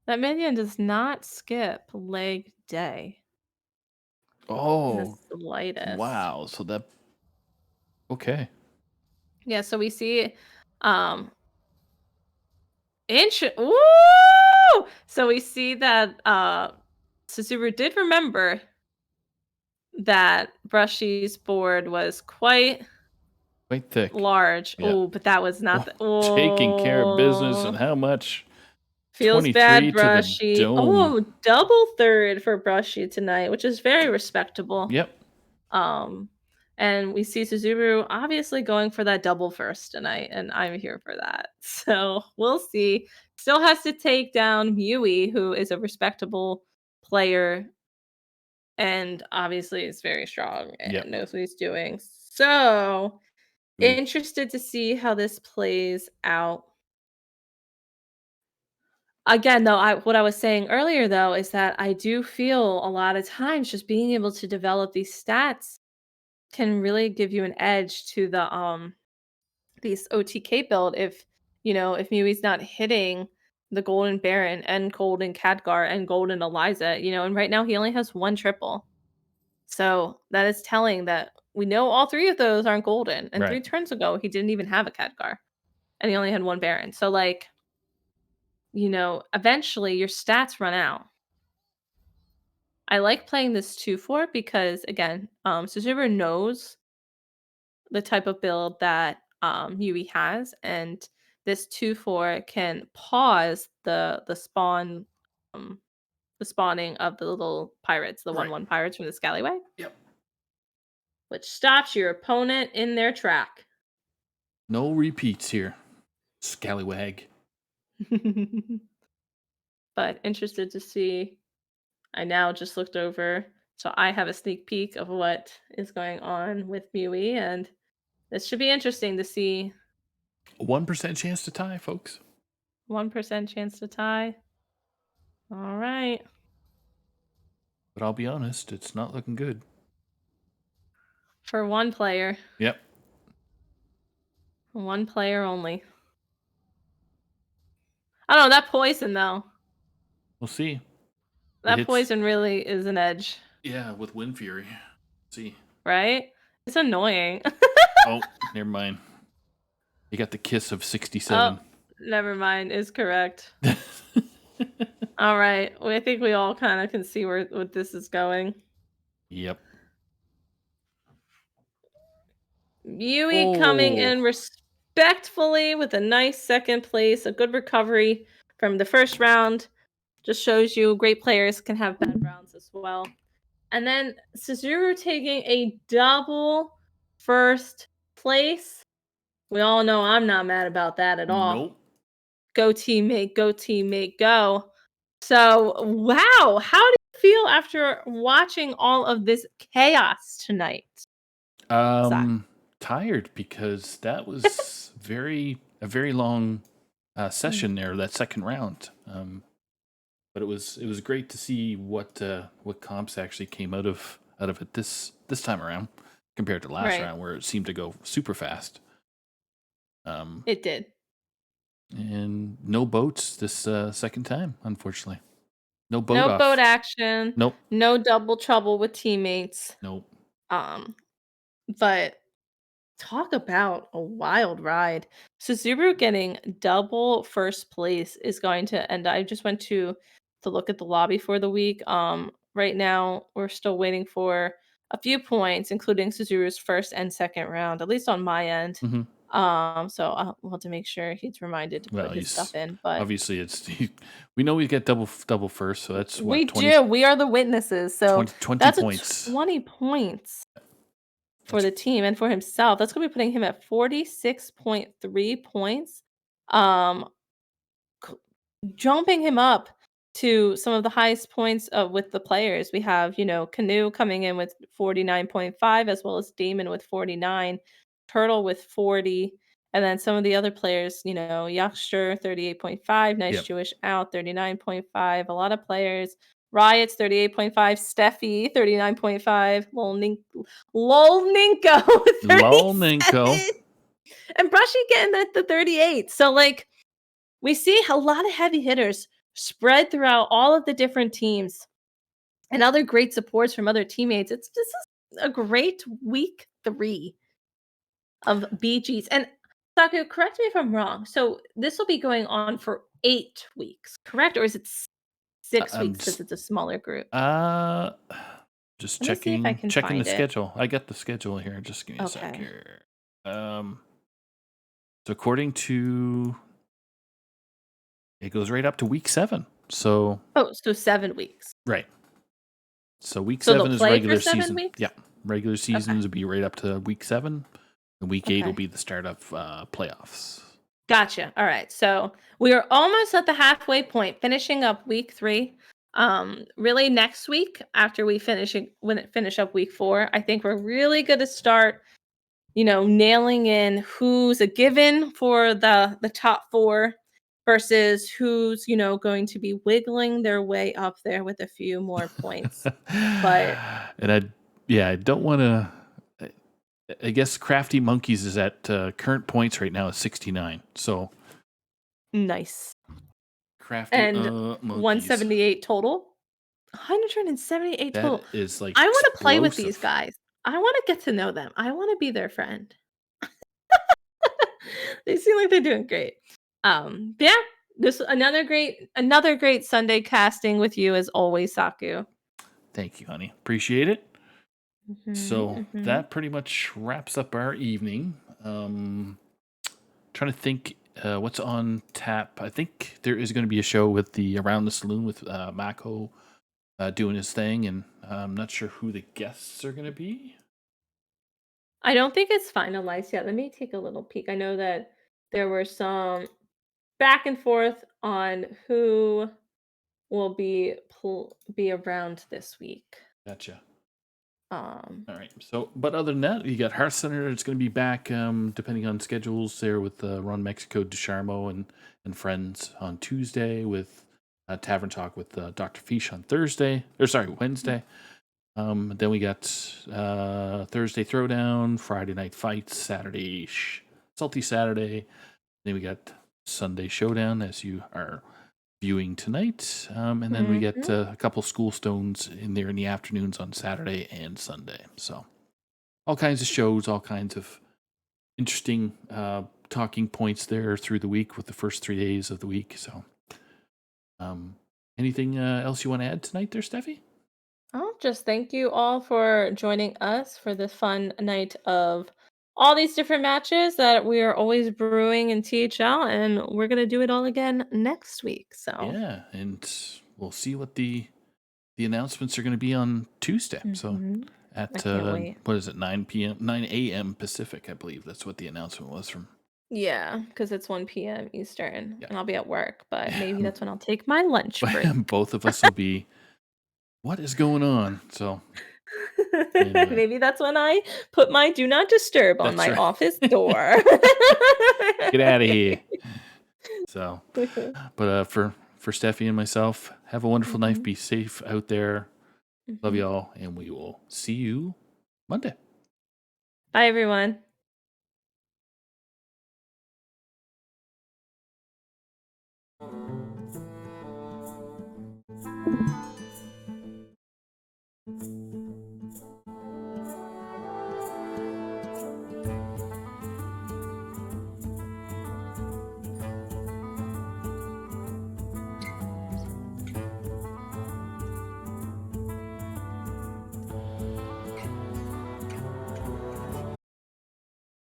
That minion does not skip leg day. Oh, the slightest. Wow. So that okay. Yeah, so we see so we see that Suzuru did remember that Brushy's board was quite thick, large. Yep. Oh, but that was not taking care of business. And how much? Feels bad, Brushy. Double third for Brushy tonight, which is very respectable. Yep. And we see Suzuru obviously going for that double first tonight, and I'm here for that. So we'll see. Still has to take down Mewy, who is a respectable player and obviously is very strong and knows what he's doing. So interested to see how this plays out. Again, though, what I was saying earlier, though, is that I do feel a lot of times just being able to develop these stats can really give you an edge to the these OTK build if Mewy's not hitting the Golden Baron and Golden Khadgar and Golden Eliza, and right now he only has 1 triple. So that is telling that we know all 3 of those aren't golden. And 3 turns ago he didn't even have a Khadgar. And he only had 1 Baron. So eventually your stats run out. I like playing this 2-4 because again, Suzuru knows the type of build that Mewy has, and this 2-4 can pause the spawn, the spawning of the little pirates, the 1/1 pirates from the Scallywag. Yep. Which stops your opponent in their track. No repeats here, Scallywag. But interested to see. I now just looked over, so I have a sneak peek of what is going on with Mewy, and this should be interesting to see. 1% chance to tie, folks. 1% chance to tie. All right. But I'll be honest, it's not looking good. For one player. Yep. 1 player only. I don't know, that poison, though. We'll see. That poison really is an edge. Yeah, with Wind Fury. See. Right? It's annoying. Oh, never mind. You got the kiss of 67. Oh, never mind. Is correct. All right. I think we all kind of can see what this is going. Yep. Mewy coming in respectfully with a nice second place, a good recovery from the first round. Just shows you great players can have bad rounds as well. And then Suzuru taking a double first place. We all know I'm not mad about that at all. Nope. Go teammate, go teammate, go. So, wow, how do you feel after watching all of this chaos tonight? Tired because that was a very long session there, that second round. But it was great to see what comps actually came out of it this time around compared to last round where it seemed to go super fast. It did. And no boats this second time, unfortunately. No boat No off. boat action. Nope. No double trouble with teammates. Nope. But talk about a wild ride. Suzuru getting double first place is going to end. I just went to look at the lobby for the week. Right now we're still waiting for a few points, including Suzuru's first and second round, at least on my end. So I'll have to make sure he's reminded to put his stuff in. But obviously, we know we get double first, so that's what we 20, do. We are the witnesses. So 20 that's points. 20 points for the team and for himself. That's going to be putting him at 46.3 points. Jumping him up to some of the highest points with the players. We have, Canoe coming in with 49.5, as well as Damon with 49, Turtle with 40, and then some of the other players, Youngster 38.5, Nice Jewish Out 39.5, a lot of players. Riots 38.5, Steffi 39.5, Lol Ninko and Brushy getting the 38. So we see a lot of heavy hitters spread throughout all of the different teams and other great supports from other teammates. This is a great week 3 of BGs. And Saku, correct me if I'm wrong. So this will be going on for 8 weeks, correct? Or is it 6 weeks because it's a smaller group? Just checking the schedule. I got the schedule here. Just give me a sec here. So according to it goes right up to week 7. So 7 weeks. Right. So week 7 is regular season. Weeks? Yeah. Regular seasons would be right up to week 7. And week 8 will be the start of playoffs. Gotcha. All right. So we are almost at the halfway point, finishing up week 3. Really next week, after we finish up week 4, I think we're really going to start, nailing in who's a given for the top 4 versus who's, going to be wiggling their way up there with a few more points. But and I don't want to. I guess Crafty Monkeys is at current points right now is 69. So nice. Crafty and 178 total. 178 total. That is like I want to play with these guys. I want to get to know them. I want to be their friend. They seem like they're doing great. Yeah, this another great Sunday casting with you as always, Saku. Thank you, honey. Appreciate it. So that pretty much wraps up our evening. Trying to think what's on tap. I think there is going to be a show with the Around the Saloon with Mako doing his thing, and I'm not sure who the guests are going to be. I don't think it's finalized yet. Let me take a little peek. I know that there were some back and forth on who will be around this week. Gotcha. All right. So, but other than that, you got Hearth Center. It's going to be back, depending on schedules. There with Ron Mexico, DeCharmo, and friends on Tuesday. With Tavern Talk with Dr. Fish on Wednesday. Then we got Thursday Throwdown, Friday Night Fights, Saturday Salty Saturday. Then we got Sunday Showdown, as you are viewing tonight, and then we get a couple School Stones in there in the afternoons on Saturday and Sunday. So all kinds of shows, all kinds of interesting talking points there through the week with the first 3 days of the week. So anything else you want to add tonight there, Steffi? I'll just thank you all for joining us for this fun night of all these different matches that we are always brewing in THL, and we're gonna do it all again next week. So yeah, and we'll see what the announcements are going to be on Tuesday. So I at can't wait. what is it, 9 p.m., 9 a.m. Pacific, I believe that's what the announcement was from. Yeah, because it's 1 p.m. Eastern, Yeah. and I'll be at work. But Yeah. maybe that's when I'll take my lunch break. Both of us will be. What is going on? So anyway, Maybe that's when I put my do not disturb on that's my right. office door. Get out of here. So, but for Steffi and myself, have a wonderful night. Be safe out there. Love y'all, and we will see you Monday. Bye, everyone.